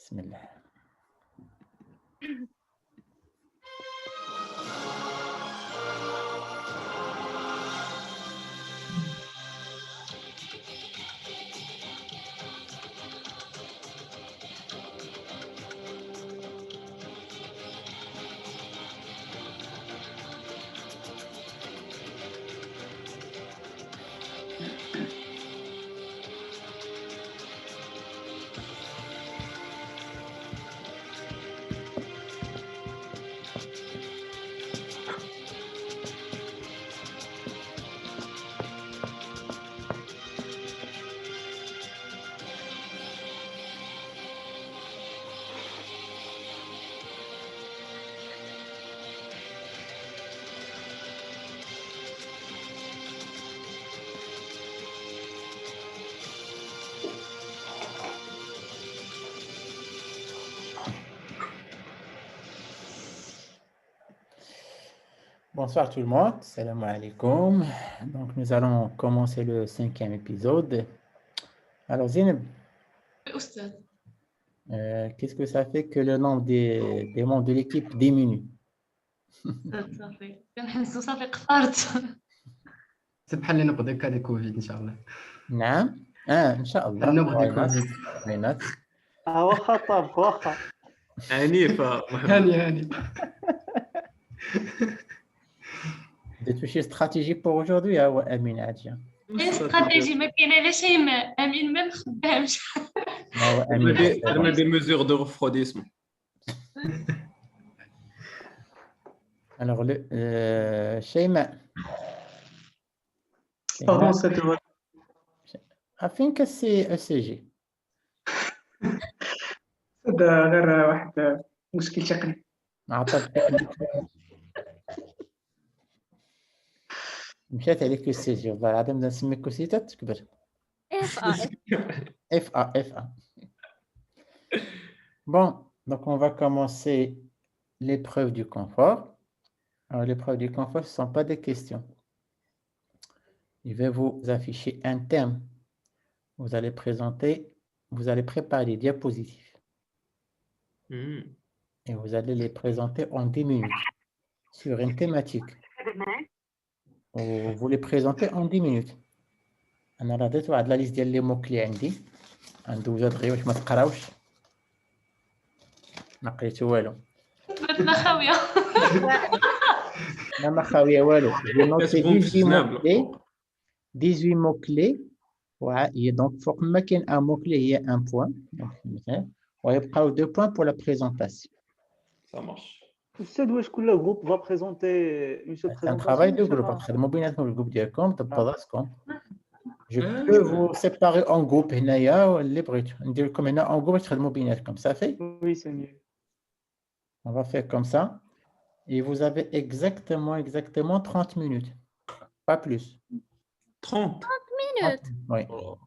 بسم الله. Bonsoir tout le monde, salam alaikum. Donc nous allons commencer le 5e épisode. Alors Zineb, Oustaz. qu'est-ce que ça fait que le nombre des membres de l'équipe diminue? صافي كنحسو صافي قطرت. سي بحال اللي نقضي كا دي كوفيد ان شاء الله. نعم إن شاء الله. بحال نقضي Why not? كوفيد. Why not? واخا طاب واخا عنيفة محمد. هاني Des touches stratégiques pour aujourd'hui, hein, ouais, Amine Adja. استراتيجي ما كاينه لا شي ما امين ما مخدامش. Ah ouais, Amine, c'est Elle bon. met des mesures de refroidissement. Alors Sheyma. Pardon, c'est vrai. Afin que c'est ECG. هذا غير واحد مشكل تقني. عطاك مشات عليك السي والله العظيم بدنا نسميك كوسيتا تكبر. FA. Bon, donc on va commencer l'épreuve du confort. Alors l'épreuve du confort, ce ne sont pas des questions. Je vais vous afficher un thème. Vous allez préparer des diapositives et vous allez les présenter en 10 minutes sur une thématique. Vous les présentez en 10 minutes. أنا رديت واحد لا ليست ديال لي موكلي عندي ندوزها دغيا واش ما تقراوش ما قريتو والو تباتنا خاويه. لا ما خاويه والو j'ai noté كتبون في 18 الجناب. mots-clés هي دونك فوق ما كاين ان موكلي هي ان بوان ويبقاو 2 points pour la présentation. Ça marche. أستاذ واش كل جروب va présenter une seule C'est un travail de présentation groupe. تخدموا بيناتكم الجروب ديالكم تبقى راسكم. Je Ah. peux vous séparer en groupe هنايا واللي بغيتو ندير لكم هنا en groupe باش تخدموا بيناتكم صافي. Oui, c'est mieux. On va faire comme ça. Et vous avez exactement 30 minutes. Pas plus. 30. Oui. Oh.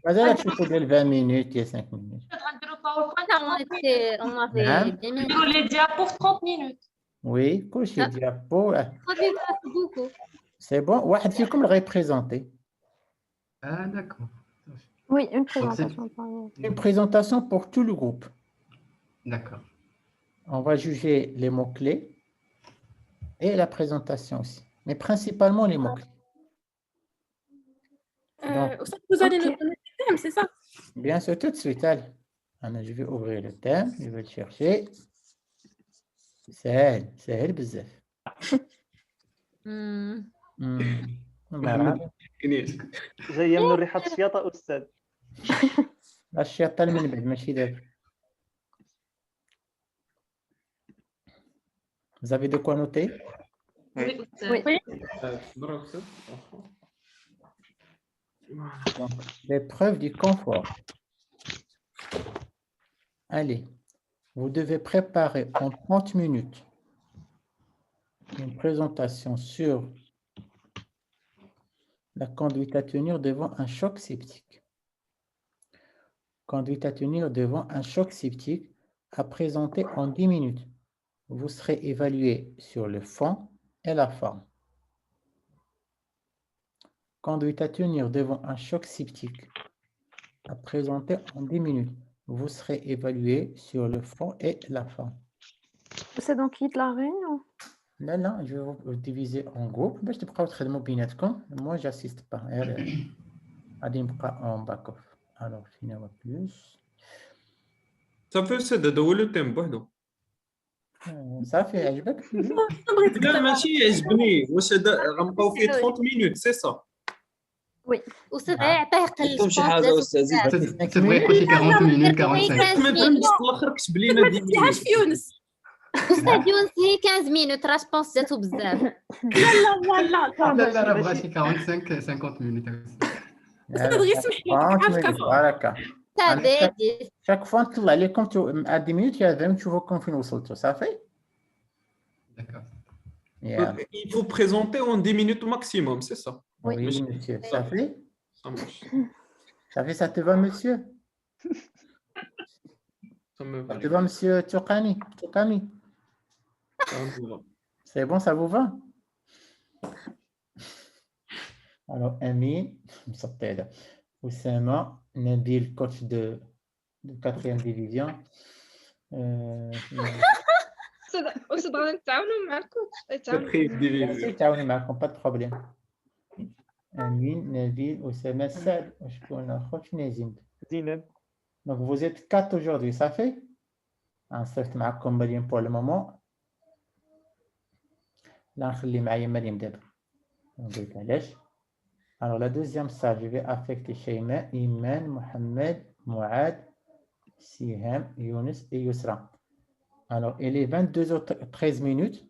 مازال تشوفوا ديال 20 minutes يا 5 minutes. غنديرو باوربوينت نعم. نديرو لي ديابو في 30 مينوت. Oui, كلشي diapo. C'est bon. واحد فيكم اللي غيبريزونتي. d'accord. Oui, une Donc, c'est- présentation. Pardon. Une présentation pour tout le groupe. D'accord. On va juger les mots-clés et la présentation aussi. Mais principalement les mots-clés. Donc, Vous allez nous donner le thème, c'est ça? bien sûr, tout de suite. Allez. Je vais ouvrir le thème. Je vais le chercher. سهل بزاف. مرة جايه من ريحه الشياطه استاذ. الشياطة من بعد ماشي دابا. Vous avez de quoi noter? Oui. Donc, l'épreuve du confort. Allez, vous devez préparer en 30 minutes une présentation sur la conduite à tenir devant un choc septique. Conduite à tenir devant un choc septique à présenter en 10 minutes. Vous serez évalué sur le fond et la forme. Conduite à tenir devant un choc septique à présenter en 10 minutes. Vous serez évalué sur le fond et la forme. C'est donc quitte la réunion. Là, là, je vais vous diviser en groupes. باش تبقاو تخدموا بيناتكم. Moi, j'assiste pas. غادي نبقى en back off. Alors, finalement, plus. صافي استاذ هذا هو لو تيم بوحدو. صافي عجبك؟ لا ماشي يعجبني واش هذا غنبقاو فيه 30 مينوت سي صا. أستاذ يعطيه قل قلتم شي حاجه استاذ تبغي يقول شي 40 مينوت 45. ما فهمتش في الاخر كتب لينا ما 10 تديهاش في مينوت. يونس. أستاذ يونس هي 15 مينوت راه جبونس جاتو بزاف. لا لا لا لا لا راه بغا شي 45 50 مينوت. أستاذ غير سمح لي عارف كفا. بركة. صافي chaque fois نطلع لكم à 10 minutes يا فهم تشوفوكم فين وصلتوا صافي؟ D'accord. Il faut présenter en 10 minutes maximum, c'est ça. Oui, monsieur. صافي؟ Ça marche. صافي ça te va monsieur? Ça me Ça va. te va monsieur Tokani? Ça me va. C'est bon, ça vous va? Alors, Amin, Oussama, Nabil, coach de 4e division. أستاذ غادي نتعاونوا مع الكوتش. Quatrième division. تعاونوا معكم pas de problème. Amin, Nabil, Oussama, Saad, وشكون آخر؟ شنو يزيد؟ زينب. Donc, vous êtes 4 aujourd'hui, ça fait? نصيفط معكم مريم pour le moment. لا نخلي معايا مريم دابا. نقول لك علاش. Alors, la deuxième salle, je vais affecter Shayma, Iman, Mohamed, Mouad, Siham, Younes et Yousra. Alors, et les 22 autres 13 minutes,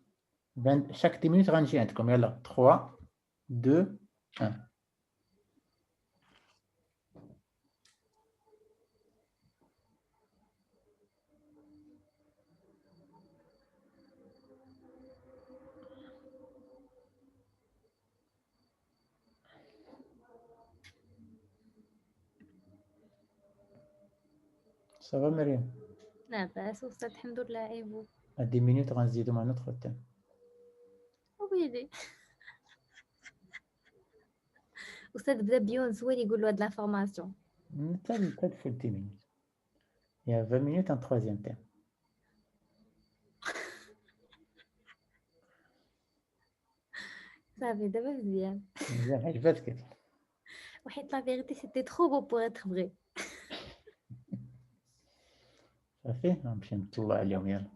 chaque 10 minutes, range comme yalla. 3, 2, 1. Ça va, Mariam? لاباس أستاذ الحمد لله عيبو. À 10 minutes, on se dit demain notre thème. ويلي أستاذ بدا بيونس هو اللي يقول له هاد لافورماسيون. Pas de full 10 minutes. Il y a 20 minutes en troisième thème. صافي دابا مزيان. مزيان عجبتك. وحيت لا فيغيتي سيتي ترو بو بور اتر فري. صافي نمشي نطلع اليوم يلا.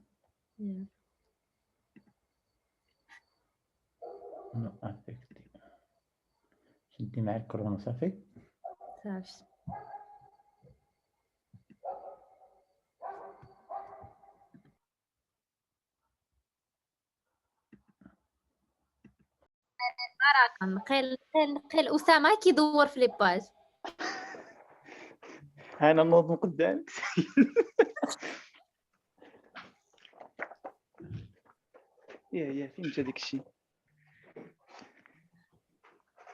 نو افكتي. شدي معاك الكورونا صافي. صافي. قيل أسامة كيدور في لي باج. انا نوض من قدامك. يا فين مشى داك الشيء؟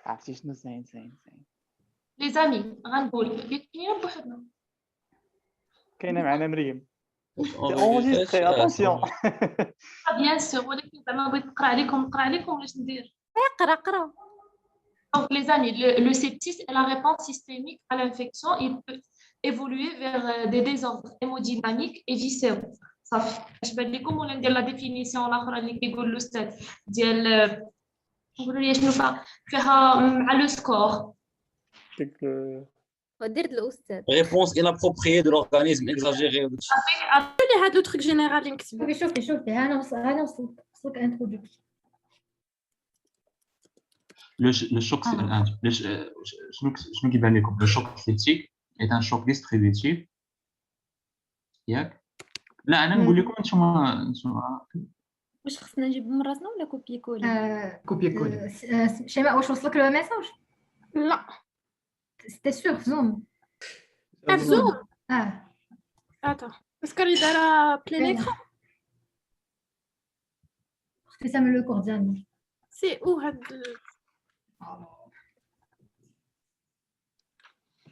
عرفتي شنو زين. لي زامي غنقول كاينين بوحدنا. كاينه معنا مريم. اونجستري اتونسيون. بيان سور ولكن زعما بغيت نقرا عليكم واش ندير. قرا. Donc, les amis, le sepsis est la réponse systémique à l'infection. Il peut évoluer vers des désordres hémodynamiques et viscéraux. صافي اش بان لكم ولا ندير لا ديفينيسيون الاخرى اللي كيقول الاستاذ ديال قولوا لي شنو فيها مع لو سكور. ودرت الأستاذ. réponse inappropriée de l'organisme exagéré. لي هاد لو تروك جينيرال اللي نكتبو. شوفي انا وصلت انترودكشن. Le choc, le choc critique est un choc distributif. لا أنا نقول لكم أنتم واش خصنا نجيب من راسنا ولا كوبي كولي؟ كوبي كولي. شيماء واش وصلك لو ميساج؟ لا سيتي سور زوم. زوم. اتو باسكو اللي دايره بلين اكران. اختي سامي لو كور ديالنا. سي او هاد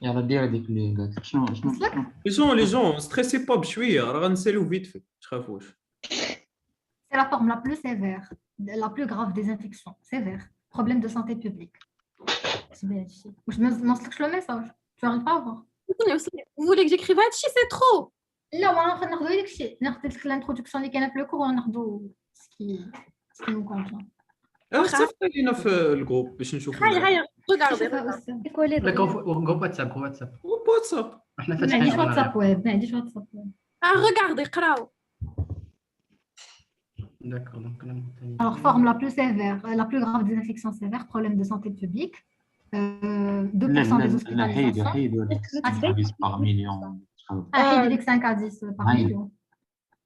يلا دير هذيك اللي قالت شنو Les gens, stressez pas بشويه راه غنساليو فيت في تخافوش. C'est la forme la plus sévère, la plus grave des infections sévères. Problème de santé publique. واش ما وصلكش لو ميساج؟ Tu arrives pas à voir? Vous voulez que j'écrive هادشي c'est trop. لا ما ناخذ داك الشيء، ناخذ ديك الانتروداكسيون اللي كاينه في الكور وناخذوا سكي نو كونفون. صيفط لينا في الجروب باش نشوفوا. هيا شوفها regardez. أستاذ. كولي لا جروب واتساب جروب واتساب. احنا ما فاتحين عنديش واتساب ويب، ما عنديش واتساب ويب. Regardez قراو. داكور دونك Alors, forme la plus sévère, la plus grave des infections sévères, problème de santé publique, 2% des لا حيدوا hospitalisations. هذيك 6 حديث باغ مليون. حيد لك 5 à 10 par million.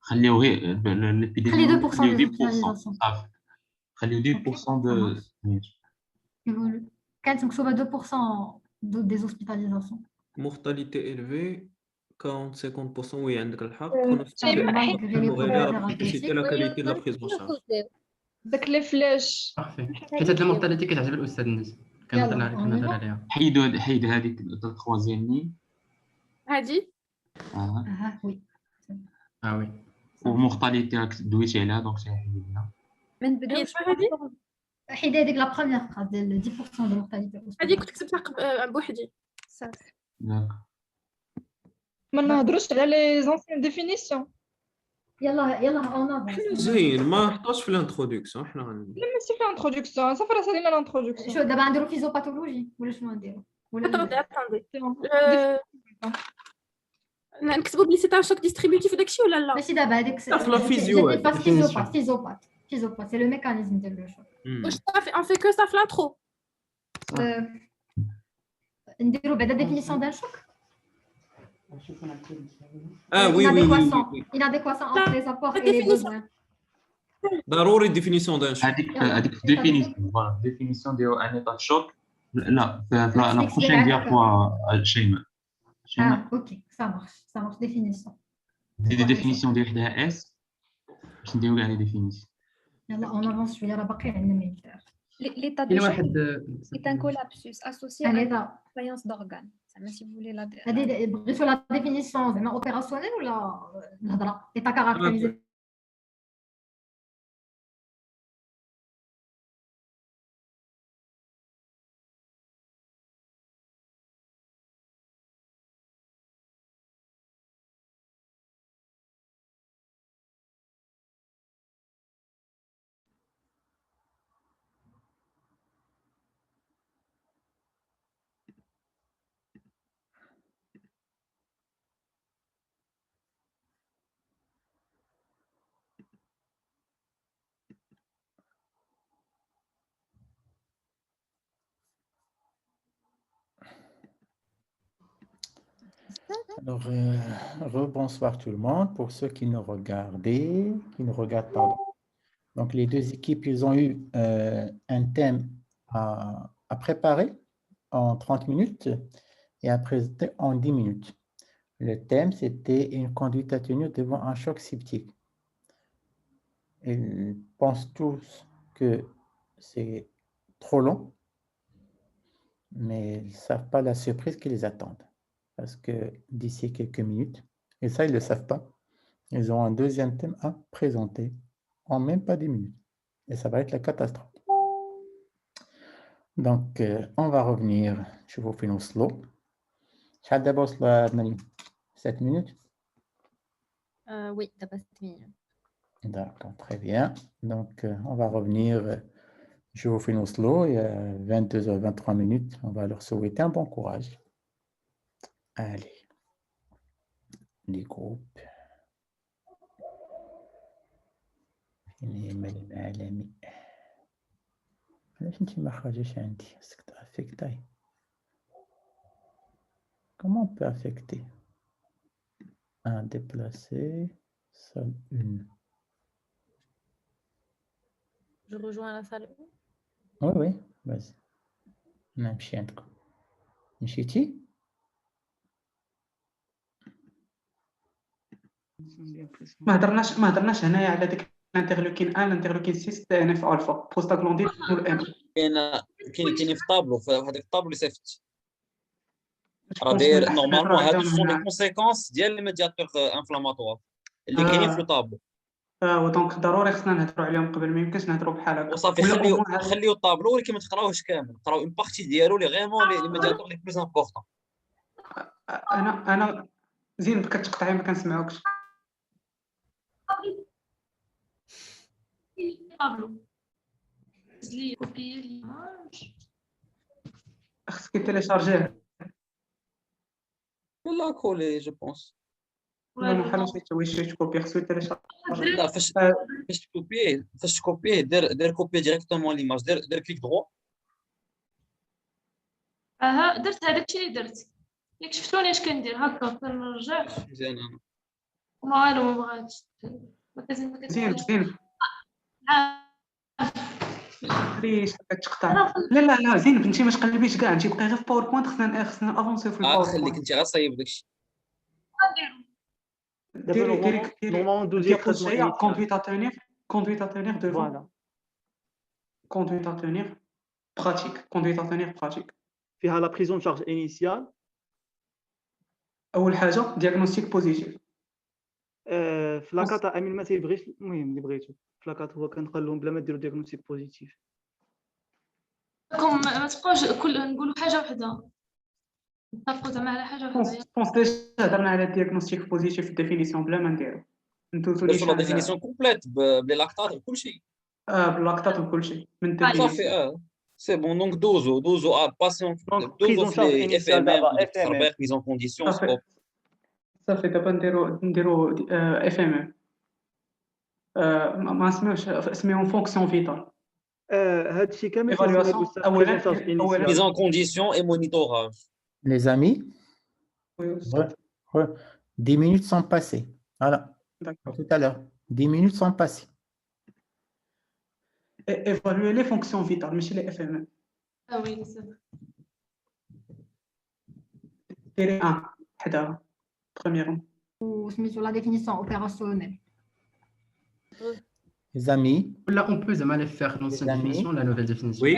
خليو غير خلي الابيديميولوجي 2% خليو des 10% hospitalisations. صافي. خليو 10% دو كانت مكتوبة 2% des hospitalisations. mortalité élevée 40-50%. وي عندك الحق. Malgré les la progrès rapidité la qualité de la prise en charge. داك لي فلاش. بارفي. حيت هاد المورتاليتي كتعجب الاستاذ الناس كنهضر عليها. حيد هذيك التروازيام ني. هادي Oui. وي ومورتاليتي راك دويتي عليها دونك حيدنا. ما نبداوش هادي حيد هذيك لا بروميير فراز ديال 10% de mortalité. هادي كنت كتبتها بوحدي صافي. داك ما نهضروش على لي زونسيان ديفينيسيون. يلا اون افونس. زين ما حطاش في الانترودكسيون حنا لا ماشي في الانترودكسيون، صافي راه سالينا الانترودكسيون. شو دابا نديرو فيزيوباثولوجي ولا شنو نديرو؟ attendez. نكتبوا بلي سي ان شوك ديستريبيوتيف داكشي ولا لا؟ ماشي دابا هذيك في لا فيزيو. فيزيوباث سي لو ميكانيزم ديال لو شوك. واش صافي اون في كو صافي لانترو. نديرو بعدا ديفينيسيون دان شوك. وي inadéquation entre les apports et les besoins. ضروري ديفينيسيون دان شوك. هذيك ديفينيسيون فوالا ديفينيسيون ديال ان ايطا شوك. لا في لا بروشين ديال شيماء. اوكي ça marche définition. دي ديفينيسيون ديال وحدها اس باش نديرو كاع لي ديفينيسيون. يلا اون افونس شويه راه باقي عندنا ما يدار. l'état de كاين choc واحد est un collapsus associé à allez une là défaillance d'organes. زعما si vous voulez la هذه بغيتو لا ديفينيسيون زعما اوبيراسيونيل ولا الهضره ايتا كاركتيريزي. Alors, rebonsoir tout le monde. Pour ceux qui nous regardent, pardon. Donc, les deux équipes, ils ont eu un thème à préparer en 30 minutes et à présenter en 10 minutes. Le thème, c'était une conduite à tenir devant un choc septique. Ils pensent tous que c'est trop long, mais ils ne savent pas la surprise qui les attend. Parce que d'ici quelques minutes, et ça, ils ne le savent pas, ils ont un deuxième thème à présenter en même pas 10 minutes. Et ça va être la catastrophe. Donc, on va revenir. Je vous fais nos slow. Chad d'abord, 7 minutes. Oui, t'as pas 7 minutes. D'accord, très bien. Donc, on va revenir. Je vous fais nos slow. Et à 22h, 23 minutes, on va leur souhaiter un bon courage. Allez, les groupes. Comment on peut affecter un déplacé, salle 1? Je rejoins la salle. Oui, vas-y. Même chien. Nishiti? ما هضرناش هنايا على ديك الانترلوكين 1 الانترلوكين 6 تي ان اف الفا بروستاغلاندين والام. كاين في طابلو في هذاك الطابلو اللي صيفط راه داير نورمالمون هادو سون لي كونسيكونس ديال لي ميدياتور انفلاماتوار اللي كاينين في الطابلو. ودونك ضروري خصنا نهضروا عليهم قبل، ما يمكنش نهضروا بحال هكا. وصافي خليو الطابلو ولكن ما تقراوهش كامل، قراو اون بارتي ديالو لي غيمون لي ميدياتور لي بلوز امبورطون. انا زين كتقطعي ما كنسمعوكش. طابلو لي كوبيي ليماج خصك تيليشارجيه. لا كولي جو بونس. لا ما حلاش شي كوبي خصو تيليشارجي. لا فاش تكوبيه دير كوبي ديريكتومون ليماج، دير كليك دروا. درت هذاك الشيء اللي درت. ياك شفتوني اش كندير هكا كنرجع مزيان انا وما والو ما بغاتش ما زين كتسمعش. ليش كتقطع؟ لا زين انت ما تقلبيش كاع، انت بقى غير في باوربوينت. خصنا افونسي في خليك الباوربوينت. انت غتصايب داكشي. دابا نورمالمون دوزي دير كوندويت ا تونير devant فوالا conduite à tenir pratique. فيها لا بريزون شارج انيسيال. اول حاجه دياغنوستيك بوزيتيف. في لاكات امين ما تيبغيش المهم اللي بغيتو في لاكات هو كنقول لهم بلا ما ديروا دياغنوستيك بوزيتيف. ما تبقاوش نقولوا حاجه وحده، نتفقوا زعما على حاجه وحده. بونس ديجا هضرنا على الدياغنوستيك بوزيتيف في الديفينيسيون بلا ما نديرو. ندوزو درتو لا ديفينيسيون كومبليت بلي لاكتات وكلشي. باللاكتات وكلشي من الديفينيسيون. صافي سي بون. دونك دوزو باسيون دونك دوزو بريزون شارج في اف ام انيسيال دابا ام اف ام ام تربيح ميزون كونديسيون سكوب. صافي دابا نديرو اف ام ما سمعوش سميهم فونكسيون فيتال. هادشي كامل Évaluation. أولاً mise en condition et monitorage. Les amis, ouais, 10 minutes sont passées. Voilà. D'accord. Tout à l'heure. 10 minutes sont passées. Évaluer les fonctions vitales, mais chez les FME. Ah oui, c'est vrai. Tirer un, حداها. Premièrement. Ou se met sur la définition opérationnelle. Les amis. Là, on peut aller faire l'ancienne définition, la nouvelle définition. Oui,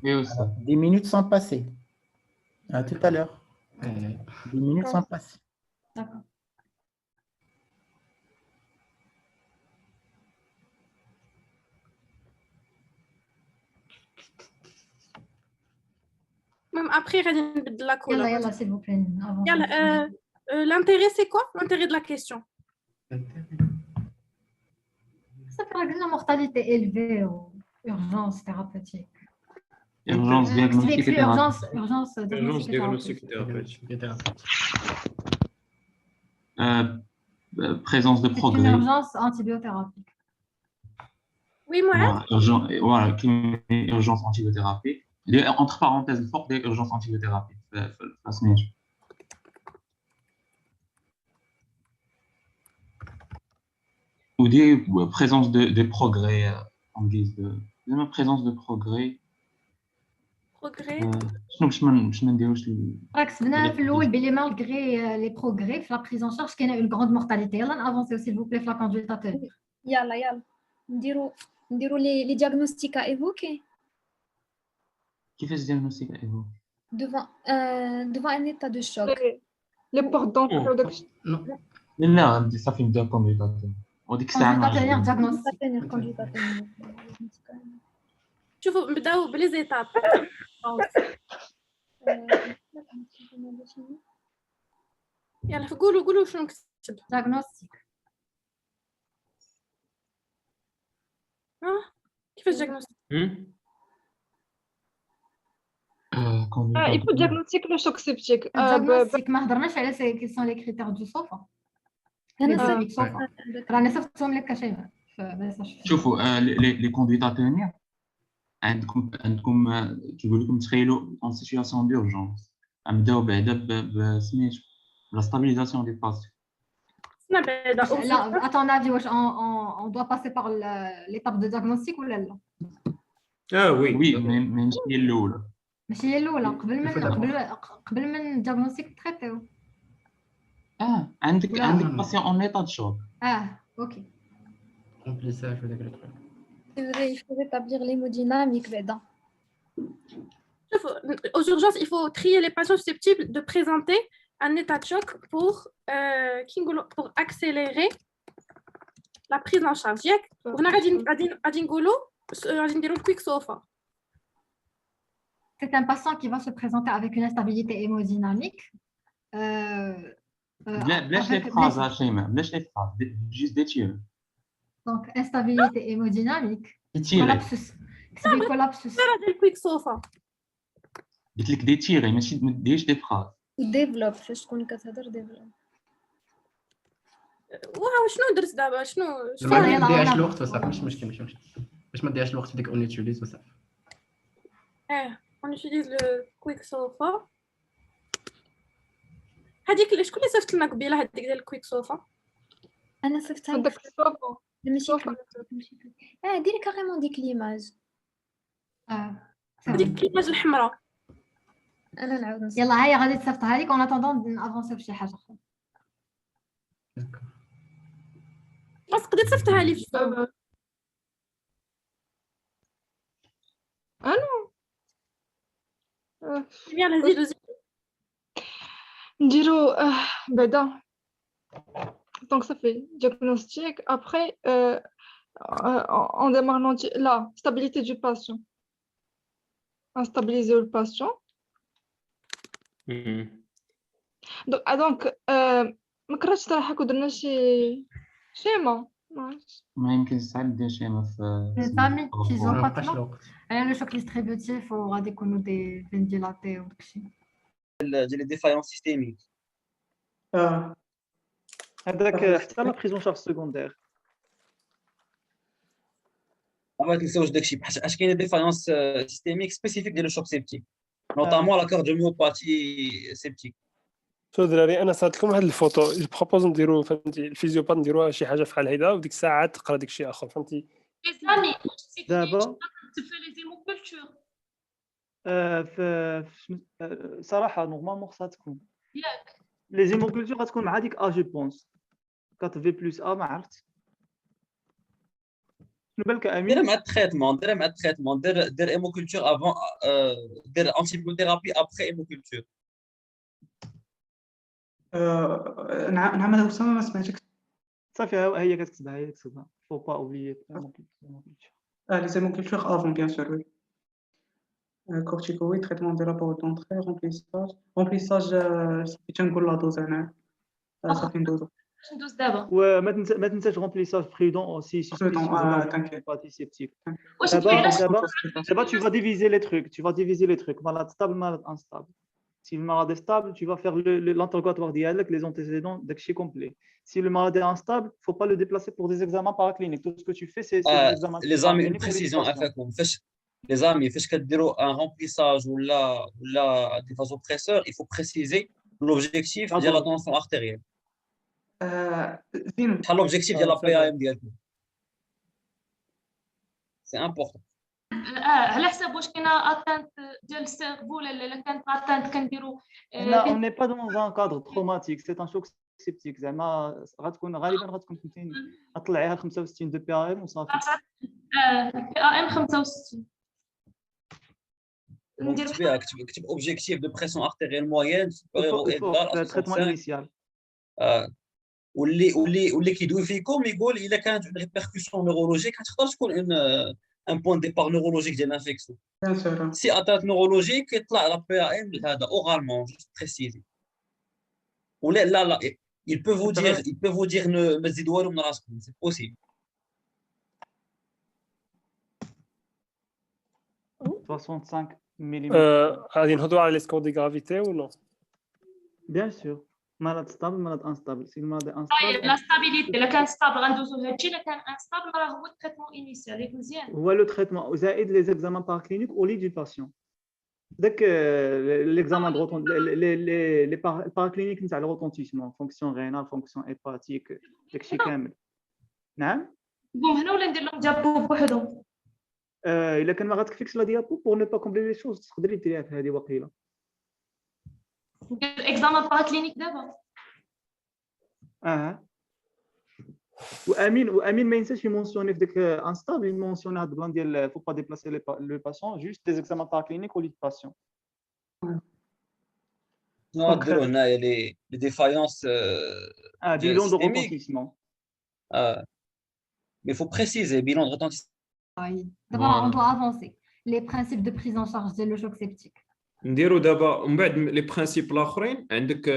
oui, 10 minutes sont passées. À tout à l'heure. 10 minutes sont passées. D'accord. Même après, غادي نبدل la couleur. Yalla, s'il vous plaît. Yalla, l'intérêt, c'est quoi l'intérêt de la question? Ça fait la mortalité élevée ou urgence thérapeutique. Urgence diagnostique et thérapeutique. Urgence diagnostique et thérapeutique. Présence de progrès. Une urgence antibiothérapeutique. Oui, moi. Voilà, urgence antibiothérapie. Entre parenthèses, forte des urgences antibiothérapie. Ou des présence de progrès en guise de présence de progrès. Progrès. Je ne dirais pas. Raxbna في الأول بلي malgré les progrès في la prise en charge كاينه une grande mortalité. يلا نافونسيو s'il vous plaît في la conduite à tenir. يلا نديرو لي diagnostics à évoquer Qui fait ce diagnostic à évoquer devant un état de choc. Les portes d'entrée. لا صافي نبدا كوندويت وديك الساعه conduite à tenir. شوفوا نبداو بلي زيتاب. يلا قولوا شنو نكتب. diagnostic. كيفاش diagnostic؟ Il faut diagnostic le choc septique. diagnostic ما هضرناش على quels sont les critères du SOFA. رانا صفتهم لك كشيء. شوفوا لي كوندويت ا تونير عندكم كيقول لكم تخيلوا en situation d'urgence نبداو بعدا بسميتو la stabilisation des patients. À ton avis, on doit passer par l'étape de diagnostic ou là? Ah oui. Oui, mais ماشي هي الأولى. ماشي هي الأولى قبل من diagnostic تريتيو. عندك patient en état de choc. OK. Remplissage ou des trucs. C'est vrai, il faut rétablir l'hémodynamique بعدا. Aux urgences, il faut trier les patients susceptibles de présenter un état de choc pour accélérer la prise en charge. C'est un patient qui va se présenter avec une instabilité hémodynamique بلاش لي avec phrases شيماء بلاش لي phrases juste des tirs donc instabilité hémodynamique tirer collapsus كتبي collapsus ديال الكويك صوفا قلت لك des tirs ماشي ما ديرش des phrases ديفلوب فاش تكون كتهضر ديفلوب. واو شنو درت دابا شنو ما تضيعش الوقت وصافي مش مشكل باش ما تضيعش الوقت في ديك اون يوتيليز وصافي. on utilise le quick sofa. هذيك شكون اللي صيفط لنا قبيله هذيك ديال الكويك صوفا؟ انا صيفطها هذاك الصوفا ماشي ديري كاريمون ديك ليماج. هذيك الإيماج الحمراء. انا نعاود نصيفط. يلا هيا غادي تصيفطها ليك اون اتوندون نافونسيو بشي حاجه اخرى. بس تقدري تصيفطها لي في انا يلا زيدو نديرو بعدا دونك صافي diagnostic après on démarre la stabilité du patient on stabiliser le patient donc ما كرهتش صراحه كدرنا شي شيما ما يمكن صعب دير شيماء في Les familles qui ont ما pas بقاش de الوقت. le choc distributif وغادي يكونوا des veines dilatées وداكشي. ديال لي ديفايونس سيستيميك هذاك حتى لا بريزون شارج سكوندير. ما تنساوش داكشي اش كاين ديفايونس سيستيميك سبيسيفيك ديال الشوك سيبتيك نوطامون لا كارديوميوباثي سيبتيك. شو دراري انا صات لكم هاد الفوتو بروبوز نديرو فهمتي الفيزيوبات نديروها شي حاجه بحال هيدا وديك الساعه تقرا داك الشيء اخر فهمتي. Les amis, دابا tu fais les hémocultures. صراحه نورمالمون خصها تكون ياك لي زيموكولتور غتكون مع هذيك جو بونس 4V+A ما عرفت شنو بالك دير امين. مع التريتمون دير هيموكولتور افون دير انتيبيوتيرابي ابري هيموكولتور. نعم هذا أسامة ما سمعتك. صافي هي كتكتبها فو با اوبليي Les hémocultures avant, bien sûr, oui. Corticoïdes, traitement de rapport d'entrée, remplissage. Remplissage, c'est un goût la dose, ça fait une dose. ندوز دابا. وما تنساش رومبليساج برودون اوسي سي سيبتيك. واش انت علاش دابا tu vas diviser les trucs malade stable malade instable. Si le malade est stable, tu vas faire l'interrogatoire dialogue, les antécédents داكشي complet. Si le malade est instable, il ne faut pas le déplacer pour des examens paracliniques. Tout ce que tu fais, c'est des examens les amis, une précision افاكم les amis فاش كديروا un remplissage ولا des vasopresseurs, il faut préciser l'objectif ديال la tension artérielle. شحال l'objectif ديال la PAM ديالكم. C'est important. على حساب واش كاينه اتانت ديال السيرفو ولا كانت اتانت كنديروا. Là, on n'est pas dans un cadre traumatique, c'est un choc septique. زعما غالبا غتكون فهمتيني طلعيها 65 دو بي ام وصافي. PAM 65. كتب objectif de pression artérielle moyenne supérieure ou égale à traitement 65. initial. واللي كيدوي فيكم يقول الا كانت une répercussion neurologique غتقدر تكون un point de départ neurologique ديال l'infection. Bien sûr. Si atteinte neurologique يطلع la PAM هذا oralement juste préciser. ولا لا il peut vous dire ما تزيدوا والو من راسكم c'est possible. 65 mm. غادي نهضروا على لي سكور دي غرافيتي ولا Bien sûr. Malade stable, malade instable. Si le malade est طيب instable, لا ستابيليتي الا كان ستابل غندوزو هادشي الا كان انستابل راه هو التريتمون انيسيال ياك مزيان. هو le traitement زائد les examens paracliniques au lit du patient. داك l'examen de les paracliniques نتاع le retentissement, fonction rénale, fonction hépatique, داكشي كامل. نعم. بوم هنا ولا ندير لهم ديابو بوحدهم. الا كان ما غتكفيكش لا ديابو pour ne pas combler les choses تقدري ديريها في هذه وقيله. ندير اكزامان باراكلينيك دابا. وامين ما ينساش يمونسيوني في داك انستابل يمونسيوني هاد البلان ديال فو با ديبلاسي لو باسيون جوست دي زيكزامان باراكلينيك او لي باسيون. نديروا هنايا لي ديفايونس bilan de retentissement. Mais il faut préciser bilan de retentissement. D'abord, on doit avancer. Les principes de prise en charge de le choc septique. نديرو دابا ومن بعد لي برينسيپ الاخرين عندك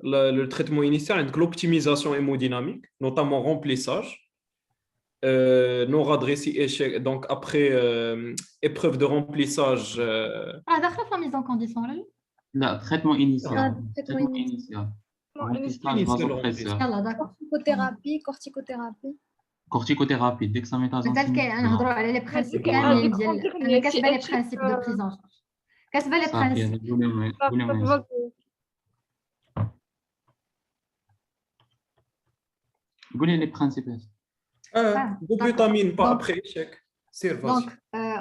لو تريتمون انيسيال عندك لوبتيميزاسيون هيموديناميك نوتامون رومبليساج non adressé échec donc après épreuve de remplissage داخله في لا ميزون كونديسيون ولا لا؟ لا تريتمون انيسيال traitement انيسيال initial. يلا داكور. corticothérapie كورتيكوثيرابي ديكساميثازون مازال نهضروا على لي برينسيپ كاملين ديال انا كاتبه لي برينسيپ دو بريزون كاتبه لي برينسيپ. قولي لي برينسيپ Butamine pas après échec. C'est Donc,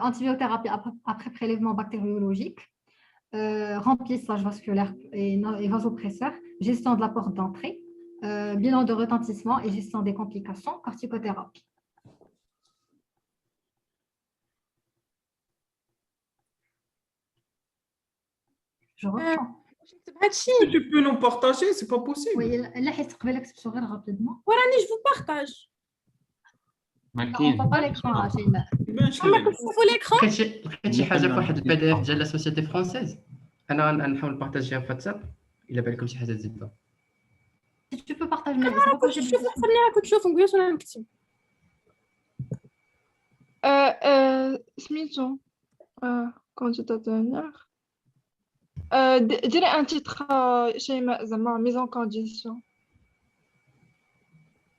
antibiothérapie après prélèvement bactériologique, remplissage vasculaire et vasopresseur, gestion de la porte d'entrée, bilan de retentissement et gestion des complications, corticothérapie. Je reprends. Tu peux nous partager, c'est pas possible. Oui, là, je vais l'explorer rapidement. وراني je vous partage. ما On ne كاين voit pas l'écran, Sheima. راكم تشوفوا l'écran. لقيت شي حاجه فواحد البي دي اف ديال لا سوسيتي فرونسيز انا نحاول نبارطاجيها في واتساب الا بالكم شي حاجه تزيدها. Si tu peux partager, mais c'est pas راكم possible. تشوفوا خليني راكم تشوفوا نقول وانا نكتب. سميتو كونديتاتور ديري ان تيتر شيماء زعما ميزون كونديسيون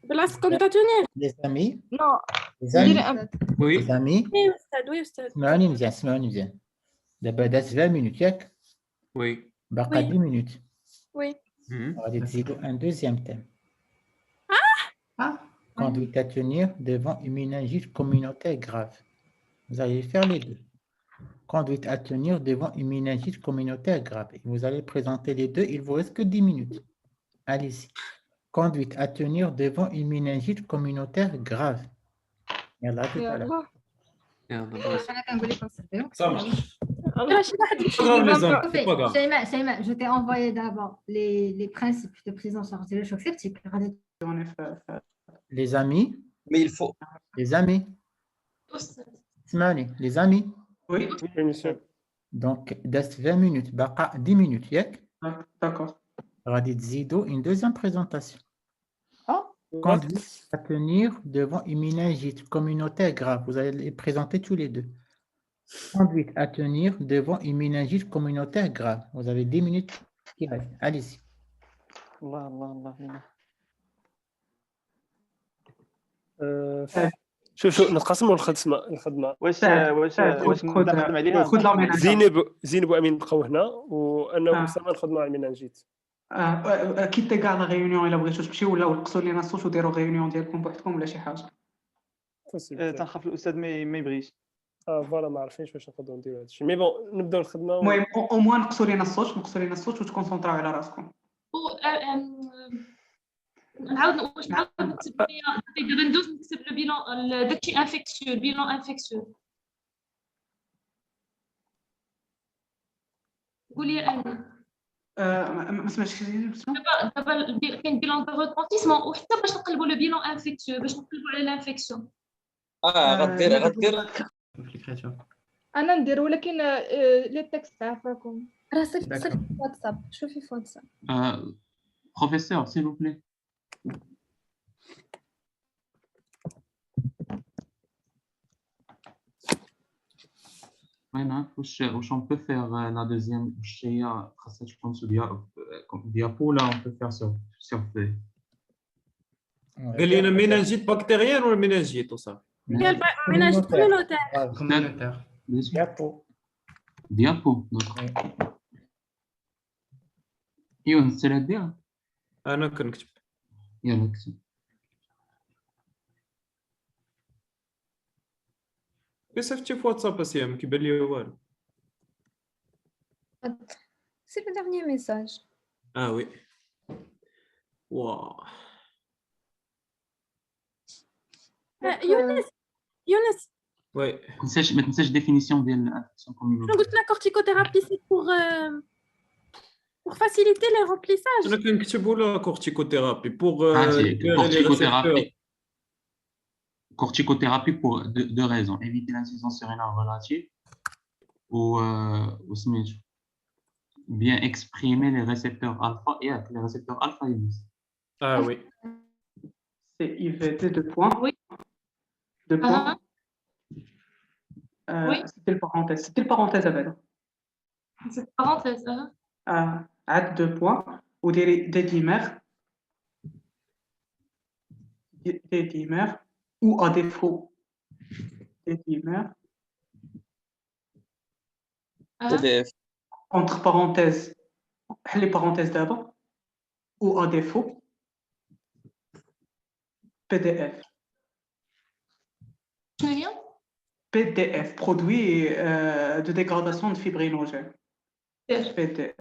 بلاصه كنت تونير. Les amis, نو les ديري amis, ان Oui. les amis, وي استاذ وي استاذ. اسمعوني مزيان. دابا دازت 20 minutes ياك؟ Oui. باقا Oui. 10 minutes. وي. غادي تزيدوا un deuxième thème. Ah, Conduite à tenir devant une méningite communautaire grave. Vous allez faire les deux. Conduite à tenir devant une méningite communautaire grave. Et vous allez présenter les deux, il vous reste que 10 minutes. Allez-y. Conduite à tenir devant une méningite communautaire grave. Yalla, tout à l'heure. أنا كنقول لكم صبروا. Ça marche. راه شي واحد Pas grave les hommes, c'est pas grave. Sheima, je t'ai envoyé d'abord les principes de prise en charge du choc septique. غادي Les amis, Mais il faut. les amis, اسمعوني, les amis. oui, Oui, monsieur. Donc, دازت 20 minutes, باقا 10 minutes ياك؟ d'accord. غادي تزيدوا une deuxième présentation. Conduite à tenir devant une méningite communautaire grave. Vous allez les présenter tous les deux. Conduite à tenir devant une méningite communautaire grave. Vous avez 10 minutes qui restent. Allez-y. الله الله الله. شوف نتقاسموا الخدمه واش نخدم عليها. خذ لا ميناجيت. زينب وامين بقاو هنا وانا واسامه نخدموا على المينانجيت. كيت كاع لا ريونيون الا بغيتو تمشيو ولا نقصوا لينا الصوت وديروا ريونيون ديالكم بوحدكم ولا شي حاجه. تنخاف الاستاذ ما يبغيش. فوالا ما عارفينش واش نقدروا نديروا هذا الشيء مي بون نبداو الخدمه. المهم او موان نقصوا لينا الصوت وتكونسونطراو على راسكم. نعاود نكتب ليا ندوز نكتب لو بيلون داكشي انفيكسيو بيلون انفيكسيو. قولي انا ما سمعتش دابا كاين بيلون دو روتونتيسمون وحتى باش نقلبوا لو بيلون انفيكسيو باش نقلبوا على الانفيكسيون. غدير في الكرياتور انا ندير ولكن لي تكست عافاكم راه صيفط في واتساب. شوفي في واتساب. Professeur, s'il vous plaît. Ouais, où on peut faire la deuxième diapo, là, on peut faire sur feuille. قال لنا méningite bactérienne ولا méningite وصافي. قال méningite communautaire. communautaire. Diapo. Diapo, d'accord. يونس سير دير. انا كنكتب. يلا اكتب. كيصيفطتي في واتساب اسيام كيبان لي والو. C'est le dernier message. Ah oui. Wow. يونس Oui. ما تنساش définition ديال l'infection communautaire. شنو قلت لك corticothérapie c'est pour faciliter les remplissages. انا كنكتب ولا corticothérapie pour corticothérapie pour deux raisons. Éviter l'insuffisance rénale relative ou سميتو bien exprimer les récepteurs alpha et les récepteurs alpha et bêta. Ah oui. C'est IVT de points. Oui. De points. Oui. C'était le parenthèse avec. C'est parenthèse. Add 2 points. Ou des dimères. Des dimères. Ou à défaut. Des dimères. PDF. Entre parenthèses. Les parenthèses d'abord. Ou à défaut. PDF. PDF, produit de dégradation de fibrinogène. PDF.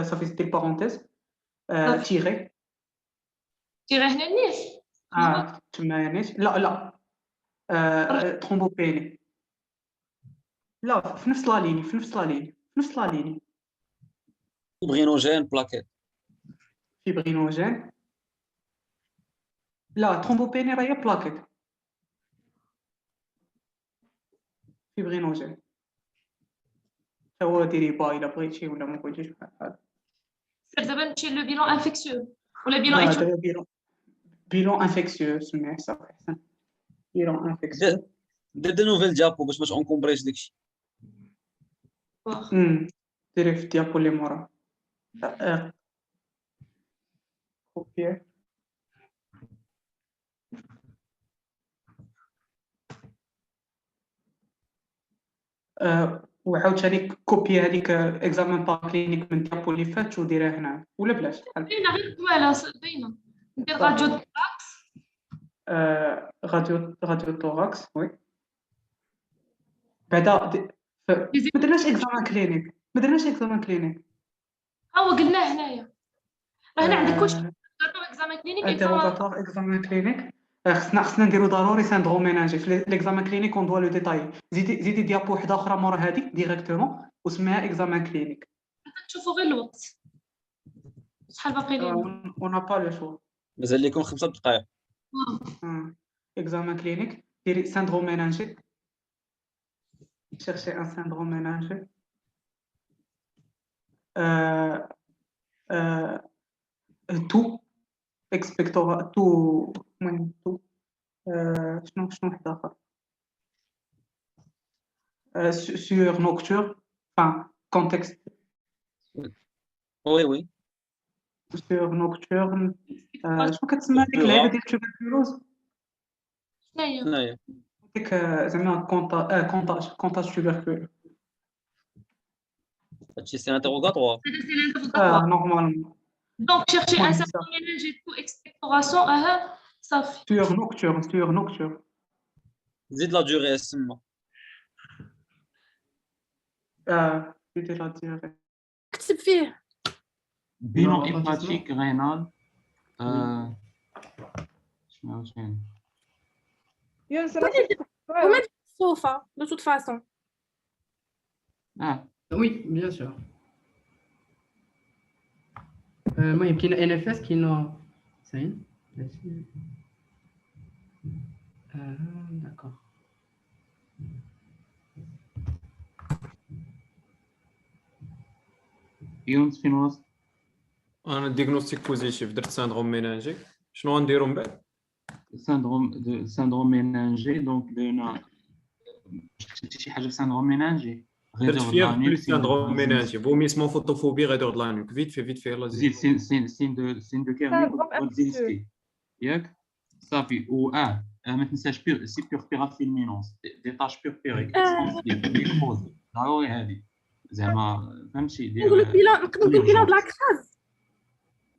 Ça fait c'était parenthèse. Tiré. Tiré هنا نيش. تمانيش. لا. ترومبوبيني. لا في نفس لا ليني. فيبرينوجين بلاكيت. فيبرينوجين. لا ترومبوبيني راهي بلاكيت. فيبرينوجين. هو ديري باي لا بغيتي ولا ما بغيتيش بحال هذا. سير دابا نمشي لو بيلون انفيكسيو ولا بيلون ايتيولوجيك. بيلون انفيكسيو سميه صافي احسن. بيلون انفيكسيو. دير نوفيل ديابو باش ما تونكومبريش داكشي. ديري في ديابو اللي مورا. كوبي. وعاوتاني كوبي هذيك اكزامان با كلينيك من ديابو اللي فات وديرها هنا ولا بلاش باينه غير طويله باينه ندير راديو توراكس راديو توراكس وي بعدا ما درناش اكزامان كلينيك ها هو قلناه هنايا هنا عندك كلشي اكزامان كلينيك اكزامان كلينيك خصنا نديرو ضروري ساندروم مينانجي في ليكزامان كلينيك اون دوا لو ديتاي زيدي ديابو وحده اخرى مورا هذيك ديريكتومون وسميها اكزامان كلينيك تشوفوا غير الوقت شحال باقي لينا اون با لو شو مازال لكم 5 دقائق اكزامان كلينيك ديري ساندروم مينانجي chercher un syndrome méningé tout expectorat tout شنو واحد اخر sur nocturne enfin contexte oui sur nocturne شنو كتسمى ديك اللعيبه ديال التوبركلوز شناهي ديك زعما كونتاج توبركلوز هادشي سي انتروغاتوار نورمالمون دونك chercher un syndrome méningé tout expectoration صافي sur nocturne زيد لا دوري اسمها زيد لا دوري اكتب فيه بيلون هيباتيك رينال شنو يونس وما الصوفة de toute façon. Oui, bien sûr. المهم كاين NFS كاين زين d'accord. يونس فين وصل؟ انا ديغنوستيك بوزيتيف درت ساندروم مينانجيك شنو غنديرو من بعد؟ ساندروم مينانجي دونك درنا شي حاجه في ساندروم مينانجي درت فيغ بلس ساندروم مينانجي فوميسمون فوتوفوبي غيدور د لانوك فيت في يلاه زيد سين دو كيرني وزينسكي ياك صافي ما تنساش سي بيرفيرافيلمينونس دي تاش بيرفيريك اكستنسيف ميكروز ضروري هذه زعما فهمتي نقولوا بيلون د لاكراز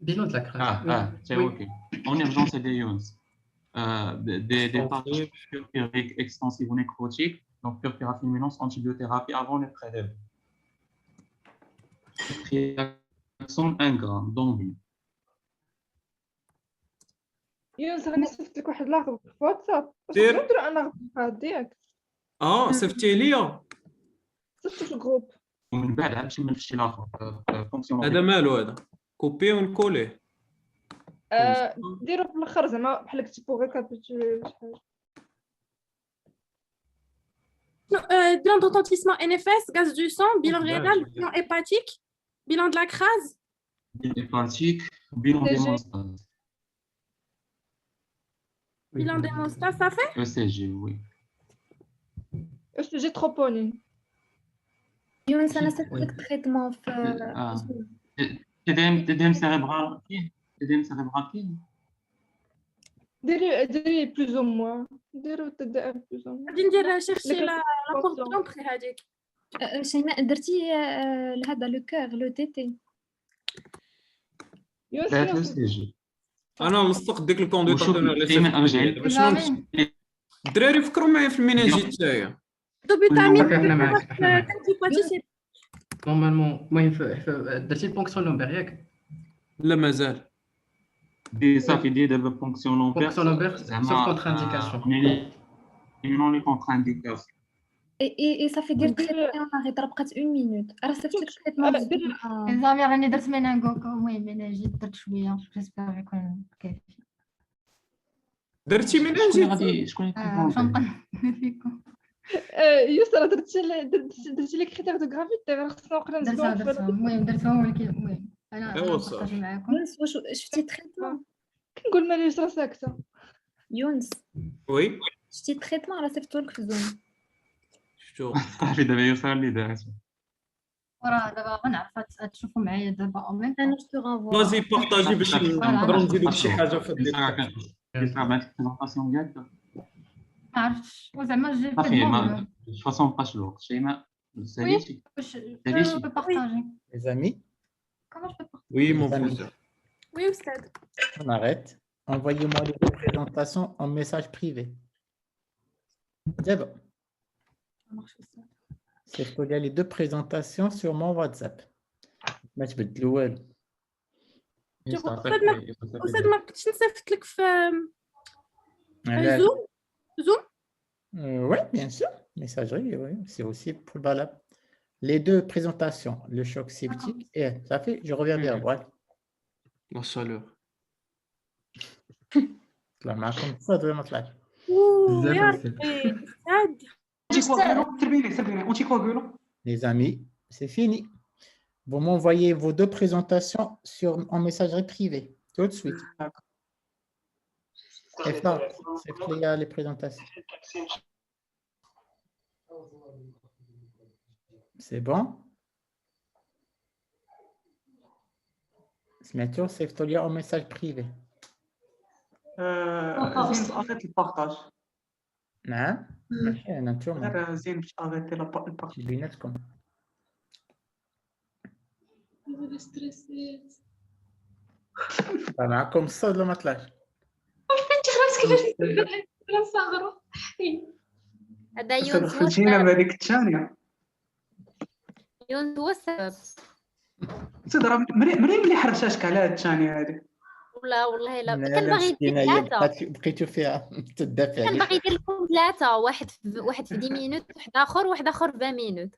بيلون د لاكراز تي اوكي اون اورجونس دي يونس des tâches purpuriques extensives ou nécrotiques, donc purpurafilminence, antibiothérapie avant le prélèvement. Triaxone 1 gramme d'envie. يونس راني صيفط لك واحد لاغب في واتساب دير ندير انا غاديك صيفطتي ليا صيفط في الجروب ومن بعد غنمشي من الشيء الاخر فونكسيون هذا مالو هذا كوبي ونكولي ديرو في الاخر زعما بحال كتبو غير كابيتولي ولا شي حاجه bilan de retentissement NFS, gaz du sang, bilan Ouais, rénal, ouais. bilan hépatique, bilan de la crase. hépatique, bilan ECG. d'hémostase. Bilan d'hémostase, ça fait ECG, oui. ECG troponine. يونس انا صيفط لك تريتمون في TDM cérébral كاين TDM cérébral كاين ديري بلوز او موان ديرو TDM بلوز او موان. غادي ندير شيرشي لا بورت دونطري هذيك. شيماء درتي لهذا لو كور لو تي تي لا ECG. انا لصقت ديك الكونديتاتور على ديما رجعي باش الدراري فكروا معايا في الميناجيت تاعي. دوبيتامين احنا معاك هيباتيتي. نورمالمون المهم درتي البونكسيون لومبير ياك لا مازال دي صافي دي دابا بونكسيون لومبير بونكسيون لومبير سوف كونتر انديكاسيون نون لي كونتر انديكاسيون اي صافي دير تريتمون غير بقات 1 مينوت راه صيفط لك تريتمون زعما راني درت مينانغوكو المهم انا جيت درت شويه جيسبر يكون كافي. درتي شكون ميناجيت غادي شكون شنقل فيكم يسرا درتي لي كريتير دو غرافيتي راه خصنا وقيلا درتها نزيدو المهم درتها ولكن المهم انا ايوا نبارطاجي صافي. معاكم. يونس واش شفتي تريتمون كنقول مالي يسرا ساكته. يونس وي شفتي تريتمون راه صيفطو لك في زوم شفتو صافي دابا يوصل لي دابا وراه دابا غنعرف تشوفوا معايا دابا او ميم انا جو رانفوا بازي بارطاجي باش نقدروا نزيدو شي حاجه في الديسكورد. يسرا بعد البريزونطاسيون ديالك ما عرفتش وزعما جي صافي ما فاصون مابقاش الوقت شيماء ساليتي je peux partager. Les amis, Comment je peux partager? Oui, mon Les amis. professeur. Oui, Oustad. on arrête. Envoyez-moi les deux présentations en message privé. D'abord, c'est qu'il y a les deux présentations sur mon WhatsApp. ما تبدلوا والو. أستاذ ما كنتش نصيفط لك في زوم زوم. Oui, bien sûr. Messagerie, oui, c'est aussi valable. Les deux présentations, le choc septique et ça fait, je reviens vers vous. La chaleur. طلع معكم صدر ما طلعش. يا ربي أستاذ. Les amis, c'est fini. Vous m'envoyez vos deux présentations en messagerie privée, tout de suite. Et ça, c'est les présentations. C'est bon? سمعتوا صيفطوا لي en message privé. زين اريت البارطاج. نعم ماشي انا نتوما غير زين باش اريتي البارطاج بيناتكم. معكم الصوت ولا ما طلعش؟ انت خلاص كيفاش صغروا. هذا يونس هو خلينا السبب. بهذيك الثانيه يونس هو السبب. صدر مليح رشاشك على هاد الثانيه هذه. والله لا لا، كان لا، باغي يدير مسكينة، هي ثلاثة بقيتوا فيها تدافع كان عليك. باغي يدير لكم ثلاثة واحد في 10 مينوت واحد آخر 20 مينوت.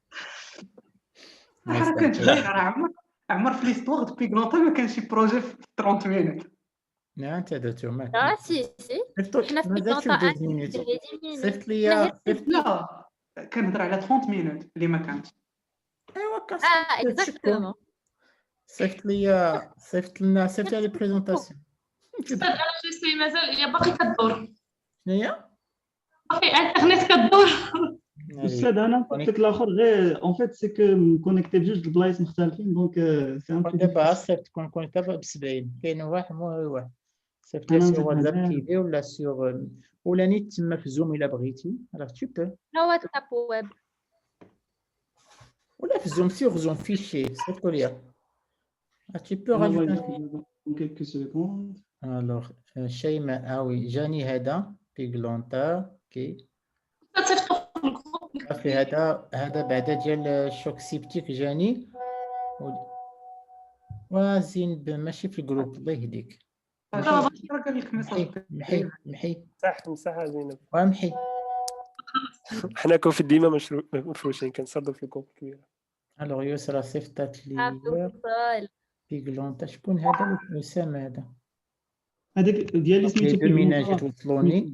راه كانت راه عمر في ليستوار دوبي كلونطا ما كانش شي بروجي في 30 مينوت. لا انت درتو معك. سي حنا في مازال في بيكونطا 12 مينوت. 10 مينوت. صيفط لي لا كنهضر على 30 مينوت اللي ما كانت. ايوا كان اكزاكتومون. صيفط لنا لي بريزونطاسيون. أستاذ أنا جيسي مازال هي باقي كدور. شنو هي؟ باقي انترنت كدور. استاذ انا قلت لك الاخر غير اون فيت سي كو مكونيكتي بجوج البلايص مختلفين دونك سي ان بو دابا صيفط تكون دابا ب 70 كاين واحد مو هو واحد. صيفط لي سير واتساب بريفي ولا سيغ ولا نيت تما في زوم الا بغيتي راه تو بو لا واتساب ويب ولا في زوم سيغ زوم فيشي صيفطوا لي. Tu peux rajouter quelques secondes. Alors, شيماء oui جاني هذا بيغلونتا كي صافي هذا بعدا ديال الشوك سيبتيك جاني وزين ماشي في الجروب الله يهديك. قال لك ميساج محي مساحة زينب ومحي حنا كون في ديما مفروشين كنصردوا في الكوب كبيرة. الوغ يسرا صيفطات لي بيغلونتا شكون هذا أسامة هذا هذاك ديال اللي سميتو ميناجيت وصلوني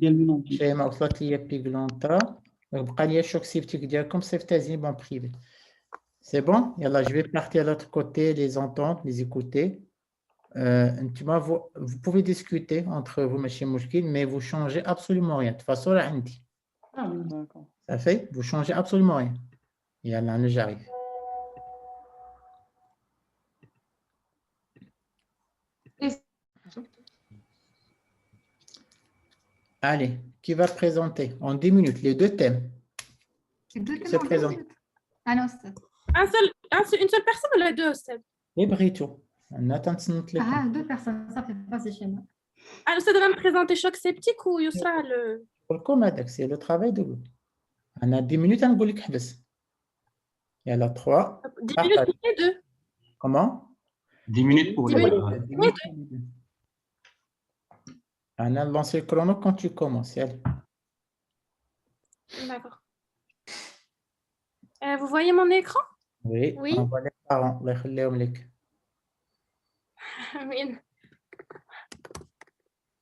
شيماء وصلت لي بيغلونتا Donc, le choc septique ديالكم صيفطوه en privé. C'est bon? Yallah, je vais partir à l'autre côté, les entendre, les écouter. Vous pouvez discuter entre vous, mais vous changez absolument rien. De toute façon, là, D'accord. ça fait, vous changez absolument rien. Yallah, j'arrive. Allez, qui va présenter en 10 minutes les deux thèmes? C'est présent. Ah non, c'est... Une seule personne ou les deux Ustad? Les Brito. On attend de Ah, deux personnes, ça fait pas chez moi. Alors, Ustad va me présenter choc septique ou Yousra le... C'est le travail de l'autre. On a 10 minutes à nous dire qu'il y a 3. 10 minutes pour les deux. Comment? 10 minutes pour les deux. On a lancé le chrono quand tu commences. D'accord. Vous voyez mon écran? Oui. Oui. On voit les parents. Oui.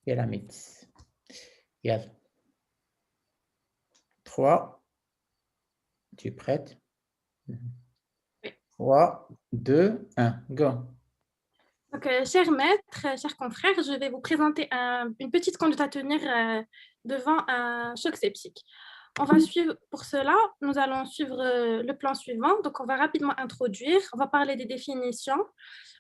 Pyramide. Yalla. 3. Tu es prête? 3, 2, 1, go. Donc, chers maîtres, chers confrères, je vais vous présenter une petite conduite à tenir devant un choc septique. On va suivre, pour cela, nous allons suivre le plan suivant. Donc, on va rapidement introduire, on va parler des définitions,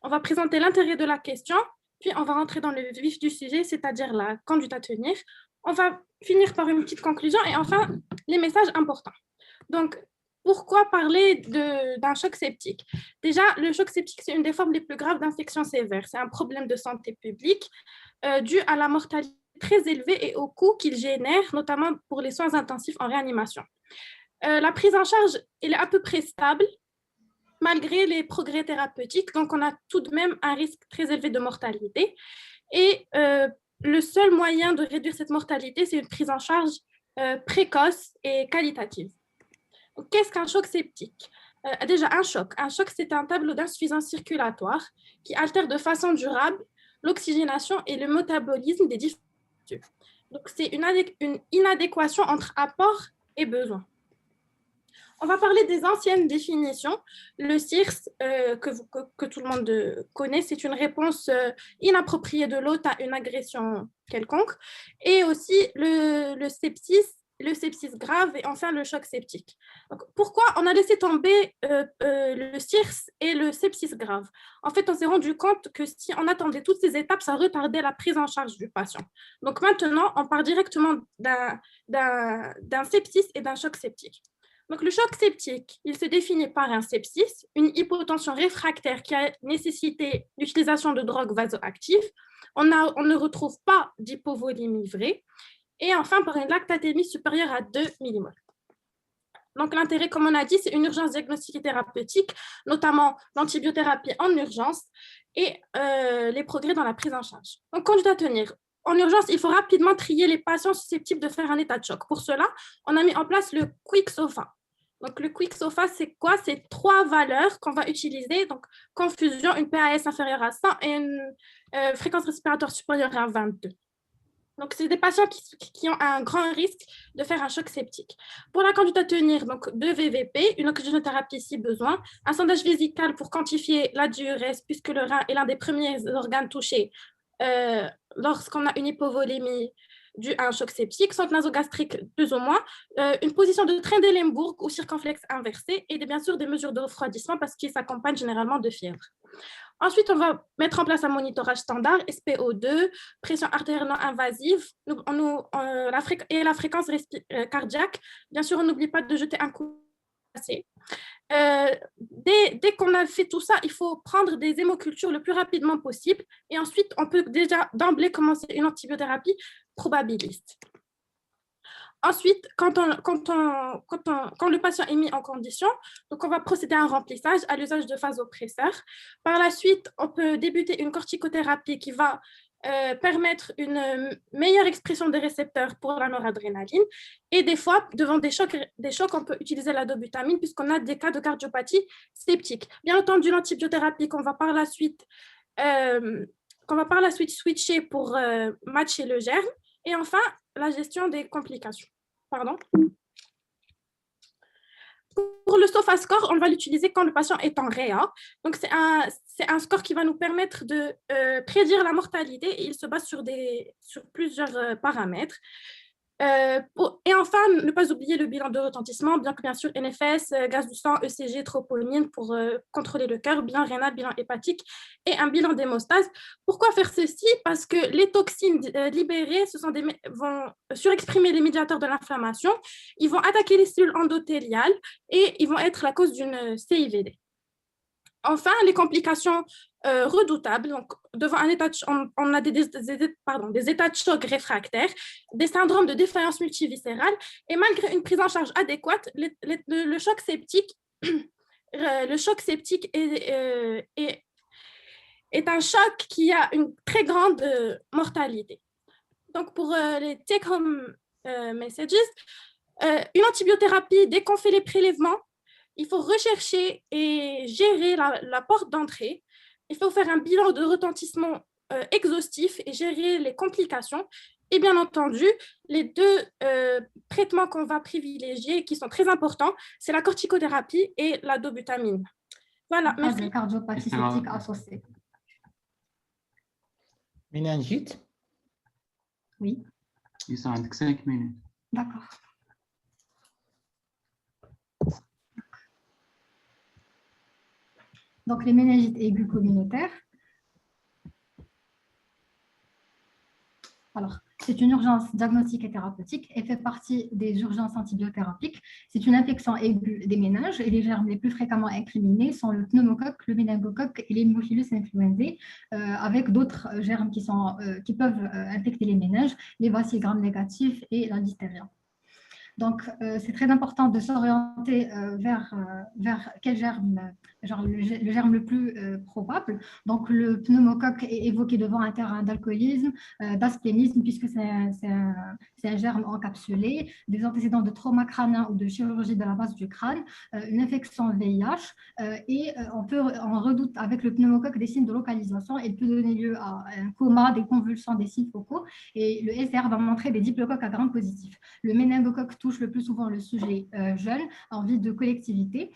on va présenter l'intérêt de la question, puis on va rentrer dans le vif du sujet, c'est-à-dire la conduite à tenir. On va finir par une petite conclusion et enfin, les messages importants. Donc, pourquoi parler d'un choc septique? Déjà, le choc septique, c'est une des formes les plus graves d'infection sévère. C'est un problème de santé publique dû à la mortalité très élevée et au coût qu'il génère, notamment pour les soins intensifs en réanimation. La prise en charge, elle est à peu près stable, malgré les progrès thérapeutiques. Donc, on a tout de même un risque très élevé de mortalité. Et le seul moyen de réduire cette mortalité, c'est une prise en charge précoce et qualitative. Qu'est-ce qu'un choc septique? Déjà, un choc, c'est un tableau d'insuffisance circulatoire qui altère de façon durable l'oxygénation et le métabolisme des différents tissus. Donc, c'est une inadéquation entre apport et besoin. On va parler des anciennes définitions. Le CIRS, que tout le monde connaît, c'est une réponse inappropriée de l'hôte à une agression quelconque. Et aussi le sepsis grave et enfin le choc septique. Donc, pourquoi on a laissé tomber le CIRS et le sepsis grave? En fait, on s'est rendu compte que si on attendait toutes ces étapes, ça retardait la prise en charge du patient. Donc maintenant, on part directement d'un sepsis et d'un choc septique. Donc, le choc septique, il se définit par un sepsis, une hypotension réfractaire qui a nécessité l'utilisation de drogues vasoactives. On ne retrouve pas d'hypovolémie vraie. Et enfin, par une lactatémie supérieure à 2 mmol. Donc, l'intérêt, comme on a dit, c'est une urgence diagnostique et thérapeutique, notamment l'antibiothérapie en urgence et les progrès dans la prise en charge. Donc, conduite à tenir. En urgence, il faut rapidement trier les patients susceptibles de faire un état de choc. Pour cela, on a mis en place le Quick SOFA. Donc, le Quick SOFA, c'est quoi? C'est 3 valeurs qu'on va utiliser. Donc, confusion, une PAS inférieure à 100 et une fréquence respiratoire supérieure à 22. Donc, c'est des patients qui ont un grand risque de faire un choc septique. Pour la conduite à tenir, donc 2 VVP, une oxygénothérapie si besoin, un sondage vésical pour quantifier la diurèse, puisque le rein est l'un des premiers organes touchés lorsqu'on a une hypovolémie due à un choc septique, sonde nasogastrique plus ou moins, une position de Trendelenburg ou circonflexe inversé et bien sûr des mesures de refroidissement parce qu'ils s'accompagnent généralement de fièvre. Ensuite, on va mettre en place un monitorage standard, SPO2, pression artérielle non invasive et la fréquence cardiaque. Bien sûr, on n'oublie pas de jeter un coup d'essai. Dès qu'on a fait tout ça, il faut prendre des hémocultures le plus rapidement possible et ensuite, on peut déjà d'emblée commencer une antibiothérapie probabiliste. Ensuite, quand le patient est mis en condition, donc on va procéder à un remplissage, à l'usage de vasopresseurs. Par la suite, on peut débuter une corticothérapie qui va permettre une meilleure expression des récepteurs pour la noradrénaline. Et des fois, devant des chocs, on peut utiliser la dobutamine puisqu'on a des cas de cardiopathie septique. Bien entendu, l'antibiothérapie qu'on va par la suite switcher pour matcher le germe. Et enfin, la gestion des complications. Pardon. Pour le SOFA-score, on va l'utiliser quand le patient est en réa. Donc, c'est un score qui va nous permettre de prédire la mortalité. Et il se base sur plusieurs paramètres. Et enfin, ne pas oublier le bilan de retentissement, bien que bien sûr NFS, gaz du sang, ECG, troponine pour contrôler le cœur, bilan rénal, bilan hépatique et un bilan d'hémostase. Pourquoi faire ceci? Parce que les toxines libérées vont surexprimer les médiateurs de l'inflammation, ils vont attaquer les cellules endothéliales et ils vont être la cause d'une CIVD. Enfin, les complications redoutables. Donc, devant un état on a des états de choc réfractaires, des syndromes de défaillance multiviscérale, et malgré une prise en charge adéquate, le choc septique, est un choc qui a une très grande mortalité. Donc, pour les take-home messages, une antibiothérapie, dès qu'on fait les prélèvements, il faut rechercher et gérer la porte d'entrée. Il faut faire un bilan de retentissement exhaustif et gérer les complications. Et bien entendu, les deux traitements qu'on va privilégier, qui sont très importants, c'est la corticothérapie et la dobutamine. Voilà, merci. Cardiopathie septique associée. Méningite? Oui. Ils sont avec 5 minutes. D'accord. Donc, les méningites aiguës communautaires. Alors, c'est une urgence diagnostique et thérapeutique et fait partie des urgences antibiothérapiques. C'est une infection aiguë des méninges et les germes les plus fréquemment incriminés sont le pneumocoque, le méningocoque et l'Haemophilus influenzae, avec d'autres germes qui peuvent infecter les méninges, les bacilles gram négatifs et la listeria. Donc, c'est très important de s'orienter vers quel germe, genre le germe le plus probable. Donc, le pneumocoque est évoqué devant un terrain d'alcoolisme, d'asplénisme, puisque c'est un germe encapsulé, des antécédents de trauma crânien ou de chirurgie de la base du crâne, une infection VIH, et on redoute avec le pneumocoque des signes de localisation. Il peut donner lieu à un coma, des convulsions, des signes focaux, et le SR va montrer des diplocoques à gram positif. Le méningocoque touche le plus souvent le sujet jeune, en vie de collectivité,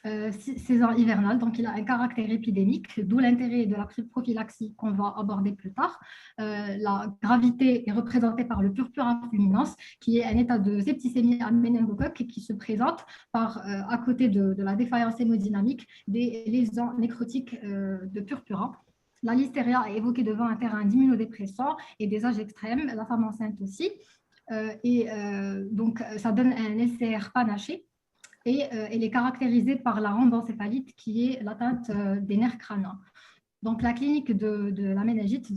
saison hivernale, donc il a un caractère épidémique, d'où l'intérêt de la prophylaxie qu'on va aborder plus tard. La gravité est représentée par le purpura fulminans, qui est un état de septicémie à méningocoque et qui se présente par, à côté de la défaillance hémodynamique, des lésions nécrotiques de purpura. La listeria est évoquée devant un terrain d'immunodépressants et des âges extrêmes, la femme enceinte aussi. Donc, ça donne un SCR panaché et elle est caractérisée par la rhombocéphalite qui est l'atteinte des nerfs crâniens. Donc, la clinique de la méningite,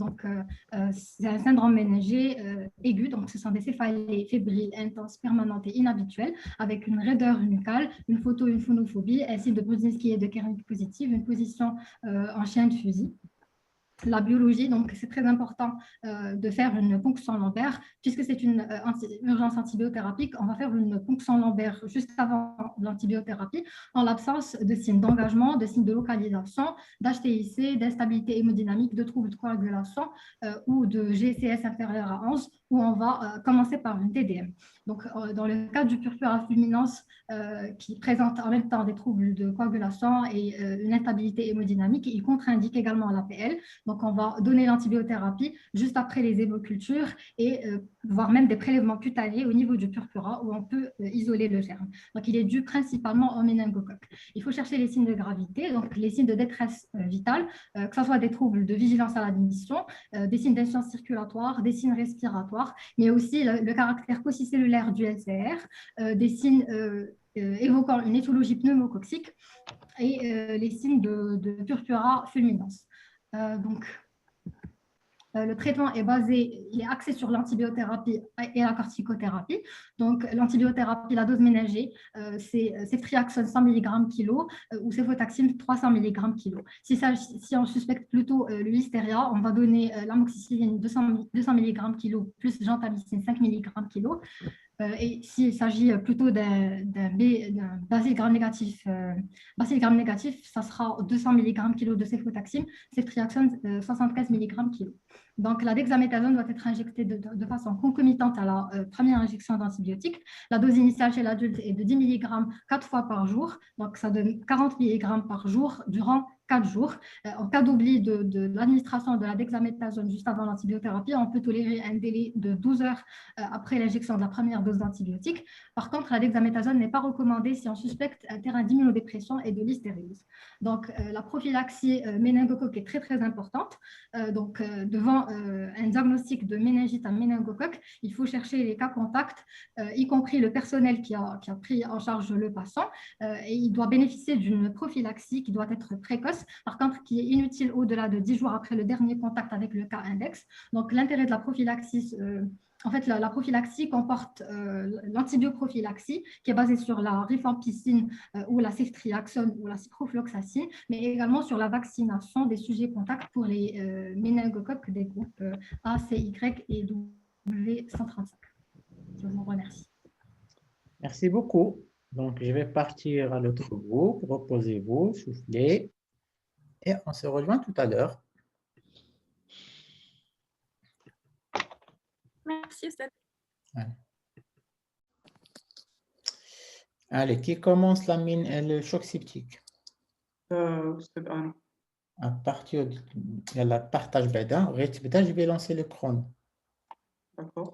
c'est un syndrome méningé aigu, donc ce sont des céphalées fébriles, intenses, permanentes et inhabituelles, avec une raideur nucale, une photophonophobie, un signe de Brudzinski et de Kernik positive, une position en chien de fusil. La biologie, donc c'est très important de faire une ponction lombaire, puisque c'est une urgence antibiothérapeutique. On va faire une ponction lombaire juste avant l'antibiothérapie, en l'absence de signes d'engagement, de signes de localisation, d'HTIC, d'instabilité hémodynamique, de troubles de coagulation ou de GCS inférieur à 11, où on va commencer par une TDM. Donc, dans le cas du purpura fulminans qui présente en même temps des troubles de coagulation et une instabilité hémodynamique, il contre-indique également l'APL. Donc, on va donner l'antibiothérapie juste après les hémocultures et voire même des prélèvements cutanés au niveau du purpura où on peut isoler le germe. Donc, il est dû principalement au méningocoque. Il faut chercher les signes de gravité, donc les signes de détresse vitale, que ce soit des troubles de vigilance à l'admission, des signes d'insuffisance circulatoire, des signes respiratoires, mais aussi le caractère cocicellulaire du SCR, des signes évoquant une étiologie pneumococcique et les signes de purpura fulminans. Le traitement il est axé sur l'antibiothérapie et la corticothérapie. Donc, l'antibiothérapie, la dose ménagée, c'est ceftriaxone 100 mg kg ou céfotaxime 300 mg kg. Si on suspecte plutôt le listeria, on va donner l'amoxicilline 200 mg kg plus gentamicine 5 mg kg. Et s'il s'agit plutôt d'un bacille gram-négatif, ça sera 200 mg kg de céphalotaxime, ceftriaxone 75 mg kg. Donc, la dexaméthasone doit être injectée de façon concomitante à la première injection d'antibiotiques. La dose initiale chez l'adulte est de 10 mg 4 fois par jour. Donc, ça donne 40 mg par jour durant 4 jours. En cas d'oubli de l'administration de la dexaméthasone juste avant l'antibiothérapie, on peut tolérer un délai de 12 heures après l'injection de la première dose d'antibiotiques. Par contre, la dexaméthasone n'est pas recommandée si on suspecte un terrain d'immunodépression et de l'hystériose. Donc, la prophylaxie méningocoque est très, très importante. Devant un diagnostic de méningite à méningocoque, il faut chercher les cas contacts, y compris le personnel qui a pris en charge le patient, et il doit bénéficier d'une prophylaxie qui doit être précoce, par contre, qui est inutile au-delà de 10 jours après le dernier contact avec le cas index. Donc, l'intérêt de la prophylaxie, en fait, la prophylaxie comporte l'antibioprophylaxie qui est basée sur la rifampicine ou la ceftriaxone ou la ciprofloxacine, mais également sur la vaccination des sujets contacts pour les méningocoques des groupes A, C, Y et W135. Je vous remercie. Merci beaucoup. Donc, je vais partir à l'autre groupe. Reposez-vous, soufflez. Et on se rejoint tout à l'heure. Merci, Steph. Allez, qui commence le choc septique? À partir de la partage bêta, je vais lancer le chrono. D'accord.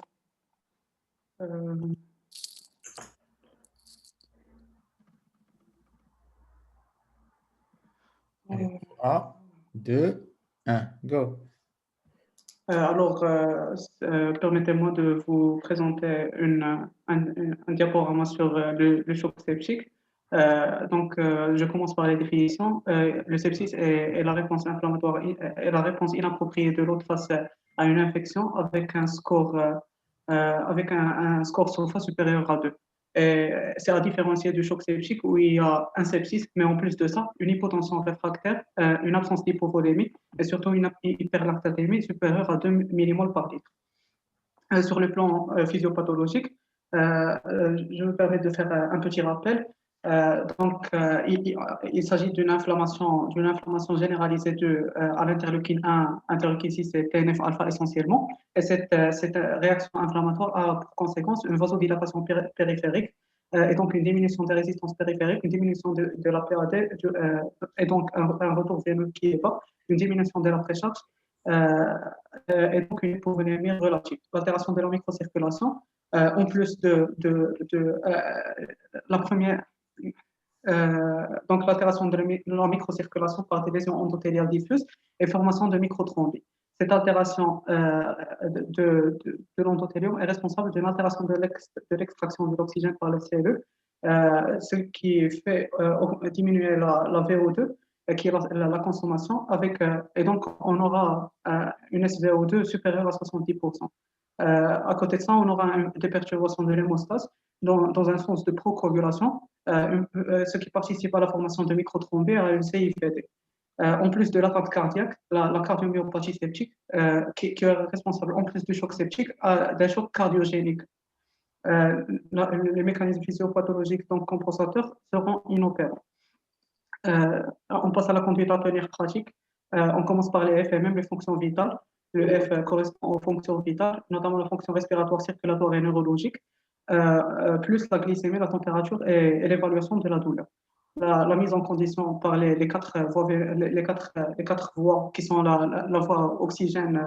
3, 2, 1, go. Alors, permettez-moi de vous présenter un diaporama sur le choc septique. Je commence par les définitions. Le sepsis est la réponse inflammatoire et la réponse inappropriée de l'autre face à une infection avec un score SOFA supérieur à 2. C'est à différencier du choc septique où il y a un sepsis, mais en plus de ça, une hypotension réfractaire, une absence d'hypovolémie et surtout une hyperlactatémie supérieure à 2 mmol par litre. Sur le plan physiopathologique, je me permets de faire un petit rappel. Il s'agit d'une inflammation généralisée à l'interleukine 1, interleukine 6 et TNF-alpha essentiellement. Et cette réaction inflammatoire a pour conséquence une vasodilatation périphérique et donc une diminution des résistances périphériques, une diminution de la PAD et donc un retour veineux qui est bas, une diminution de la précharge et donc une hypovolémie relative. L'altération de la microcirculation, en plus de la première. Donc l'altération de la microcirculation par des lésions endothéliales diffuses et formation de microthrombie. Cette altération de l'endothélium est responsable d'une altération de l'extraction de l'oxygène par les cellules, ce qui fait diminuer la VO2, qui est la consommation, et donc on aura une SVO2 supérieure à 70%. À côté de ça, on aura des perturbations de l'hémostase dans un sens de procoagulation, ce qui participe à la formation de microthrombées à une CIVD. En plus de l'attente cardiaque, la cardiomyopathie septique, qui est responsable en plus du choc septique, d'un choc cardiogénique. Les mécanismes physiopathologiques donc compensateurs seront inopérants. On passe à la conduite à tenir pratique. On commence par les FMM, les fonctions vitales. Le F correspond aux fonctions vitales, notamment la fonction respiratoire, circulatoire et neurologique, plus la glycémie, la température et l'évaluation de la douleur. La mise en condition par les quatre voies qui sont la voie oxygène,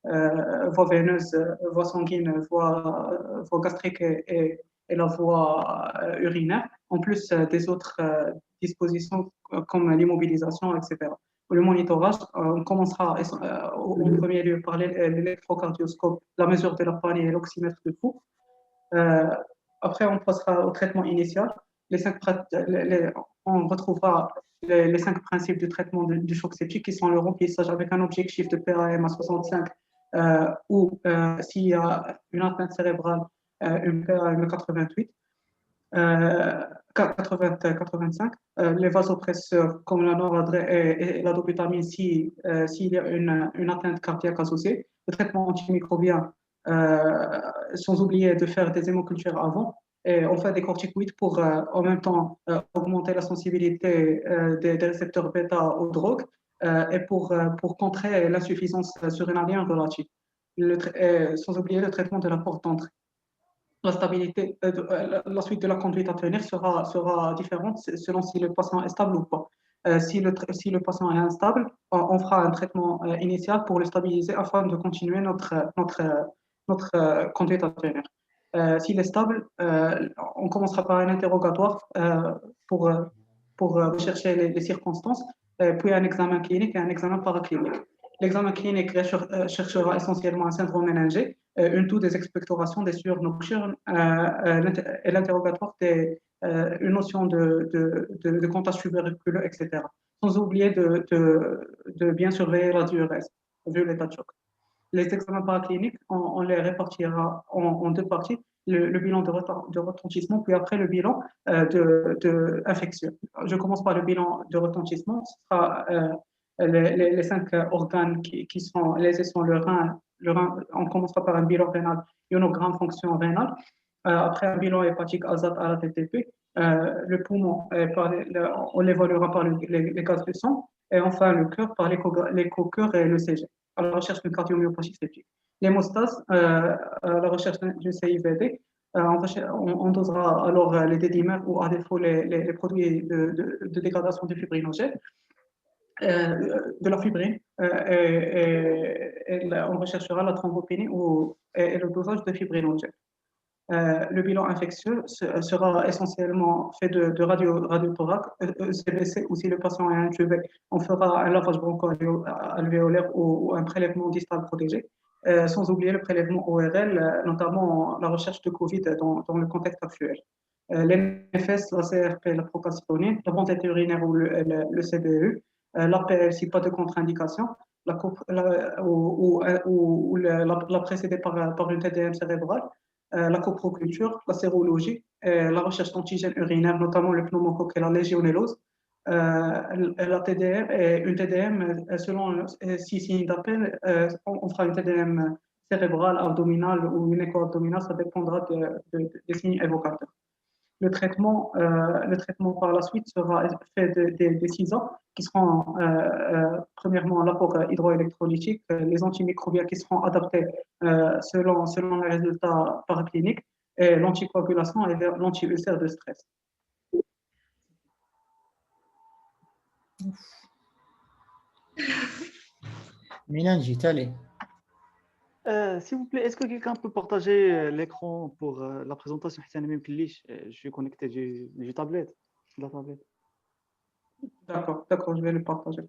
voie veineuse, voie sanguine, voie gastrique et la voie urinaire, en plus des autres dispositions comme l'immobilisation, etc. Le monitorage, on commencera au premier lieu par l'électrocardioscope, la mesure de la panier et l'oxymètre de pouls. Après, on passera au traitement initial. On retrouvera les 5 principes de traitement du choc septique qui sont le remplissage avec un objectif de PAM à 65 ou s'il y a une atteinte cérébrale, une PAM 88. 85, les vasopresseurs comme la noradrénale et la dobutamine s'il y a une atteinte cardiaque associée. Le traitement antimicrobien sans oublier de faire des hémocultures avant. Et on fait des corticoïdes pour en même temps augmenter la sensibilité des récepteurs bêta aux drogues et pour contrer l'insuffisance surrénalienne relative. Sans oublier le traitement de la porte d'entrée. La stabilité, la suite de la conduite à tenir sera différente selon si le patient est stable ou pas. Si le patient est instable, on fera un traitement initial pour le stabiliser afin de continuer notre conduite à tenir. S'il est stable, on commencera par un interrogatoire pour rechercher les circonstances, puis un examen clinique et un examen paraclinique. L'examen clinique cherchera essentiellement un syndrome méningé, une toux des expectorations, des sueurs nocturnes et l'interrogatoire une notion de comptage tuberculeux, etc. Sans oublier de bien surveiller la diurèse, vu l'état de choc. Les examens paracliniques, on les répartira en deux parties, le bilan de retentissement, puis après le bilan infectieux. Je commence par le bilan de retentissement. Ce sera les 5 organes qui sont lésés sont le rein. On commencera par un bilan rénal, ionogramme, fonction rénale. Après un bilan hépatique ASAT à la TTP. Le poumon, on l'évaluera par les gaz de sang. Et enfin, le cœur par l'écho-cœur et le CG, à la recherche d'une cardiomyopathie septique. L'hémostase, à la recherche du CIVD. On dosera alors les dédimères ou à défaut les produits de dégradation du fibrinogène. De la fibrine et on recherchera la thrombopénie et le dosage de fibrinogène. Le bilan infectieux sera essentiellement fait de radiothorax, CBC, ou si le patient est intubé, on fera un lavage broncho-alvéolaire ou un prélèvement distal protégé, sans oublier le prélèvement ORL, notamment la recherche de Covid dans le contexte actuel. L'NFS, la CRP, la procalcitonine, la vendette urinaire ou le CBU, l'APL si pas de contre-indication, la précédée par une TDM cérébrale, la coproculture, la sérologie, la recherche d'antigènes urinaires, notamment le pneumocoque et la légionellose, la TDM et une TDM selon si signes d'appel, on fera une TDM cérébrale, abdominale ou une écho-abdominale, ça dépendra des signes évocateurs. Le traitement par la suite sera fait des CISA qui seront premièrement l'apport hydroélectrolytique, les antimicrobiens qui seront adaptés selon les résultats paracliniques, et l'anticoagulation et l'anti-ulcère de stress. Minanjit, allez. S'il vous plaît, est-ce que quelqu'un peut partager l'écran pour la présentation? Je suis connecté du tablette, de la tablette. D'accord, je vais le partager.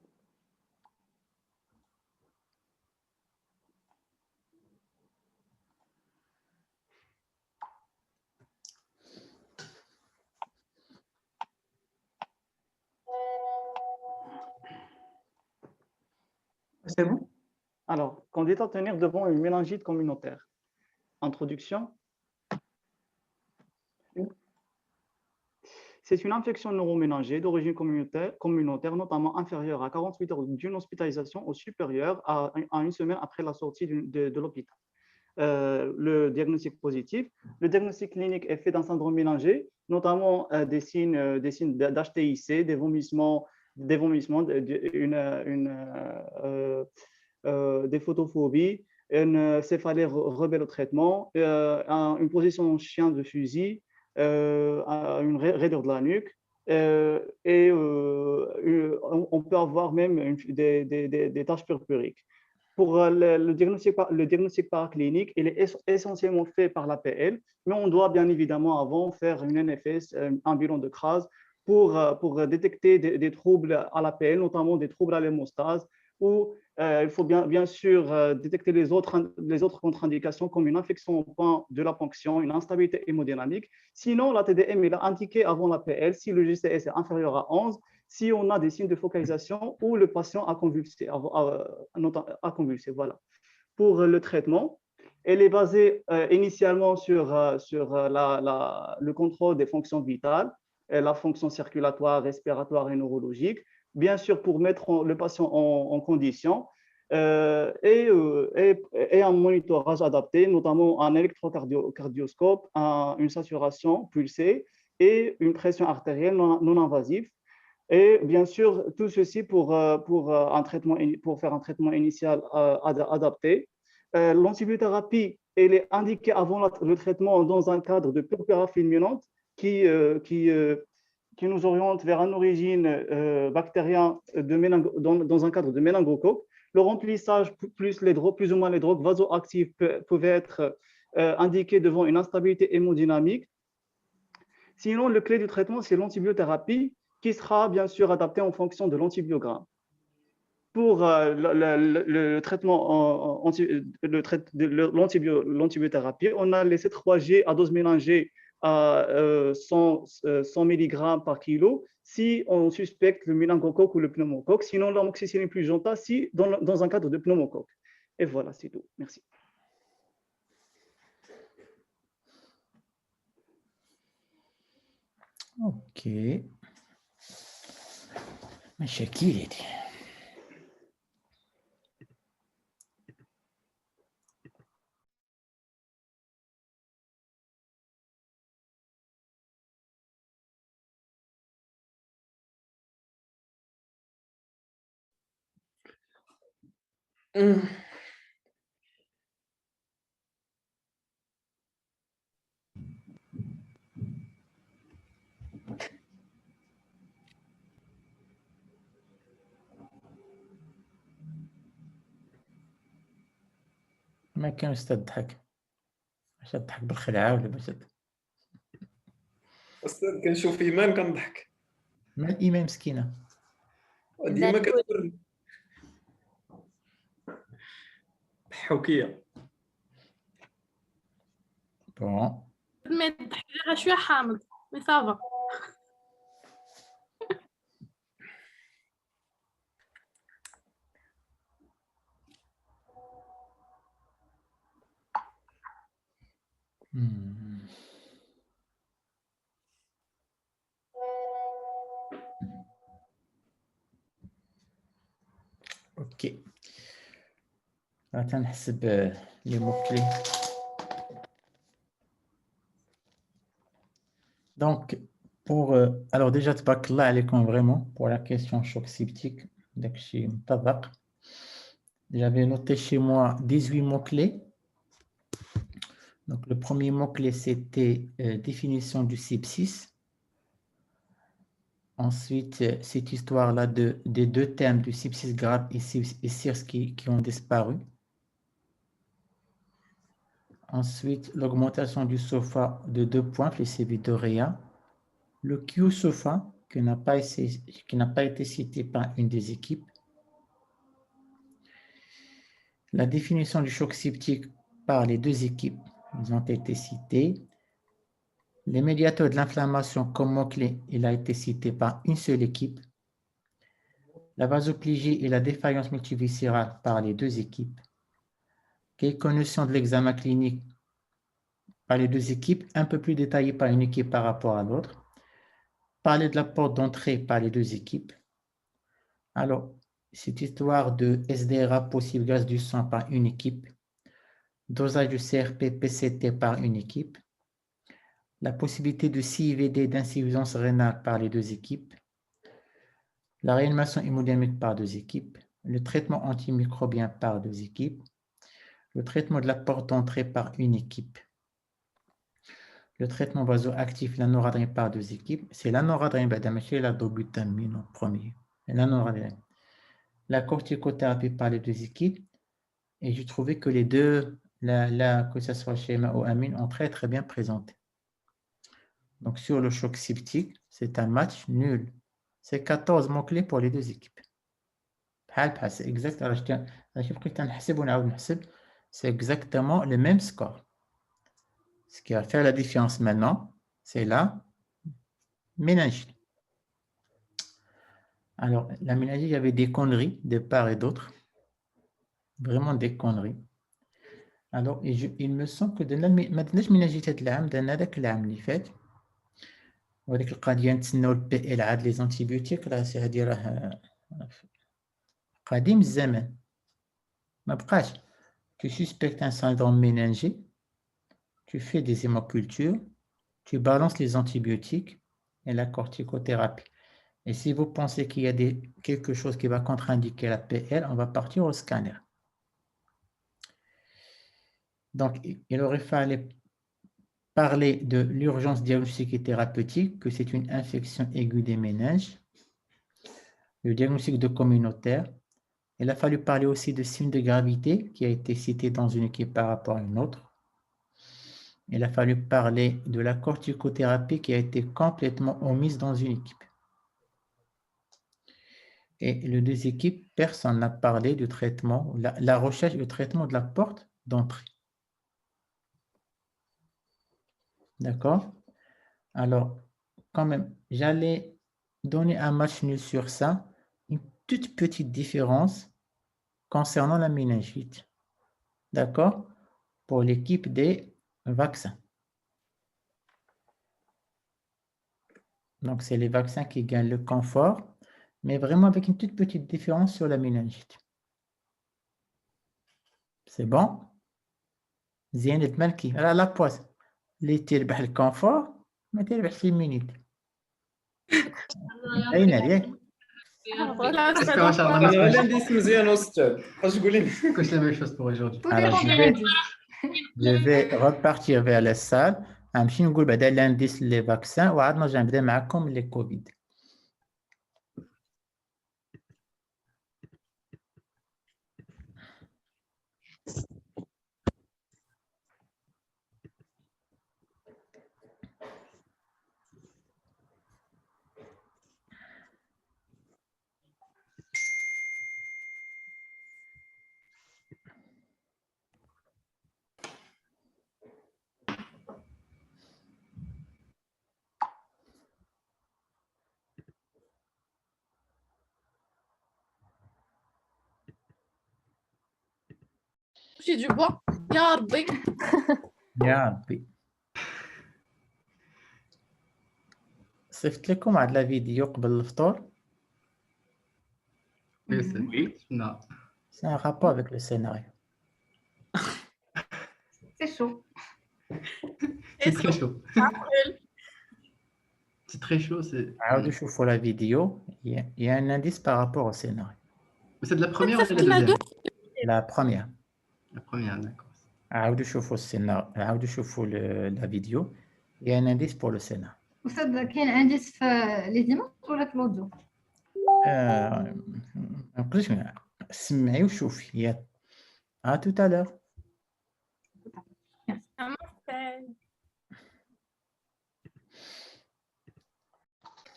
C'est bon? Alors, candidat à tenir devant une méningite communautaire. Introduction. C'est une infection neuroméningée d'origine communautaire, notamment inférieure à 48 heures d'une hospitalisation ou supérieure à une semaine après la sortie de l'hôpital. Le diagnostic positif. Le diagnostic clinique est fait d'un syndrome mélangé, notamment des signes d'HTIC, des vomissements, des photophobies, une céphalée rebelle au traitement, une position chien de fusil, une raideur de la nuque, et on peut avoir même des taches purpuriques. Pour le diagnostic paraclinique, il est essentiellement fait par l'APL, mais on doit bien évidemment avant faire une NFS, un bilan de Kras, pour détecter des troubles à l'APL, notamment des troubles à l'hémostase, où il faut bien sûr détecter les autres contre-indications comme une infection au point de la ponction, une instabilité hémodynamique. Sinon, la TDM est indiquée avant l'APL si le GCS est inférieur à 11, si on a des signes de focalisation ou le patient a convulsé. Voilà. Pour le traitement, elle est basée initialement sur le contrôle des fonctions vitales, la fonction circulatoire, respiratoire et neurologique, bien sûr pour mettre le patient en condition. Et et un monitorage adapté, notamment un électrocardioscope, une saturation pulsée et une pression artérielle non invasive. Et bien sûr, tout ceci pour faire un traitement initial adapté. L'antibiothérapie, elle est indiquée avant le traitement dans un cadre de purpura fulminante qui nous oriente vers une origine bactérienne dans un cadre de méningocoque. Le remplissage plus ou moins les drogues vasoactives peuvent être indiquées devant une instabilité hémodynamique. Sinon, le clé du traitement, c'est l'antibiothérapie qui sera bien sûr adaptée en fonction de l'antibiogramme. Pour le traitement de l'antibiothérapie, on a les C3G à dose mélangée à 100 mg par kilo si on suspecte le méningocoque ou le pneumocoque, sinon l'amoxicilline plus jonta si dans un cadre de pneumocoque. Et voilà, c'est tout. Merci. Ok. مشاكل ما كان استضحك باش تضحك بالخلعه ولا باش استاذ كنشوف ايمان كنضحك ما الايمان مسكينه ديما كتقول ضحوكيه بون ما تضحك غير شويه حامض مي صافا. اوكي تنحسب لي موت-clés. Donc, alors déjà, tabarakallah alaykoum vraiment pour la question choc septique. J'avais noté chez moi 18 mots-clés. Donc, le premier mot-clé, c'était définition du sepsis. Ensuite, cette histoire-là des deux thèmes du sepsis grave et SIRS qui ont disparu. Ensuite, l'augmentation du SOFA de 2 points, flexibidorea. Le Q-SOFA, qui n'a pas été cité par une des équipes. La définition du choc septique par les deux équipes, ils ont été cités. Les médiateurs de l'inflammation comme mot-clé, il a été cité par une seule équipe. La vasoplégie et la défaillance multiviscérale par les deux équipes. Quelques notions de l'examen clinique par les deux équipes, un peu plus détaillées par une équipe par rapport à l'autre. Parler de la porte d'entrée par les deux équipes. Alors, cette histoire de SDRA possible gaz du sang par une équipe. Dosage du CRP-PCT par une équipe. La possibilité de CIVD d'insuffisance rénale par les deux équipes. La réanimation hémodynamique par deux équipes. Le traitement antimicrobien par deux équipes. Le traitement de la porte d'entrée par une équipe. Le traitement vasoactif, la noradrénine par deux équipes. C'est la noradrénine, la dobutamine en premier. La noradrénine. La corticothérapie par les deux équipes. Et j'ai trouvé que les deux, que ce soit schéma ou amine, ont très très bien présenté. Donc sur le choc septique, c'est un match nul. C'est 14 mots-clés pour les deux équipes. C'est exactement, c'est exactement le même score. Ce qui va faire la différence maintenant, c'est la méningite. Alors, la méningite, il y avait des conneries de part et d'autre. Vraiment des conneries. Alors, il me semble que dans la méningite de l'âme, dans l'âme اللي فات وهذيك القضيه نتسناو البي ال عاد لي زانتيبيوتيك راه هادي راه قديم الزمان ما بقاش tu suspectes un syndrome méningé, tu fais des hémocultures, tu balances les antibiotiques et la corticothérapie. Et si vous pensez qu'il y a quelque chose qui va contre-indiquer la PL, on va partir au scanner. Donc, il aurait fallu parler de l'urgence diagnostique et thérapeutique, que c'est une infection aiguë des méninges, le diagnostic de communautaire. Il a fallu parler aussi de signe de gravité qui a été cité dans une équipe par rapport à une autre. Il a fallu parler de la corticothérapie qui a été complètement omise dans une équipe. Et les deux équipes, personne n'a parlé du traitement, la recherche et le traitement de la porte d'entrée. D'accord? Alors, quand même, j'allais donner un match nul sur ça. Une toute petite différence concernant la méningite. D'accord? Pour l'équipe des vaccins. Donc, c'est les vaccins qui gagnent le confort, mais vraiment avec une toute petite différence sur la méningite. C'est bon? زين تملكي على لا بواس اللي تربح الكونفور ما تربحش المينيت باينه ياك ما شاء الله انا لانديس مزيان استاذ واش تقولي كوش لا ميم شوز بور aujourd'hui. Alors, je vais repartir vers la salle. غنمشي نقول بعدا لانديس لي فاكسان وعاد نرجع نبدا معكم لي كوفيد. J'ai du bois. يا ربي. يا ربي. صيفط لكم واحد لا فيديو قبل الفطور. Oui, non. C'est un rapport avec le scénario. C'est chaud. C'est très chaud. C'est très chaud. C'est عاودوا شوفوا la vidéo. Il y a un indice par rapport au scénario. C'est de la première ou de la deuxième? La première. La première, d'accord. عاودوا شوفوا السيناريو عاودوا شوفوا la vidéo. Il y a un indice pour le scénario. أستاذ كاين عندي في لي ديمونش ولا في الأوديو؟ ما نقدرش سمعي وشوفي. يا à tout à l'heure.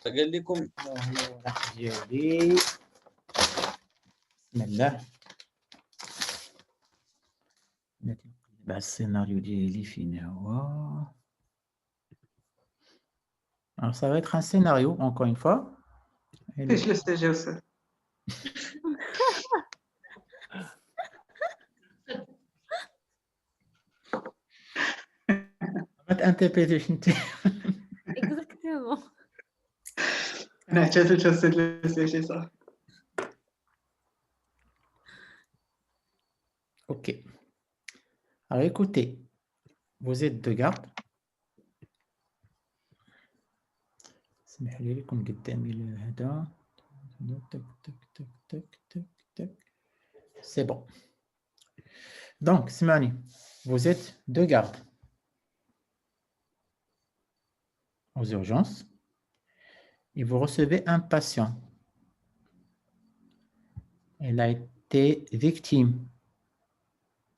قال لكم ديالي بسم الله. نتبع السيناريو ديالي فين هو. Alors ça va être un scénario encore une fois. ايش الاستاجه استاذ؟ ما تانتربريتيش انت. Exactement. انا احتاجت استاذ الاستاجه صح. Ok. Alors écoutez, vous êtes deux gardes. اسمحوا لي لكم قدامي هذا. تك تك تك تك تك تك. C'est bon. Donc, Simani, vous êtes deux gardes aux urgences et vous recevez un patient. Elle a été victime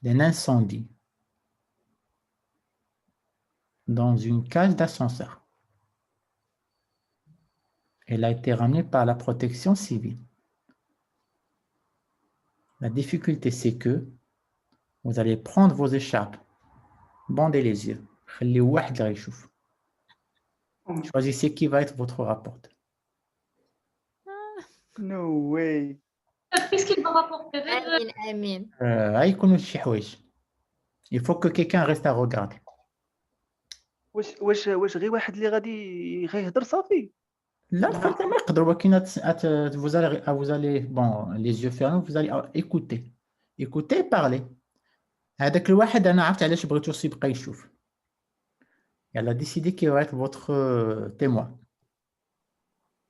d'un incendie dans une cage d'ascenseur. Elle a été ramenée par la protection civile. La difficulté, c'est que vous allez prendre vos écharpes, bandez les yeux, choisissez qui va être votre rapporteur. No way. Qu'est-ce qu'il va rapporter? Amin. Il faut que quelqu'un reste à regarder. واش غير واحد اللي غادي غيهضر صافي؟ لا حتى ما يقدر ولكن vous allez bon les yeux fermés, vous allez écouter et parler. هذاك الواحد انا عرفت علاش بغيتو يبقى يشوف. يلا décidez qui va être votre témoin.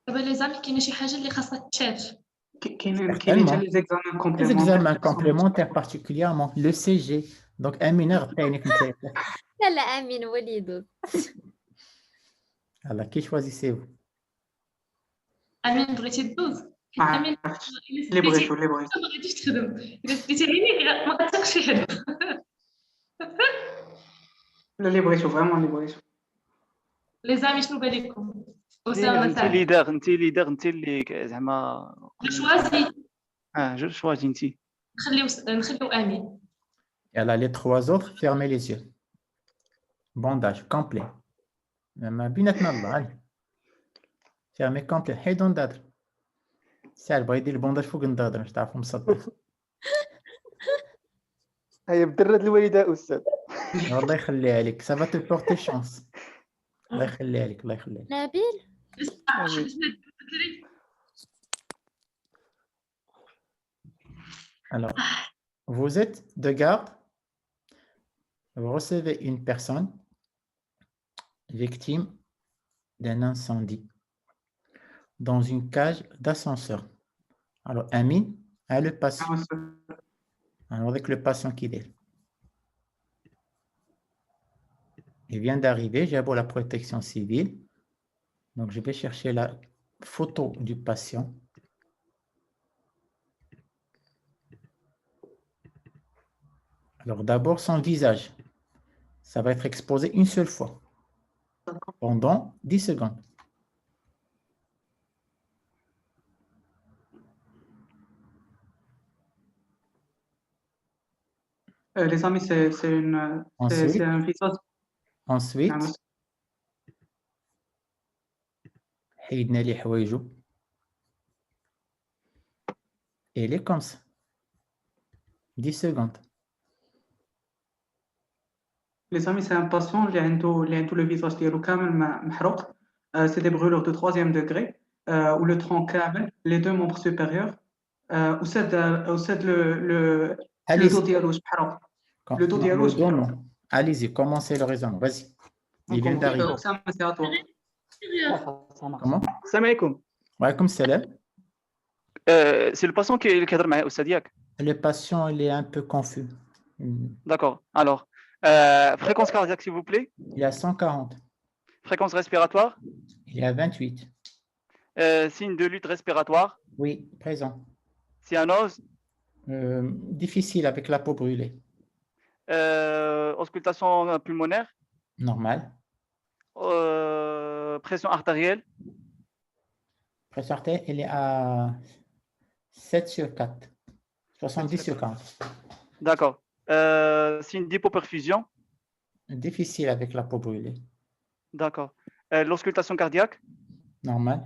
دابا لي زامي كاينه شي حاجه اللي خاصها تشاف. كاينين حتى لي زيكزامان Les كومبليمونتير examens complémentaires, particulièrement le CG. Donc, un mineur, لا لا امين وليد. alors qui choisissez-vous? امين بغيتي تدوز؟ امين اللي بغيتو ما بغيتيش تخدم، الا سديتي عينيك ما غاتاكش في حد. لا اللي بغيتو فريمون اللي بغيتو. لي زامي شنو بالكم؟ انت ليدر انت اللي زعما شوازي. جو شوازي انت. نخليو امين. Yalla, les trois autres, fermez les yeux. Bandage complet. ما بيناتنا الله عليك. Fermez complet. حيدوا النضاضر. ساعة بغا يدير البونداج فوق النضاضر باش تعرفوا مصدر. هيا بدرد الوالده استاذ. الله يخليها عليك. Ça va te porter chance. الله يخليها عليك الله يخليها. نبيل. Alors, vous êtes de garde. Vous recevez une personne victime d'un incendie dans une cage d'ascenseur. Alors, Amine a le patient. Alors, avec le patient qui est. Il vient d'arriver, j'ai pour la protection civile. Donc, je vais chercher la photo du patient. Alors, d'abord, son visage. Ça va être exposé une seule fois pendant 10 secondes. Les amis, c'est un visage. Ensuite, حيدنا لي حوايجو. Et il est comme ça. 10 secondes. Les amis, c'est un patient اللي عنده le visage ديالو كامل محروق. C'est des brûlures de 3e degré ou le tronc كامل, les deux membres supérieurs. وساد le dos ديالو محروق. Le dos ديالو محروق. Allez-y, commencez le raisonnement. Vas-y. Il vient d'arriver. Comment? السلام عليكم. وعليكم السلام. C'est le patient qui كيهضر معايا استاذ ياك. Le patient, il est un peu confus. D'accord. Alors, fréquence cardiaque, s'il vous plaît. Il est à 140. Fréquence respiratoire. Il est à 28. Signe de lutte respiratoire. Oui, présent. Cyanose. Difficile avec la peau brûlée. Auscultation pulmonaire. Normal. Pression artérielle. Pression artérielle, elle est à 7 sur 4. 70 sur 40. D'accord. Signe d'hypoperfusion. Difficile avec la peau brûlée. D'accord. L'auscultation cardiaque. Normal.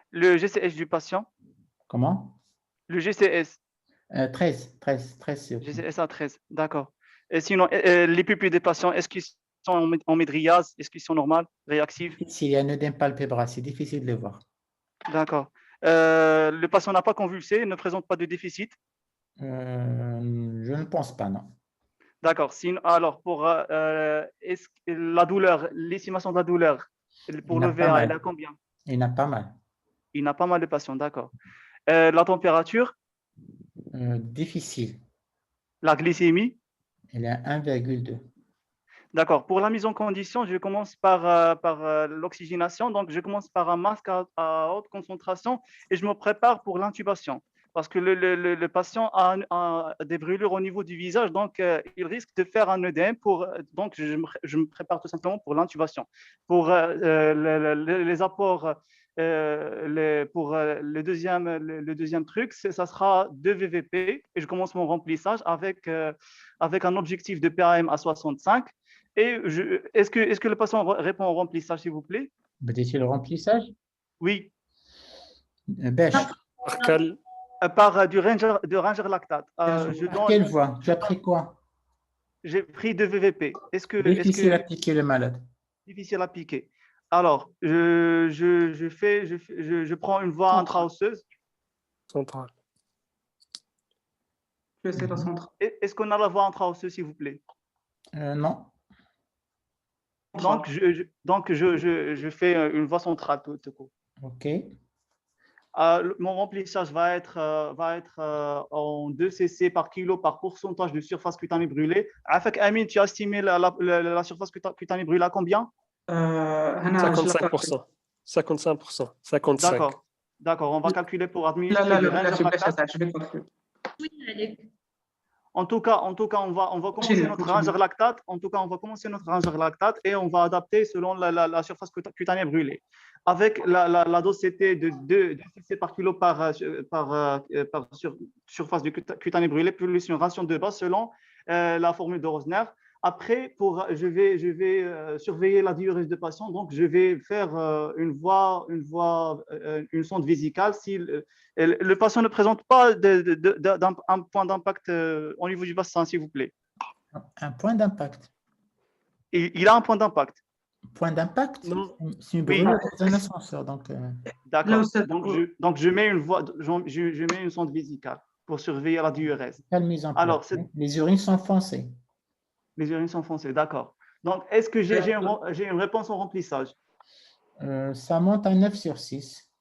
Le GCS du patient. Comment? Le GCS. 13 sur. GCS à 13. D'accord. Et sinon, les pupilles des patients, est-ce qu'ils sont en médriase? Est-ce qu'ils sont normales, réactives? S'il y a un œdème palpébral, c'est difficile de les voir. D'accord. Le patient n'a pas convulsé, ne présente pas de déficit? Je ne pense pas, non. D'accord. Alors, pour la douleur, l'estimation de la douleur, pour le VA, il a combien? Il n'a pas mal. Il n'a pas mal de patients, d'accord. La température? Difficile. La glycémie? Elle est à 1,2. D'accord. Pour la mise en condition, je commence par l'oxygénation. Donc, je commence par un masque à haute concentration et je me prépare pour l'intubation. Parce que le patient a des brûlures au niveau du visage, donc il risque de faire un œdème. Donc, je me prépare tout simplement pour l'intubation. Pour les apports, pour le deuxième truc, ça sera 2 VVP et je commence mon remplissage avec un objectif de PAM à 65. Et est-ce que le patient répond au remplissage, s'il vous plaît? Peut-être le remplissage? Oui. Bêche. Par du Ranger lactate. Quelle voie? Tu as pris quoi? J'ai pris 2 VVP. Difficile à piquer le malade. Difficile à piquer. Alors, je prends une voie intra-osseuse. Centrale. C'est la centrale. Est-ce qu'on a la voie entre osseux, s'il vous plaît? Non. Donc, je fais une voie centrale tout court. OK. Mon remplissage va être en 2 cc par kilo par pourcentage de surface cutanée brûlée. Afak Amin, tu as estimé la surface cutanée brûlée à combien? 55%. 55%. 55. D'accord, on va calculer pour لا administrer لا du لا Ranger لا lactate. je vais calculer. En tout cas, on va commencer notre Ranger lactate. En tout cas, on va commencer notre Ranger lactate et on va adapter selon la surface cutanée brûlée. Avec la dose CT de 2 cc par kilo par surface de cutanée brûlée plus une ration de base selon la formule de Rosner. Après, je vais surveiller la diurèse de patient. Donc, je vais faire une sonde vésicale si le patient ne présente pas un point d'impact au niveau du bassin, s'il vous plaît. Un point d'impact. Il a un point d'impact. Point d'impact? Non. C'est une brûlure dans un ascenseur. D'accord. Donc, je mets une sonde vésicale pour surveiller la diurèse. Quelle mise en place? Les urines sont foncées. Les urines sont foncées, d'accord. Donc, est-ce que j'ai une réponse au remplissage? Ça monte à 9 sur 6.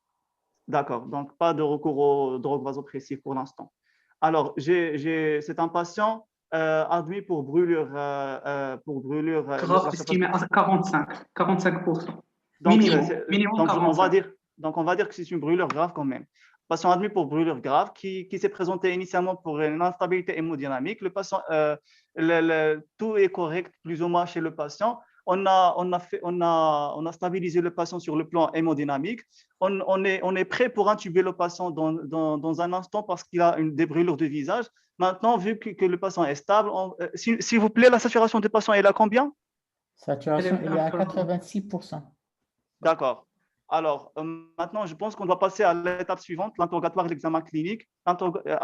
D'accord, donc pas de recours aux drogues vasopressives pour l'instant. Alors, c'est un patient admis pour brûlure. Grave, estimé à 45%. Donc, Minimum 45. on va dire que c'est une brûlure grave quand même. Patient admis pour brûlure grave qui s'est présenté initialement pour une instabilité hémodynamique. Le patient, tout est correct plus ou moins chez le patient. On a stabilisé le patient sur le plan hémodynamique. On est prêt pour intuber le patient dans un instant parce qu'il a des brûlures de visage. Maintenant, vu que le patient est stable, s'il vous plaît, la saturation du patient est à combien? Saturation, elle est à 86%. D'accord. Alors, maintenant, je pense qu'on doit passer à l'étape suivante, l'interrogatoire de l'examen clinique.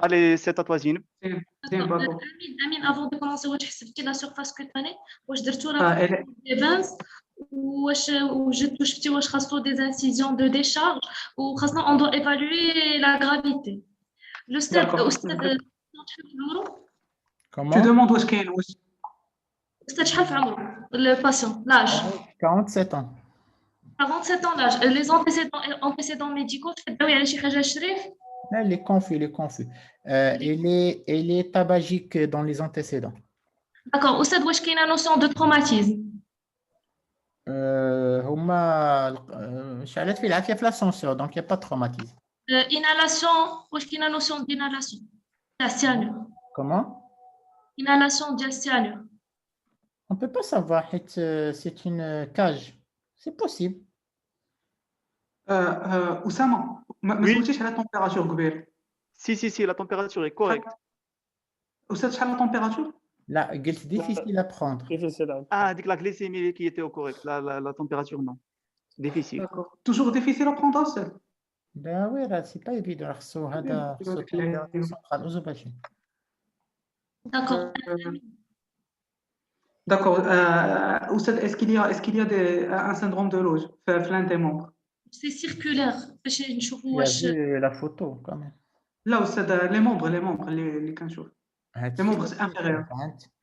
Allez, c'est à toi, Zineb. Amine, avant de commencer, واش حسبتي la surface cutanée واش درتو لها des vins واش وجدتو شفتي واش خاصو des incisions de décharge وخاصنا on doit évaluer la gravité. Le stade Comment? Tu demandes واش كاين واش stade شحال في عمره le patient, l'âge? 47 ans. 47 ans l'âge. Les antécédents médicaux, Il est confus. Il est tabagique dans les antécédents. D'accord. Oustad, est-ce qu'il y a une notion de traumatisme? شعلت في العافية في l'ascenseur, donc il n'y a pas de traumatisme. Inhalation, est-ce qu'il y a une notion d'inhalation? Diastérique. Comment? Inhalation diastérique. On ne peut pas savoir, c'est une cage. C'est possible. أسامة ما سولتيش على التمبيراتور قبيل. Si, la température est correcte. أستاذ شحال لا تمبيراتور؟ Là, c'est difficile à prendre. Ah, avec la glycémie qui était au correct, la température, non. Difficile. D'accord. Toujours difficile à prendre, Assad? Ben oui, là, c'est pas évident. D'accord. D'accord. Oussad, est-ce qu'il y a un syndrome de Loge l'un des membres? C'est circulaire. Il a vu la photo quand même. Là, Oussad, les membres, les 15 jours. Les membres inférieurs.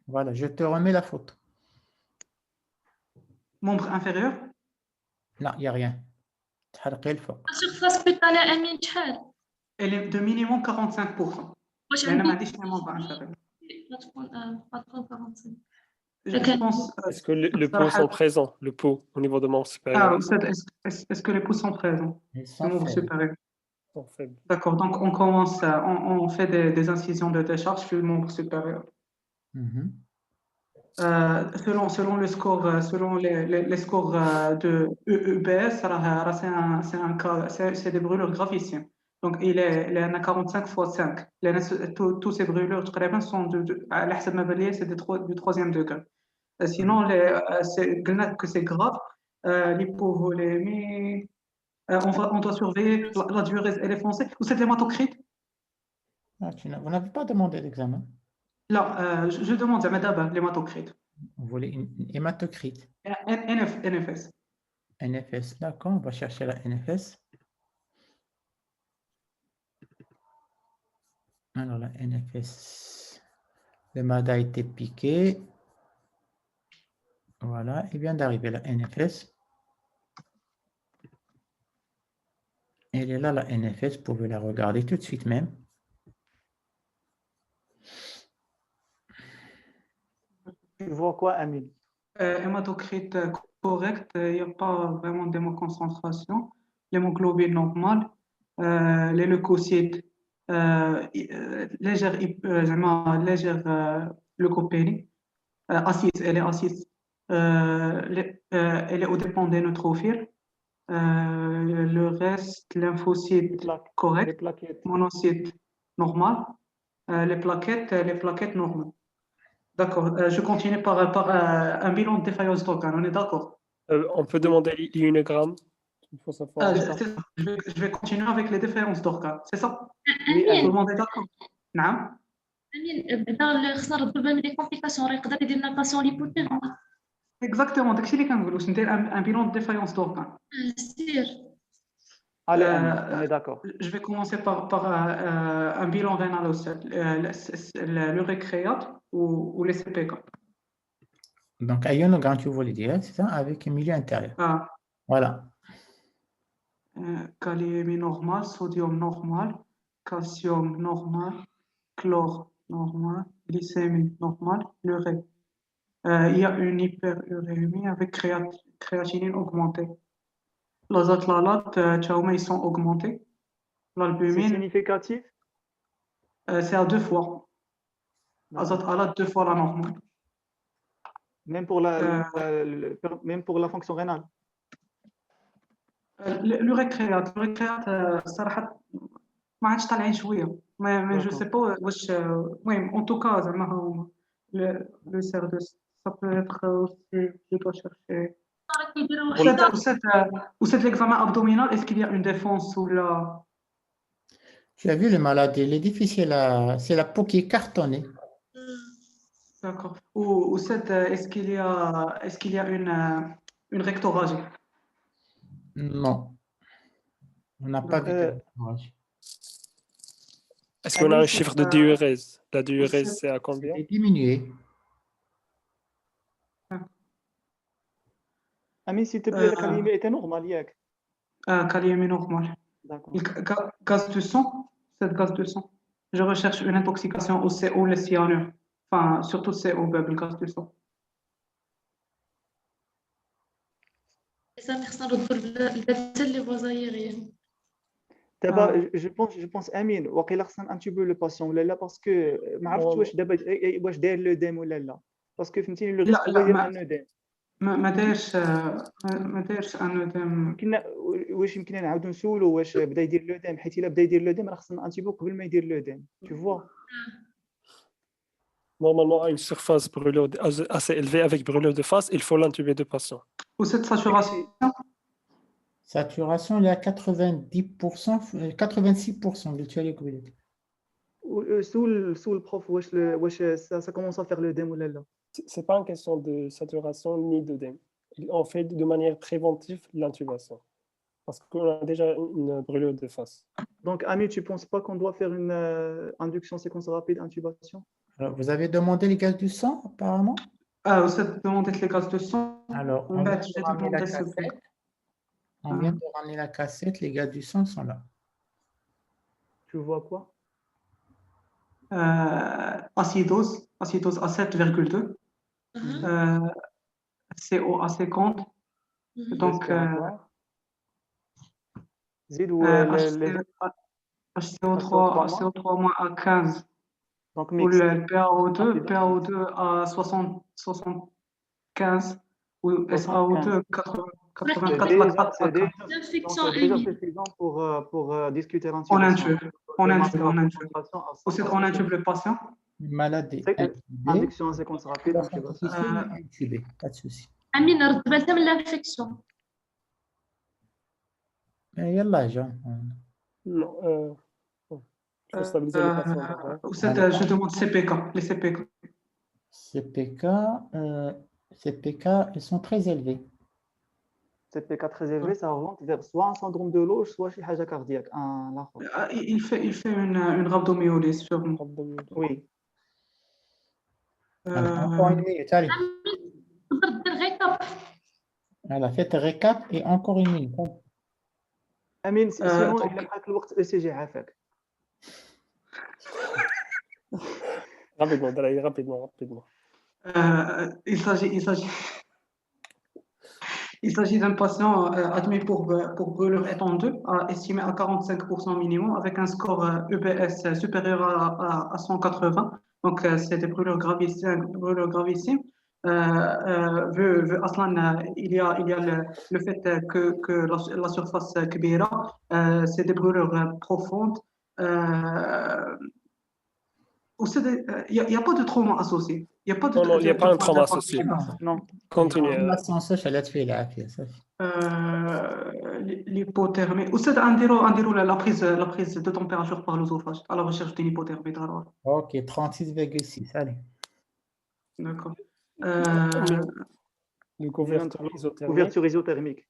Voilà, je te remets la photo. Membre inférieur? Non, il n'y a rien. La surface cutanée, Amine, elle est de minimum 45%. Je pense. Est-ce que le pouls sont présents, le pouls au niveau de membre supérieur? Est-ce que les pouls sont présents? Ils sont supérieur. faibles. D'accord, donc on commence, on fait des incisions de décharge sur le membre supérieur. Selon le score, selon les scores de EEBS, c'est des brûlures gravissimes. Donc il est à 45 x 5. Tous ces brûlures sont à l'hsab ma baliyé, c'est du 3e degré. Sinon, que c'est grave, l'hypovolémie, on doit surveiller la diurèse, elle est foncée. Ou c'est l'hématocrite? Vous n'avez pas demandé l'examen? Là, je demande à madame l'hématocrite. Vous voulez une hématocrite? NFS. NFS, d'accord, on va chercher la NFS. Alors la NFS. Le malade a été piqué. Voilà, il vient d'arriver la NFS. Elle est là, la NFS, vous pouvez la regarder tout de suite même. Tu vois quoi, Amine? Hématocrite correcte, il n'y a pas vraiment d'hémoconcentration. L'hémoglobine normale, les leucocytes, légère, leucopénie, assise, elle est assise. Elle est au dépend des neutrophiles. Le reste, lymphocytes Les correct, plaquettes. monocytes normal, les plaquettes normales. D'accord, je continue par un bilan de défaillance d'organes, on est d'accord? On peut demander l'immunogramme. Il faut savoir. Je vais continuer avec les défaillances d'organes, c'est ça? Oui, Tout le monde est d'accord? Non? أمين بعدا خصنا نردو بالنا من لي كومبليكاسيون راه يقدر يدير لنا باسيون ليبوتيرم Exactement, داكشي اللي كنقول واش ندير un bilan de défaillance d'organes. سير Allez, Amine, on est d'accord. Je vais commencer par un bilan rénal aussi, l'urécréate ou les CPK. Donc, un ionogramme, tu voulais dire, c'est ça, avec un milieu intérieur. Ah. Voilà. Kaliémie normal, sodium normal, calcium normal, chlore normal, glycémie normale, l'urée. Il y a une hyperurémie avec créatinine augmentée. L'azote lalate, ils sont augmentés. C'est L'albumine, significatif? c'est à 2 fois. Azote lalate 2 fois la normale. Même pour la fonction rénale. l'urécréate صراحة ما عادش طالعين شوية mais je sais pas واش المهم en tout cas زعما le CR2 ça peut être aussi je dois chercher ou c'est l'examen abdominal est-ce qu'il y a une défense ou la Tu as vu le malade, il est difficile à... C'est la peau qui est cartonnée. D'accord. Ou c'est est-ce qu'il y a une rectoragie? Non. On n'a pas vu de rectoragie. Est-ce qu'on a un chiffre de diurèse? La diurèse, c'est à combien? C'est diminué. Amine, s'il te plaît, la kaliémie était normale, Yak. Kaliémie normale. D'accord. Gaz de sang, c'est gaz de sang. Je recherche une intoxication au CO, le cyanure. Enfin, surtout CO, le gaz de sang. إذا خصنا نردو البدل اللي فازايرين دابا je pense امين واقيلا خصنا un petit peu le patient ولا لا باسكو ما عرفتش واش دابا واش داير لو ديم ولا لا باسكو فهمتيني لو ريسك هو يدير ان ديم ما دايرش ان ديم كنا واش يمكن نعاودو نسولو واش بدا يدير لو ديم حيت الا بدا يدير لو ديم راه خصنا un petit peu قبل ما يدير لو ديم tu vois. Normalement, à une surface brûlure assez élevée avec brûlure de face, il faut l'intuber de patient. Ou cette saturation? Saturation, il est à 90%, 86% de tuer les coulées. Sous le prof, ça commence à faire le dème ou là. C'est pas une question de saturation ni de dème. On fait de manière préventive l'intubation. Parce qu'on a déjà une brûlure de face. Donc, Ami, tu ne penses pas qu'on doit faire une induction séquence rapide, intubation? Alors, vous avez demandé les gaz du sang, apparemment? Vous avez demandé les gaz de sang. Alors, on vient de ramener la cassette. On vient de ramener la cassette, les gaz du sang sont là. Tu vois quoi? Acidose à 7,2. CO à 50. Donc, HCO3 moins à 15. Donc, ou le PaO2 à 75 ou SaO2 84. C'est déjà suffisant pour discuter on intube le patient. Maladie. Induction en séquence rapide. Pas de souci. Amine, رد بالنا من l'infection. يلا Jean. Non. Il faut stabiliser les patients. Je demande CPK, les CPK. CPK, ils sont très élevés. CPK très élevé, ça remonte vers soit un syndrome de Loge, soit chez Haja cardiaque. Il fait une rhabdomyolyse sûrement. Oui. Encore une minute, allez. تقدر دير récap. Voilà, faites récap et encore une minute. امين سينو الا بقاك الوقت سي عافاك. Rapidement, Dalaï, rapidement. Il s'agit d'un patient admis pour brûlure étendue, estimé à 45% minimum, avec un score EBS supérieur à 180. Donc, c'est des brûlures gravissimes. Vu Aslan, il y a le fait que la surface kbira, c'est des brûlures profondes. Il n'y a pas de trauma associé. Non, il n'y a pas un trauma associé. Non. Continue. L'hypothermie. وسد نديروا la prise de température par l'œsophage à la recherche d'une hypothermie ضروري. Ok, 36,6, allez. D'accord. Une couverture isothermique.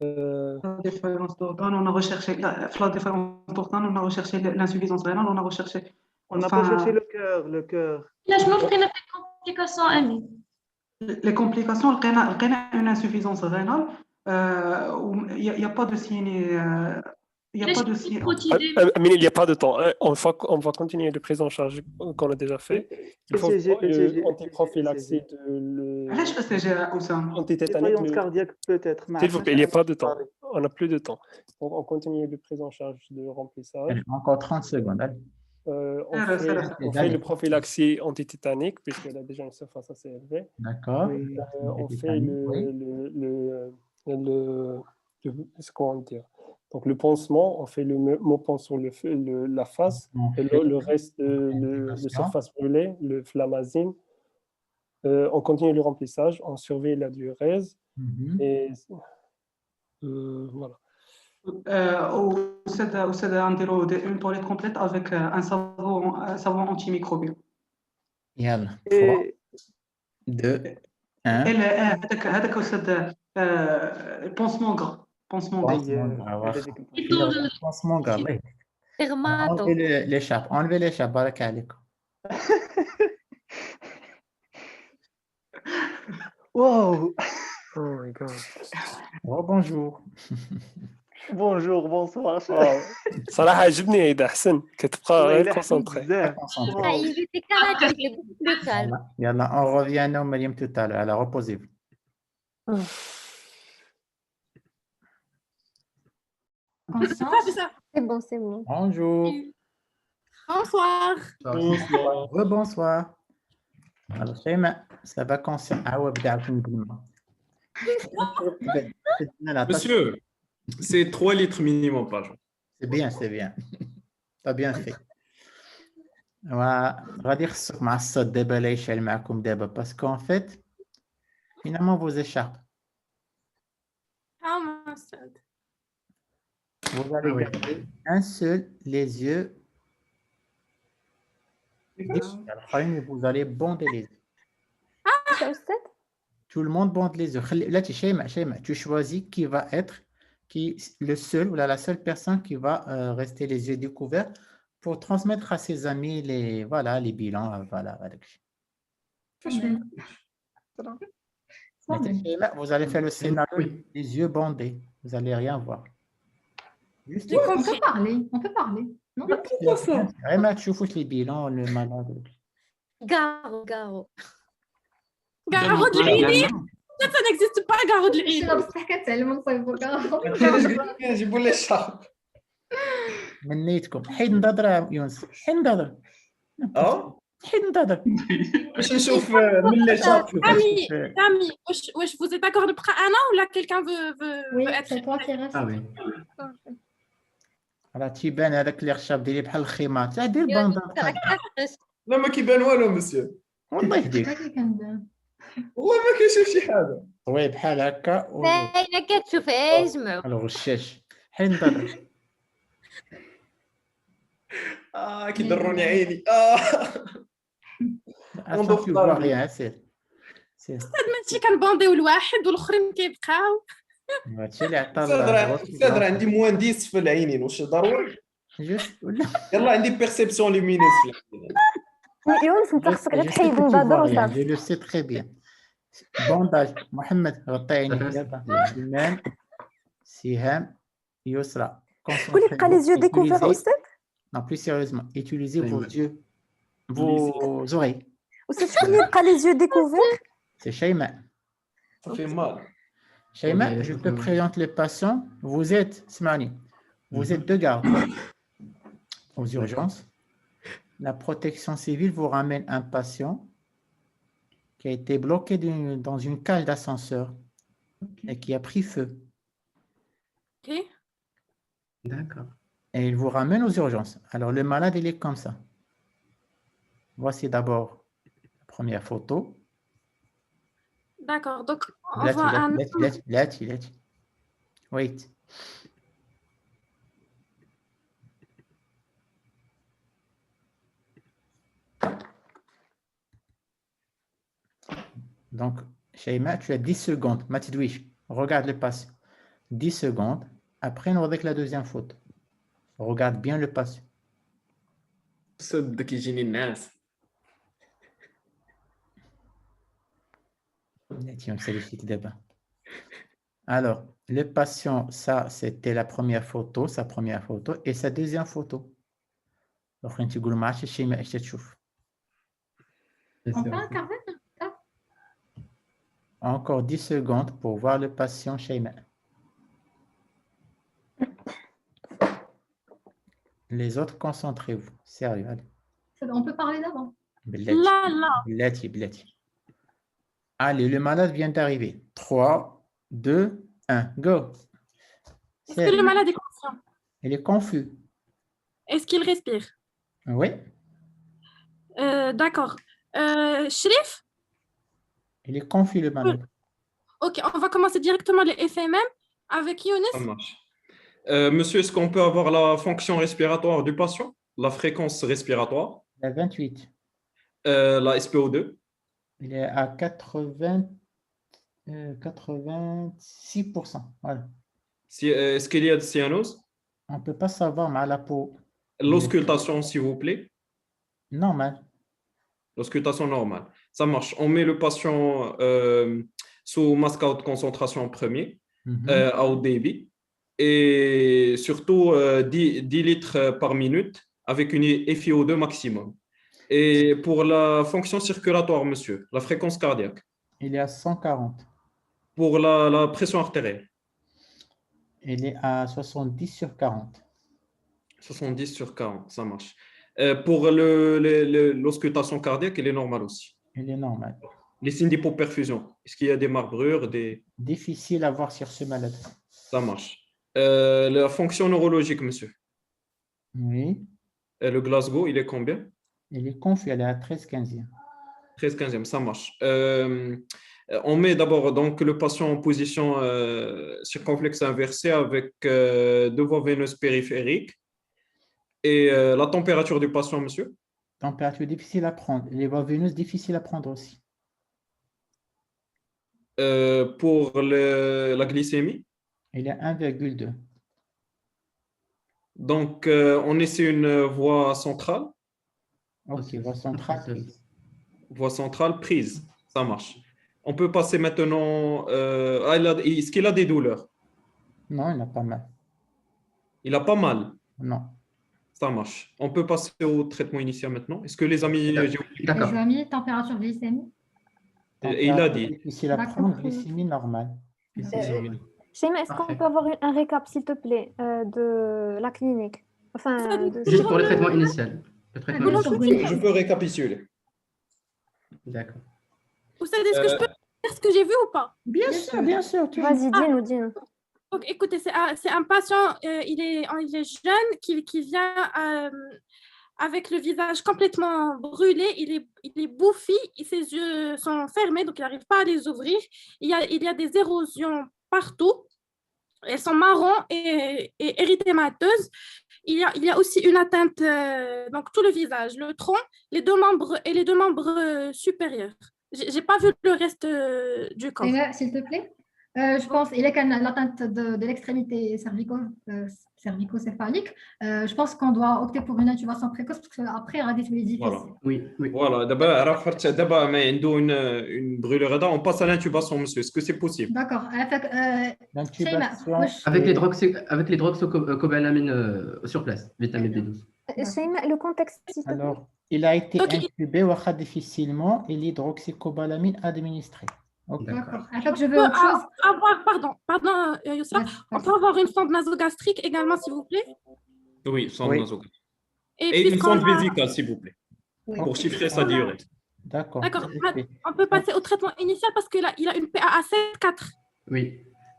La différence d'organes, on a recherché la différence d'organes, on a recherché l'insuffisance rénale, on a recherché. On n'a pas cherché le cœur. Là, je m'offre des complications, Ami. Les complications, une insuffisance rénale, il n'y a pas de signe. Il n'y a pas de signe. Mais il n'y a pas de temps. On va continuer de prise en charge qu'on a déjà fait. Il faut antiprophylaxie antitétanique. Cardiaque peut-être. S'il vous plaît, il n'y a pas de temps. On n'a plus de temps. On continue de prise en charge de remplissage. Encore 30 secondes. Allez. On fait le prophylaxie antitétanique puisqu'elle a déjà une surface assez élevée. D'accord. On fait ce qu'on va dire. Donc le pansement, on fait le mot sur la face et le reste de surface brûlée, le flamazine. On continue le remplissage, on surveille la diurèse et voilà. Une toilette complète avec un savon antimicrobien. Yalla. 3, 2, 1. هذاك أستاذ pansement gras. Pansement gras. Enlevez l'écharpe. Enlevez l'écharpe. Barak alaikum. Wow. Oh my God. Oh, bonjour. Bonjour, bonsoir. صراحة عجبني هيدا أحسن كتبقى غير كونسونطري. Yalla, on revient à nous, Mariam, tout à l'heure. Alors, reposez-vous. C'est bon. Bonjour. Bonsoir. Rebonsoir. Alors, Shaima, ça va conscient. Ah ouais, Monsieur, c'est 3 litres minimum par jour. C'est bien. T'as bien fait. غادي خصك مع الصوت دابا لا يشعل معكم دابا باسكو en fait finalement vos écharpes. Vous allez garder un seul les yeux. Vous allez bonder les yeux. Tout le monde bande les yeux. Là, tu choisis qui va être le seul ou la seule personne qui va rester les yeux découverts pour transmettre à ses amis les bilans. Voilà. Vous allez faire le scénario les yeux bandés. Vous n'allez rien voir. Juste on peut parler. Non, vraiment, tu fous les bilans, le malade. Garo de l'Aïd. Ça n'existe pas, Garo de l'Aïd. جيبوا لي الشعب منيتكم حيد نضرب يونس حيد نضرب حيد نضرب باش نشوف من لي شاب Ami, wesh, vous êtes d'accord de prendre Anna ou là quelqu'un veut être. C'est toi qui reste. Ah oui. راه تيبان هذاك اللي خشاب ديري بحال الخيمه تاع دير باندا لا ما كيبان والو مسيو والله يهديك والله ما كيشوف شي حاجه وي بحال هكا باينه كتشوف اجمع الغشاش حيد نضرب كيضروني عيني نضوف باغي سير ماشي كنبانديو الواحد والاخرين كيبقاو هادشي اللي عطى صدر عندي موان 10 في العينين واش ضروري Juste, يلا عندي perception lumineuse. يونس انت خصك غير je sais تحيد que tu النظر vois rien, وصافي. je le sais très bien. Bandage, محمد غطي عينيك دابا. شمال سهام يسرى. قولي بقى les yeux découverts أستاذ. Non, plus sérieusement, utilisez vos Shayma. yeux, vos oreilles. أستاذ شكون اللي يبقى les yeux découverts؟ C'est Shayma. Ça fait mal. Shayma, je te présente le patient. Vous êtes, Smani, vous êtes deux gardes aux urgences. La protection civile vous ramène un patient qui a été bloqué dans une cage d'ascenseur et qui a pris feu. Ok. D'accord. Et il vous ramène aux urgences. Alors, le malade, il est comme ça. Voici d'abord la première photo. D'accord. Donc, on voit un... Let's. Wait. Donc, Shayma, tu as 10 secondes. Matidouish, regarde le patient. 10 secondes. Après, nous avec la deuxième photo. Regarde bien le patient. صدق يجيني الناس. Alors, le patient, ça, c'était la première photo, sa première photo, et sa deuxième photo. Donc, tu peux marcher chez moi et tu trouves. On peut intervenir? Encore 10 secondes pour voir le patient chez moi. Les autres, concentrez-vous. Sérieux, allez. On peut parler d'avant. Blati. Allez, le malade vient d'arriver. 3, 2, 1, go. Est-ce que le malade est conscient? Il est confus. Est-ce qu'il respire? Oui. D'accord. Sherif? Il est confus, le malade. Ok, on va commencer directement les FMM avec Younes. Ça marche. Monsieur, est-ce qu'on peut avoir la fonction respiratoire du patient? La fréquence respiratoire? La 28. La SPO2? Il est à 86%. Voilà. Est-ce qu'il y a de cyanose? On ne peut pas savoir, mais à la peau. L'auscultation, s'il vous plaît. Normal. L'auscultation normale. Ça marche. On met le patient sous masque à haute concentration en premier, à haut débit, et surtout 10 litres par minute avec une FiO2 maximum. Et pour la fonction circulatoire, monsieur, la fréquence cardiaque? Il est à 140. Pour la pression artérielle? Il est à 70/40. 70/40, ça marche. Pour l'auscultation cardiaque, elle est normale aussi. Elle est normale. Les signes d'hypoperfusion, est-ce qu'il y a des marbrures, Difficile à voir sur ce malade. Ça marche. La fonction neurologique, monsieur? Oui. Le Glasgow, il est combien? Il est confus, elle est à 13/15. 13/15, ça marche. On met d'abord donc le patient en position circonflexe inversée avec deux voies veineuses périphériques. Et la température du patient, monsieur? Température difficile à prendre. Les voies veineuses difficiles à prendre aussi. Pour la glycémie? Il est à 1,2. Donc, on essaie une voie centrale. Ok, voie centrale prise. Voie centrale prise, ça marche. On peut passer maintenant... est-ce qu'il a des douleurs? Non, il n'a pas mal. Il n'a pas mal? Non. Ça marche. On peut passer au traitement initial maintenant. Est-ce que les amis... Les amis, température glycémie. Et il a dit. Difficile à prendre, glycémie normale. Shayma, est-ce qu'on peut avoir un récap, s'il te plaît, de la clinique? Enfin, Juste pour le traitement initial. Je peux récapituler. D'accord. Vous savez est-ce que je peux dire ce que j'ai vu ou pas? Bien sûr. Vas-y, dis-nous. Donc, écoutez, c'est un patient, il est jeune, qui vient avec le visage complètement brûlé, il est bouffi, ses yeux sont fermés, donc il n'arrive pas à les ouvrir. Il y a des érosions partout, elles sont marron et érythémateuses. Il y a aussi une atteinte, donc tout le visage, le tronc, les deux membres supérieurs. J'ai pas vu le reste du corps. S'il te plaît. Je pense il est qu'à l'atteinte de l'extrémité cervico-céphalique. Je pense qu'on doit opter pour une intubation précoce parce qu'après, il y aura des difficiles. Voilà. Oui, oui. Voilà, d'abord, d'abord, mais une brûlure, on passe à l'intubation, monsieur. Est-ce que c'est possible? D'accord. L'intubation, Avec l'hydroxycobalamine sur place, vitamine B12. Shaima, le contexte, s'il te plaît. alors, il a été intubé difficilement et l'hydroxycobalamine administrée. Ok. D'accord. Alors, je veux autre chose. Pardon, Youssra. On peut avoir une sonde nasogastrique également, s'il vous plaît? Oui, sonde nasogastrique. Et une puisqu'on sonde a- vésicale, s'il vous plaît, Oui. pour chiffrer sa durée. D'accord. D'accord. On peut passer au traitement initial parce qu'il a une PAA 7,4. Oui.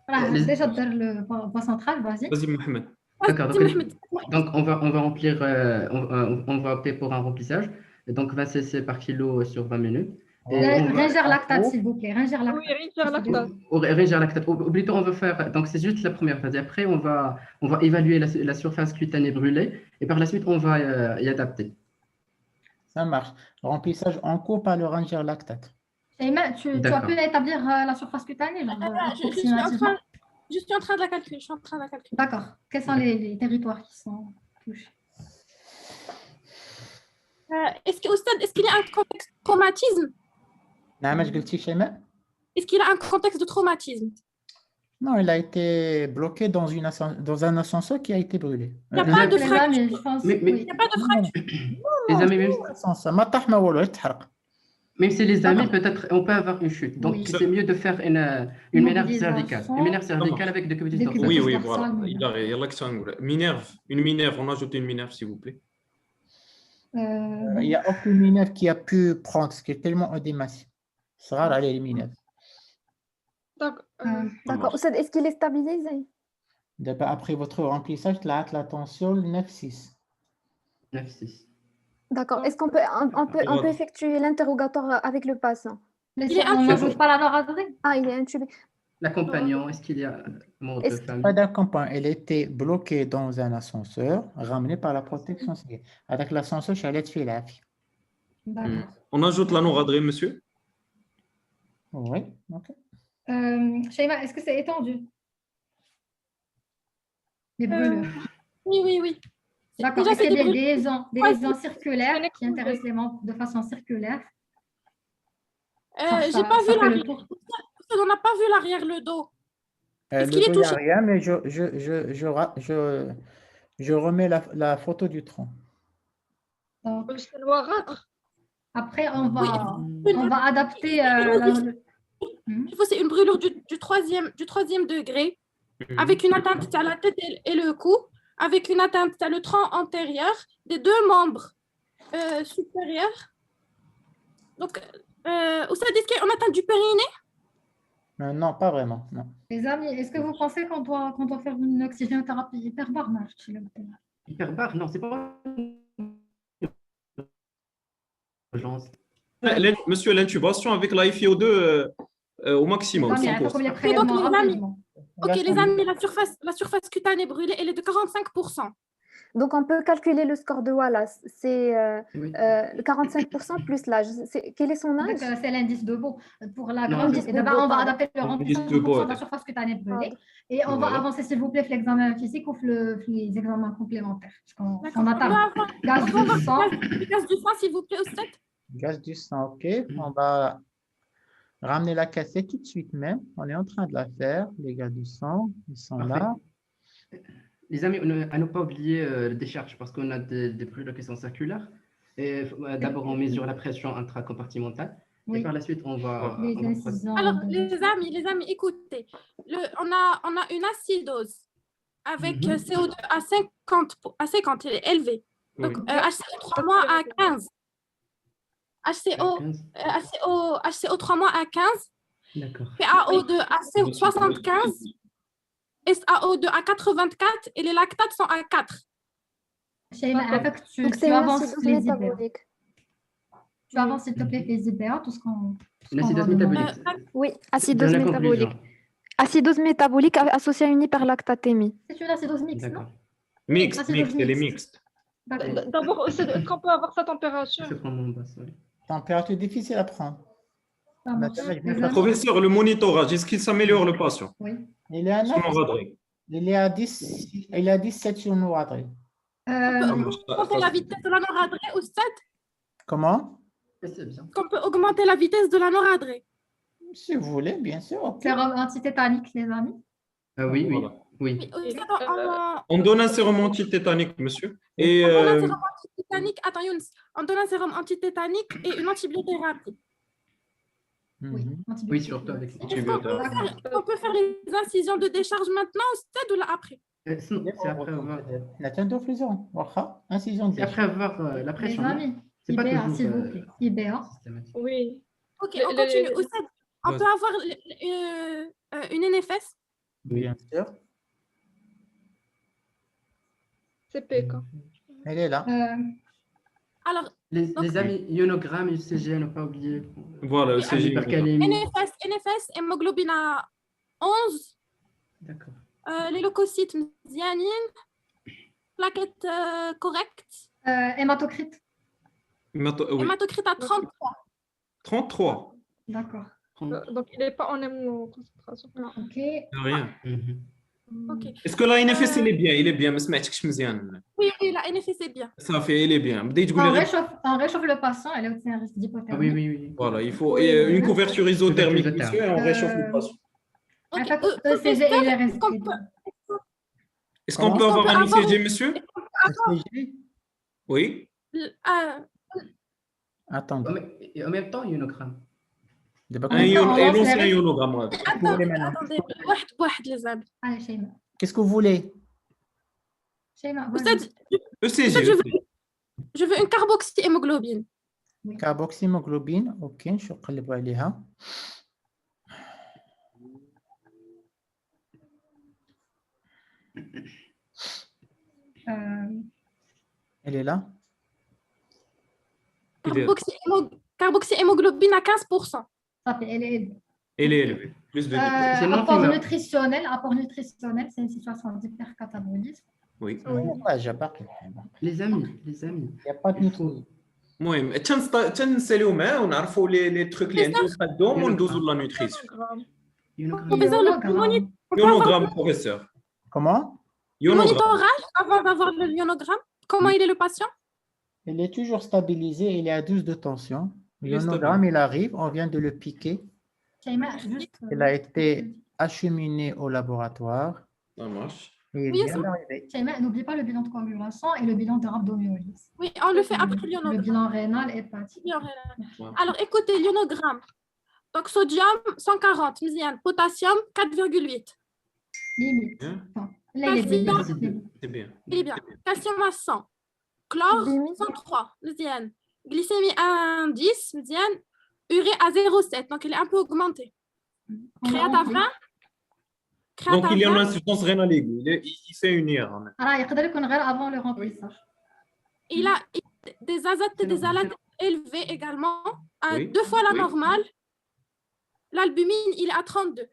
Voilà, Les- déjà dans le point central, vas-y. Vas-y, Mohamed. D'accord. Vas-y, Mohamed. Donc, on va remplir, on va opter pour un remplissage. Et donc, 20 cc par kilo sur 20 minutes. Et on va- Ringer lactate, s'il vous plaît. Ringer lactate. Oui, Ringer lactate. Ringer lactate. Ou plutôt, on va faire. Donc, c'est juste la première phase. Et après, on va évaluer la surface cutanée brûlée. Et par la suite, on va y adapter. Ça marche. Remplissage en cours par le ranger lactate. Shaima, tu as D'accord. pu établir la surface cutanée Je suis en train de la calculer. D'accord. Quels sont les territoires qui sont touchés? Est-ce qu'il y a un contexte de traumatisme? نعم، اش قلتي شيماء؟ Est-ce qu'il a un contexte de traumatisme? Non, il a été bloqué dans un ascenseur qui a été brûlé. Il n'y a pas de Les fracture. amis, je pense. Mais- Oui. Il n'y a pas de fracture. Les amis, même, Ascenseur ما طاح ما والو يتحرق. même si les amis, peut-être, on peut avoir une chute. Donc, Oui. c'est mieux de faire une minerve Mobilisation. cervicale. Une minerve cervicale avec des cubitus Des dorsales. Oui, cubitus oui, dorsales, voilà. oui. Il a yallah que ça نقول. Une minerve, on ajoute une minerve, s'il vous plaît. Il n'y a aucune minerve qui a pu prendre, ce qui est tellement odématique. C'est rare aller les minerves. D'accord. Oustad, est-ce qu'il est stabilisé? D'abord, après votre remplissage, la tension 9,6. 9,6. D'accord. Est-ce qu'on peut effectuer l'interrogatoire avec le patient? On n'ajoute pas la noradrénalique. Ah, il est intubé. L'accompagnant, est-ce qu'il y a mort de famille? Pas d'accompagnant. Elle était bloquée dans un ascenseur, ramenée par la protection civile. Avec l'ascenseur, je suis allé faire la vie. D'accord. On ajoute la noradrénalique, monsieur? Oui, ok. Shaima, est-ce que c'est étendu? Les brûlures. Oui. D'accord. Déjà, Est-ce qu'il y a c'est des lésions circulaires qui intéressent les membres de façon circulaire? J'ai pas vu l'arrière. On n'a pas vu l'arrière, le dos. Est-ce qu'il est Le dos, il n'y a touché? rien, mais je remets la photo du tronc. C'est noirâtre. Après, on va adapter. C'est une brûlure du troisième degré, avec une atteinte à la tête et le cou, avec une atteinte à le tronc antérieur des deux membres supérieurs. Donc, est-ce qu'on atteint du périnée? Non, pas vraiment. Non. Les amis, est-ce que vous pensez qu'on doit faire une oxygénothérapie hyperbare? Hyperbare? Non, c'est pas urgence. Monsieur, l'intubation avec la FiO2 au maximum. Les amis, sans il faut pause. comme les Donc, prélèvements les amis, rapidement. ok, les amis, la surface cutanée brûlée, elle est de 45%. Donc, on peut calculer le score de Wallace. C'est 45% plus l'âge. Quel est son âge? C'est l'indice de Beau. Pour la Non, grande, l'indice de d'abord, Beau, on va pardon. adapter le remplissage de Beau, de la surface cutanée brûlée. Pardon. Et on va Voilà. avancer, s'il vous plaît, l'examen physique ou les examens complémentaires. D'accord. On attend gaz On peut avoir du sang. le gaz du sang, s'il vous plaît, au stade. Gaz du sang, ok. On va ramener la cassette tout de suite même. On est en train de la faire. Les gaz du sang, ils sont Parfait. là. Les amis, à ne pas oublier la décharge parce qu'on a des brûlures qui sont circulaires. Et d'abord, on mesure la pression intracompartimentale. Oui. Et par la suite, on va. Les on va- incisions. Alors, les amis, écoutez, on a une acidose avec CO2 à 50, elle est élevée. Donc, HCO 3 mois à 15. HCO 3 mois à 15. D'accord. PaO2 à 75. SaO2 à 84 et les lactates sont à 4. Shaima, avec, Donc, c'est tu une avances acidose les IBA. métabolique. Tu avances, s'il te plaît, les IBA, tout ce qu'on. Une acidose métabolique. Oui, acidose Dans la métabolique. conclusion. Acidose métabolique associée à une hyperlactatémie. C'est une acidose mixte, non? D'accord. Mixte, elle est mixte. D'abord, est-ce qu'on peut avoir sa température? Je prends mon basse, ouais. Température difficile à prendre. Ça marche. Maintenant, je vais Les faire- amis. Professeur, le monitorage, est-ce qu'il s'améliore le patient? Oui. Il est à Son 9, encadré. il est à 10, il est à 17 sur nos adresses. On peut augmenter la vitesse de la noradrée au stade. Comment? C'est bien. Qu'on peut augmenter la vitesse de la noradrée. Si vous voulez, bien sûr. ok. Sérum antitétanique, les amis. Oui, oui, Voilà. oui. Oui, au stade, On donne un sérum antitétanique, monsieur. Et on donne un sérum antitétanique. Attends, Younes. On donne un sérum antitétanique et une antibiothérapie. Mhm. Oui, surtout avec Est-ce qu'on peut faire les incisions de décharge maintenant au stade ou là après? C'est après avoir, Nathan Flison, waha, incision de c'est après avoir la Les pression. non amis, C'est pas IBA, toujours s'il vous plaît. IBA. systématique. Oui. Ok, Le- on le- continue le- au stade. On Vas-y. peut avoir une NFS? Bien sûr. CP, quoi. Elle est là. Alors, Les amis, ionogramme, UCG, ne pas oublier. Voilà, c'est Hypercalémie. NFS, hémoglobine à 11. D'accord. Les leucocytes, mzianine. Plaquettes correctes. Hématocrite. Oui. Hématocrite à 33. 33. D'accord. Donc, il n'est pas en hémoconcentration. Ok. Rien. Ok. Est-ce que la NFS, il est bien? Il est bien, mais سمعتكش مزيان. Oui, la NFS est bien. Ça fait, il est bien. بديت تقولي On غير- réchauffe le patient, elle a aussi un risque d'hypothermie. Oui, oui, oui. Voilà, il faut Oui, une oui. couverture isothermique, Couverture monsieur, et on réchauffe le patient. Un facteur ECG et les restes. Est-ce qu'on peut avoir un ECG, monsieur? SCG? Oui. Attendez. Et en même temps, ionogramme. Et l'ancien ionogramme. ouais. Attendez, واحد بواحد les amis. Allez, Sheima. Qu'est-ce que vous voulez? Sheima, Oustad, ECG. je veux une carboxyhémoglobine. Carboxyhémoglobine. Ok, نقلب عليها. Elle est là. Carboxyhémoglobine à 15%. Ça fait, elle est Elle est élevée. Plus de 10%. apport nutritionnel, c'est une situation d'hypercatabolisme. Oui. Les amis. Il n'y a pas de nutrition. المهم تنساليو معاه ونعرفوا لي تروك اللي عندهم قدهم وندوزوا لا نوتريسيون. Ionogramme, professeur. Comment? Le monitorage avant d'avoir le ionogramme, comment il est le patient? Il est toujours stabilisé, il est à 12 de tension. Il est L'ionogramme, il arrive, on vient de le piquer. Sheima, juste. Il a été acheminé au laboratoire. Ça marche. Et il Oui, vient d'arriver. Sheima, n'oublie pas le bilan de coagulation et le bilan de rhabdomyolyse. Oui, on le fait après l'ionogramme. Le bilan rénal et hépatique. Alors, écoutez, l'ionogramme. Donc, sodium 140, mziane, potassium 4,8. Limite. Enfin, là, il est bien. C'est bien. Il est bien. Calcium à 100. Chlore 103, mziane. Glycémie à 10, mziane. Urée à 0,7, donc il est un peu augmenté. Créate à 20. Donc, il y a une insuffisance rénale aiguë. Il fait une IR. Alors, il faudrait qu'on regarde avant le remplissage. Il a des azotes et des alates élevés également, à Oui. 2 fois la Oui. normale. L'albumine, il est à 32.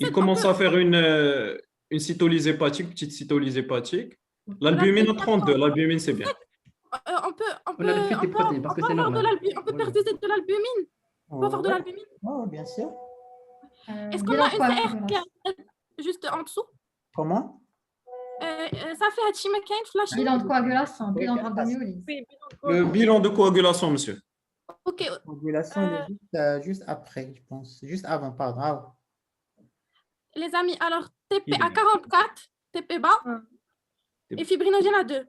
Il commence à faire une cytolyse hépatique, petite cytolyse hépatique. L'albumine à 32. L'albumine, c'est bien. On peut On a le fait des protéines parce que c'est normal. on peut perfuser de l'albumine. On peut avoir de l'albumine. Oui, bien sûr. Est-ce qu'on a une CRK juste en dessous? Comment? Ça fait Hachima Kain flash. Bilan de coagulation, bilan de rhabdomyolyse. Le bilan de coagulation, monsieur. Ok. Coagulation, il est juste après, je pense. Juste avant, pardon. Avant. Les amis, alors TP à 44, TP bas, et fibrinogène à 2.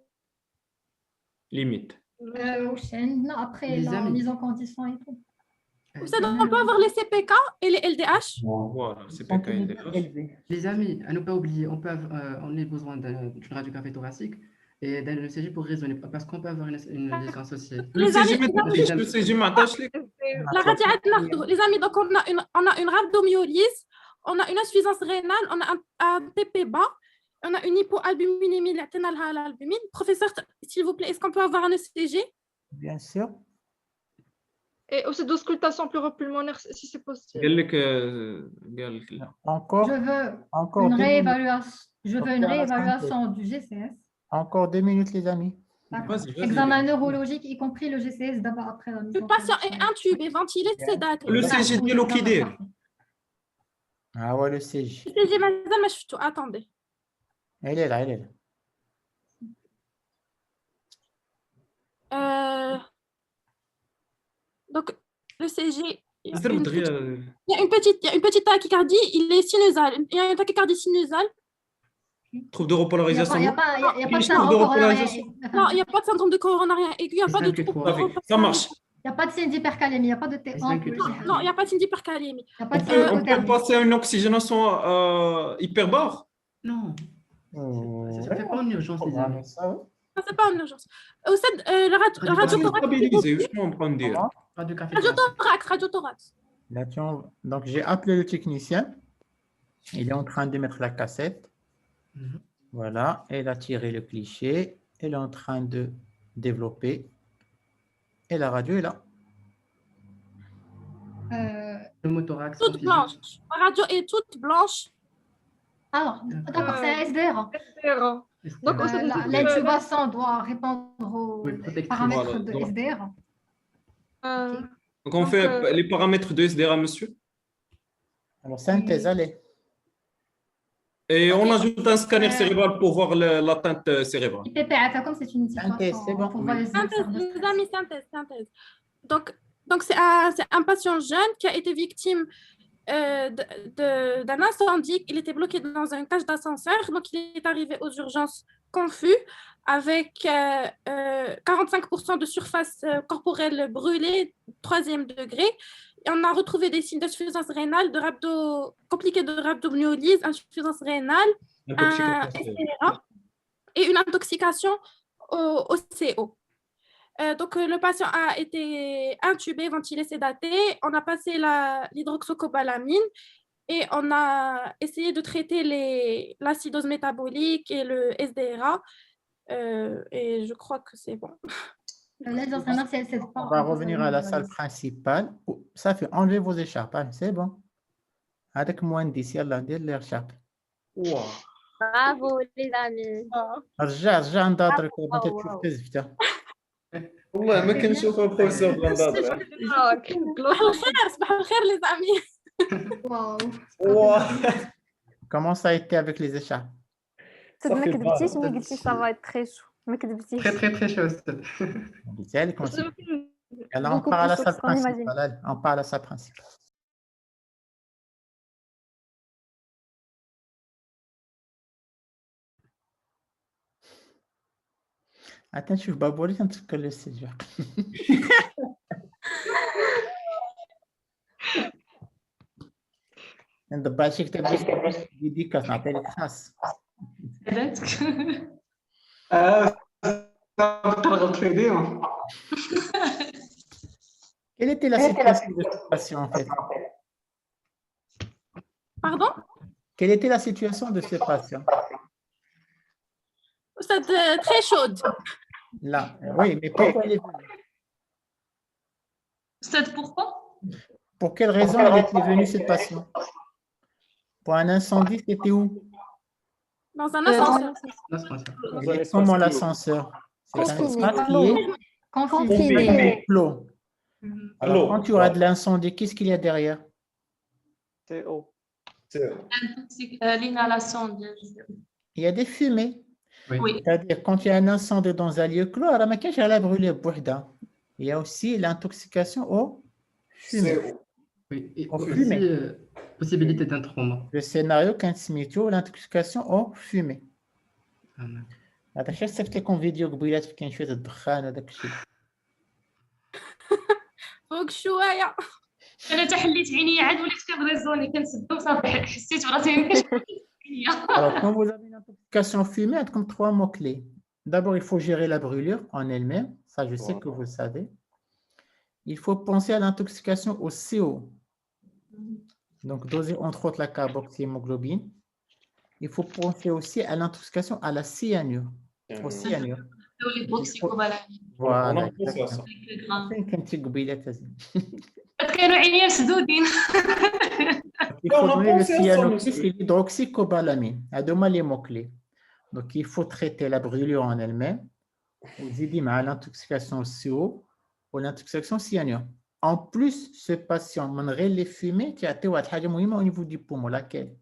Limite. Non, après Les la amis. mise en condition et tout. Vous savez, on peut avoir les CPK et les LDH. Voilà, c'est PK LDH. Les amis, à ne pas oublier, on a besoin d'une radiographie thoracique et d'un ECG pour raisonner, parce qu'on peut avoir une lésion associée. Les amis, la radiation, les amis, donc on a une rhabdomyolyse, on a une insuffisance rénale, on a un TP bas, on a une hypoalbuminémie, l'albumine. Professeur, s'il vous plaît, est-ce qu'on peut avoir un ECG? Bien sûr. Et aussi d'auscultation pleuropulmonaire si c'est possible. Encore, Je veux une réévaluation du GCS. Encore 2 minutes, les amis. D'accord. Vas-y, vas-y. Examen neurologique, y compris le GCS d'abord après la mise Le en patient place. est intubé, ventilé, sédaté. Le CG ديالو كي داير Ah ouais, le CG. Le CG مازال ما شفتو. Attendez. Elle est là, elle est là. Donc, le CG, il y a زرب une دغيا petite, il y a une petite tachycardie, il est sinusal. Il y a une tachycardie sinusale. trouve de Il n'y a repolarisation. pas, il y a pas, il y a pas de Trouve de syndrome repolarisation. coronarien. Non, il n'y a pas de syndrome de coronarien aigu, il n'y a pas de trouble. Ça marche. Il n'y a pas de signe d'hypercalémie, il n'y a pas de T1. Non, il n'y a pas de signe d'hypercalémie. Il n'y a pas de On signe peut passer à une oxygénation hyperbare. Non. Ça fait pas une urgence, les amis. Ça, c'est pas une urgence. Au stade, le radiothorax. Stabilisé, je peux en prendre dire. Radiothorax. Là, donc, j'ai appelé le technicien. Il est en train de mettre la cassette. Voilà, elle a tiré le cliché. Elle est en train de développer. Et la radio est là. Le motorax. Toute blanche. La radio est toute blanche. Alors, d'accord, c'est un SDR. Donc, l'intubation doit répondre aux paramètres de Voilà, SDR. Donc, on fait les paramètres de SDR, monsieur. Alors, synthèse, allez. Et on ajoute un scanner cérébral pour voir l'atteinte cérébrale. IPPA, comme c'est une situation. C'est bon. Pour voir les Synthèse, les amis, synthèse. Donc c'est un patient jeune qui a été victime d'un incendie. Il était bloqué dans une cage d'ascenseur. Donc, il est arrivé aux urgences confus avec 45% de surface corporelle brûlée, 3e degré. Et on a retrouvé des signes d'insuffisance rénale, compliqués de rhabdomyolyse, insuffisance rénale, un SCRA et une intoxication au CO. Donc, le patient a été intubé, ventilé, sédaté. On a passé l'hydroxycobalamine et on a essayé de traiter l'acidose métabolique et le SDRA. Et je crois que c'est bon. On va revenir à la salle principale. Ça fait enlever vos écharpes. C'est bon. Avec moins de 10, yalla, dire l'écharpe. Bravo les amis. رجع نضاطرك وانت تشوف تزفتة. والله ما كنشوفها بروفيسور بلاندادر. صباح الخير les amis. Comment ça a été avec les écharpes? ما كذبتيش ملي قلتي ça va être très chaud. ما كذبتيش. Très chaud. Alors, on part à la salle principale. On part à la salle principale. Attends, je suis baboulé, un truc que le séjour. انت باشيك تبغى ديديكاس نعطيك خاص. Quelle était la situation de ce patient en fait? Pardon? Quelle était la situation de ce patient? C'est très chaude. Là, oui, mais pourquoi elle est venue? C'est pourquoi? Pour quelle raison elle était venue, cette patient? Pour un incendie, c'était où? Dans un ascenseur. Comment l'ascenseur? C'est un espace qui est confiné. Clos. Alors, quand tu auras de l'incendie, qu'est-ce qu'il y a derrière? CO. L'inhalation. Il y a des fumées. Oui. C'est-à-dire, quand il y a un incendie dans un lieu clos, il y a aussi l'intoxication au fumée. Oui, et Au aussi fumée. possibilité d'un trauma. Le scénario quand l'intoxication au fumée. هذا شو شفتكم فيديو قبيلات كاين شويه الدخان هذاك الشيء. فوق شويه. انا تحليت عيني عاد وليت كنريزوني كنسدو صافي حسيت براسي ما كاينش. Alors, quand vous avez une intoxication fumée, il y a comme 3 mots-clés. D'abord, il faut gérer la brûlure en elle-même. Ça, je sais que vous le savez. Il faut penser à l'intoxication au CO. Donc, doser entre autres la carboxyhémoglobine. Il faut penser aussi à l'intoxication à la cyanure. Au cyanure. Voilà. كانوا عينيا مسدودين. Il faut donner le cyanocryste et l'hydroxycobalamine. À deux les mots-clés. Donc, il faut traiter la brûlure en elle-même. وزيدي مع l'intoxication CO ou l'intoxication cyanure. En plus, ce patient, من غير les fumées, تعطي واحد الحاجة مهمة au niveau du poumon, laquelle?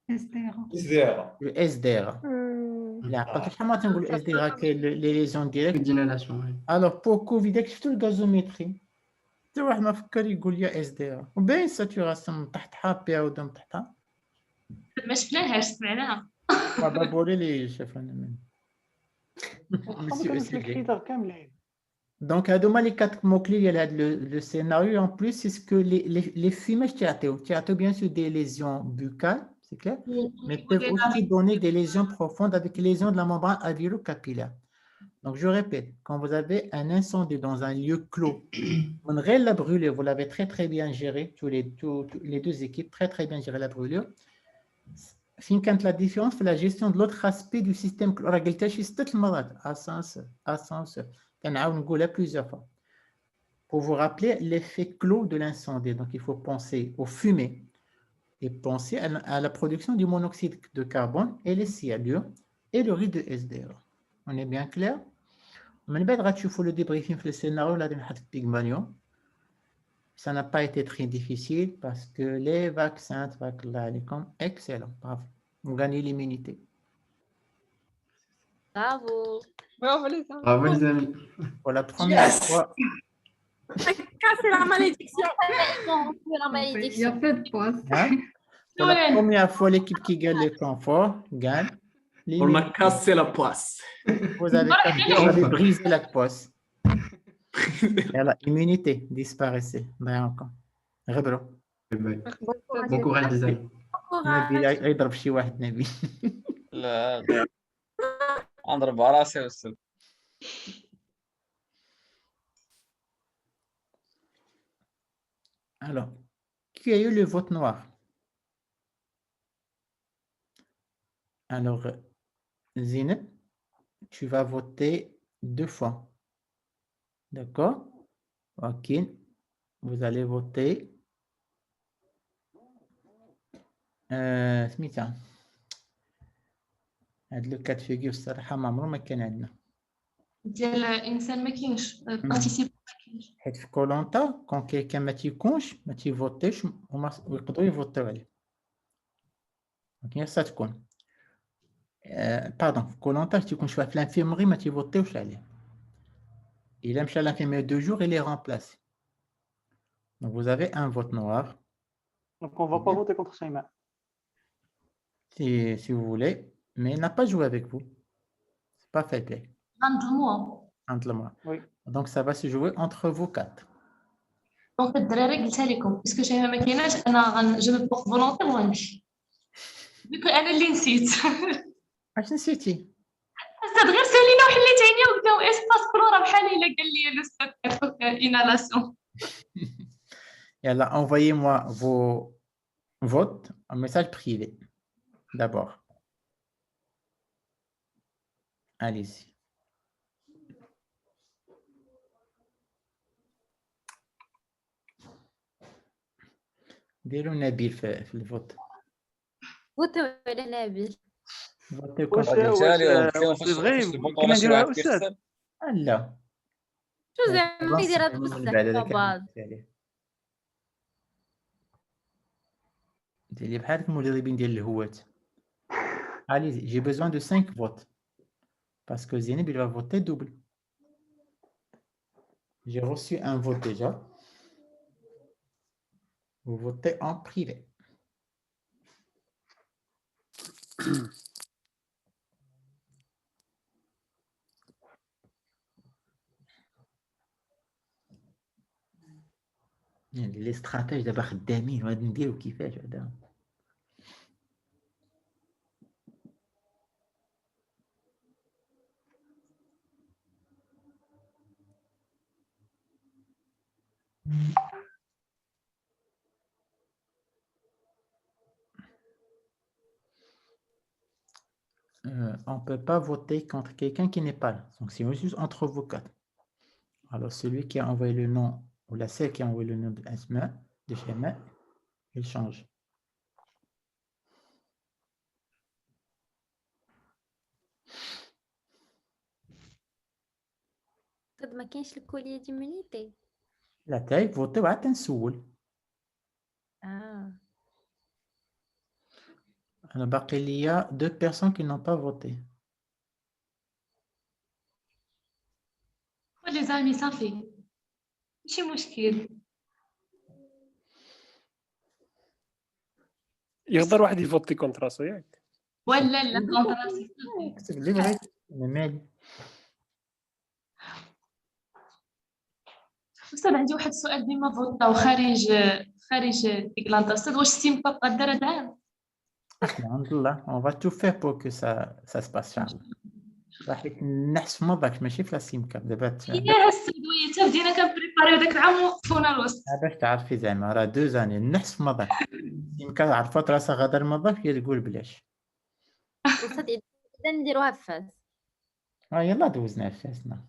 SDR. Le SDR. لا عقلت شحال مرة تنقولوا SDR كاين les lésions directes. d'inhalation, oui. Alors pour Covid, شفتوا الغازوميتري حتى واحد ما فكر يقول لي SDR وباين ساتوراسيون من تحتها بيرود من تحتها. ما شفناهاش سمعناها. بابوري لي شاف انا من كانت الكريتير كاملين. Donc, هادوما les 4 mots-clés ديال هذا le scénario. En plus, c'est ce que les fumées تعطيو bien sûr des lésions buccales, c'est clair, mais peuvent aussi donner des lésions profondes avec les lésions de la membrane alvéolo-capillaire. Donc, je répète, quand vous avez un incendie dans un lieu clos, من غير la brûlure, vous l'avez très bien géré, les deux équipes très bien géré la brûlure. فين كانت la différence في la gestion de l'autre aspect du système راه قلتها شي 6 مرات ascenseur. كنعاود نقولها plusieurs fois. Pour vous rappeler l'effet clos de l'incendie, donc il faut penser aux fumées et penser à la production du monoxyde de carbone et les cyanures et le risque de SDR. On est bien clair? من بعد غتشوفوا le débriefing في le scénario là نحط Pygmalion. Ça n'a pas été très difficile parce que les vaccins, tabarak Allah alaykoum, excellent, bravo. Vous gagnez l'immunité. Bravo. Bravo les amis. Bravo les amis. Pour la première fois. C'est la malédiction. Il y a peu de postes. Hein? Pour la première fois, l'équipe qui gagne le confort gagne. On a cassé la poisse. Vous avez brisé la poisse. Et la immunité disparaissait. غبروا. Bon courage les amis. نبيل يضرب شي واحد نبيل. لا اضرب راسي والسب. Alors, qui a eu le vote noir? Alors, Zineb, tu vas voter 2 fois. D'accord? Ok. Vous allez voter. سميتها. هاد لو كات فيغور الصراحة ما عمرو ما كان عندنا. ديال الانسان ما كاينش بارتيسيب ما كاينش. حيت في كولونتا كون كيلكان ما تيكونش ما تيفوتيش ويقدروا يفوتيو عليه. دونك هي تكون. باردون في كولونتا تيكون شي واحد في الانفيرمري ما تيفوتيوش عليه. إلا مشى لانفيرمري 2 jours, il est remplacé. Donc vous avez un vote noir. Donc on va pas voter contre Shaima. Si vous voulez, mais il n'a pas joué avec vous. C'est pas fair play. Entre moi. Oui. Donc ça va se jouer entre vous 4. دونك الدراري قلتها لكم باسكو شي ما كايناش انا جو مو بورت فولونتير ونمشي. بيكو انا اللي نسيت. اش نسيتي؟ استاذ غير سالينا وحليت عينيا وقلنا اسباس كلورا بحال الا قال لي لو ستوك انالاسيون. Yalla, envoyez-moi vos votes en message privé. D'abord. Allez-y. ديروا نبيل في الفوت. فوتوا على نبيل. فوتوا واش بغي كيما نديروها استاذ؟ لا. شو زعما يدير هاد بزاف ديري بحال المدربين ديال الهوات. Allez-y, j'ai besoin de 5 votes. Parce que Zineb, il va voter double. J'ai reçu un vote déjà. Vous votez en privé. Les stratèges d'abord خدامين وغادي نديرو كيفاش هذا. On ne peut pas voter contre quelqu'un qui n'est pas là. Donc, c'est juste entre vous 4. Alors, celui qui a envoyé le nom, ou la celle qui a envoyé le nom de Asma, de Shema, il change. أستاذ ما كاينش الكولية ديمونيتي. لا تاي فوتي وعاد تنسول. أنا باقي ليا 2 personnes qui n'ont pas voté. لي زامي صافي ماشي مشكل. يقدر واحد يفوتي كونتر راسو ياك. ولا لا كونتراسي اكتب لي بغيت أنا مالي. أستاذ عندي واحد السؤال ديما فوتاو خارج ديك لانطا. أستاذ واش السيم كاب غدار هاد العام؟ الحمد لله on va tout faire pour que ça se passe ان شاء الله. راح نحس في مضاك ماشي في لاسيم كاب دابا يا السيدويه حتى بدينا كنبريباريو داك العام وقفونا الوسط. باش تعرفي زعما راه 2 زاني نحس في مضاك يمكن عرفت راسها غدا المضاك هي تقول بلاش. أستاذ إذا نديروها في فاس. يلا دوزنا فاسنا.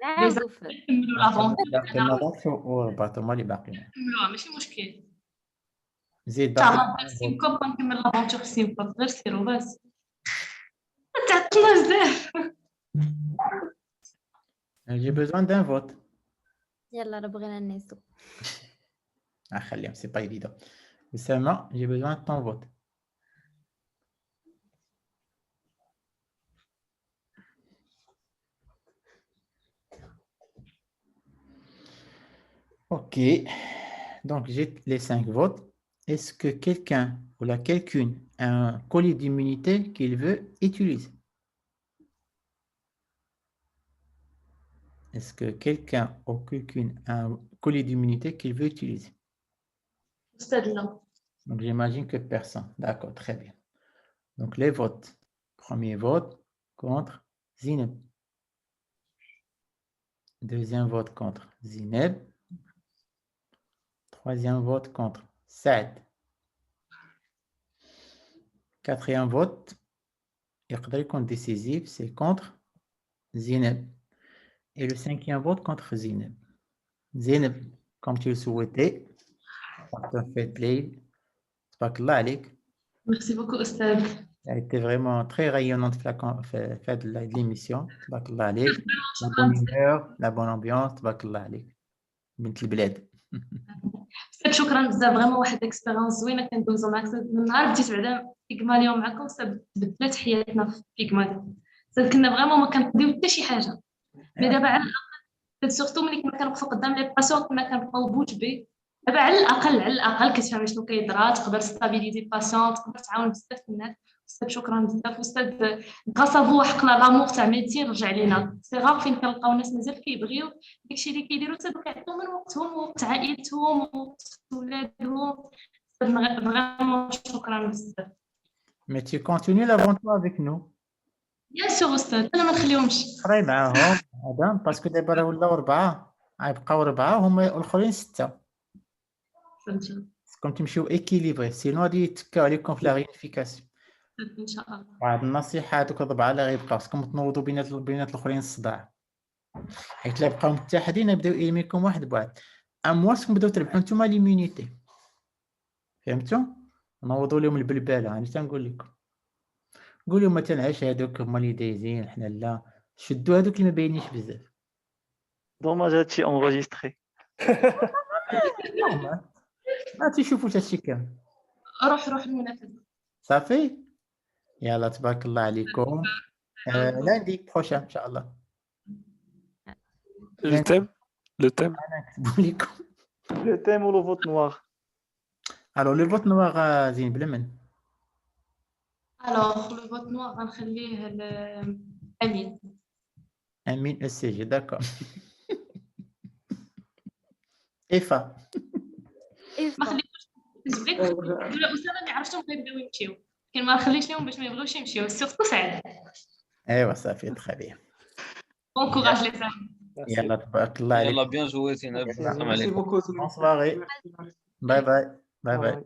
نعاودو فاس. نكملوا لافونتور باقي المضاك ورباط هما اللي باقيين. نكملوها ماشي مشكل. زيد تا باقي غندير سيم كاب غنكمل لافونتور في سيم كاب غير سيرو بس. تعطلنا بزاف. j'ai besoin d'un vote. يلا راه بغينا نيسو. خليهم c'est pas évident. Oussama, j'ai besoin de ton vote. Ok, donc j'ai les 5 votes. Est-ce que quelqu'un ou quelqu'une a un collier d'immunité qu'il veut utiliser? Est-ce que quelqu'un ou quelqu'une a un collier d'immunité qu'il veut utiliser? أستاذ لا. Donc j'imagine que personne. D'accord, très bien. Donc les votes. Premier vote contre Zineb. Deuxième vote contre Zineb. Troisième vote contre Saad. Quatrième vote, يقدر يكون décisif, c'est contre Zineb. Et le cinquième vote contre Zineb. Zineb, comme tu le souhaitais, parfait play. Tabarakallah alik. Merci beaucoup Ustad. Elle a été vraiment très rayonnante fait de l'émission. Tabarakallah alik. La bonne humeur, la bonne ambiance. Tabarakallah alik. بنت البلاد. أستاذ شكرا بزاف فريمون واحد اكسبيريونس زوينه كندوزو معاك من نهار بديت بعدا بيغماليو معاكم أستاذ بدلات حياتنا في بيغماليو. أستاذ كنا فريمون ما كنقضيو حتى شي حاجه مي دابا على الاقل سورتو ملي كنا كنوقفوا قدام لي باسيون كنا كنبقاو بوت بي. دابا على الاقل كتفهم شنو كيطرا تقدر ستابيليزي باسيون تقدر تعاون بزاف الناس. أستاذ شكرا بزاف أستاذ غاصافو حقنا لامور تاع ميديسين رجع لينا. سي غار فين كنلقاو ناس مازال كيبغيو داكشي اللي كيديروا حتى كيعطيو من وقتهم ووقت عائلتهم ووقت ولادهم. فريمون شكرا بزاف. Mais tu continues l'aventure avec nous. Bien sûr أستاذ أنا ما نخليهمش. قراي معاهم هذا باسكو دابا راه ولاو 4 غيبقاو 4 هما الاخرين 6. كنتم تمشيو ايكيليبري سينو غادي يتكاو عليكم في لا ريونيفيكاسيون. ان شاء الله. واحد النصيحه هذوك 4 اللي غيبقاو خصكم تنوضوا بينات الاخرين الصداع حيت لا بقاو متحدين يبداو يلميكم واحد بواحد امواسكم بداو تربحوا نتوما ليمونيتي. فهمتوا؟ نوضوا لهم البلباله انا تنقول لكم. قول لهم ما تنعش هذوك هما اللي دايزين حنا لا شدوا هذوك اللي ما باينينش بزاف. دوماج هادشي انغوجيستري. ما تشوفوش هادشي كامل. روح المنافسه. صافي يلا تبارك الله عليكم. lundi prochain ان شاء الله. Le thème Le thème ou le vote noir. Alors le vote noir زين بلا من. Alors le vote noir غنخليه لأمين. أمين السي داكور. إيفا. ما خليتوش بغيت ولا أسامة اللي عرفتهم غيبداو يمشيو كان ما نخليش لهم باش ما يبغيوش يمشيو سورتو سعد. ايوا صافي تري بيان. بون كوراج لي فام. يلا تبارك الله عليك. يلا بيان جويتينا. السلام عليكم. بون سواري. باي باي.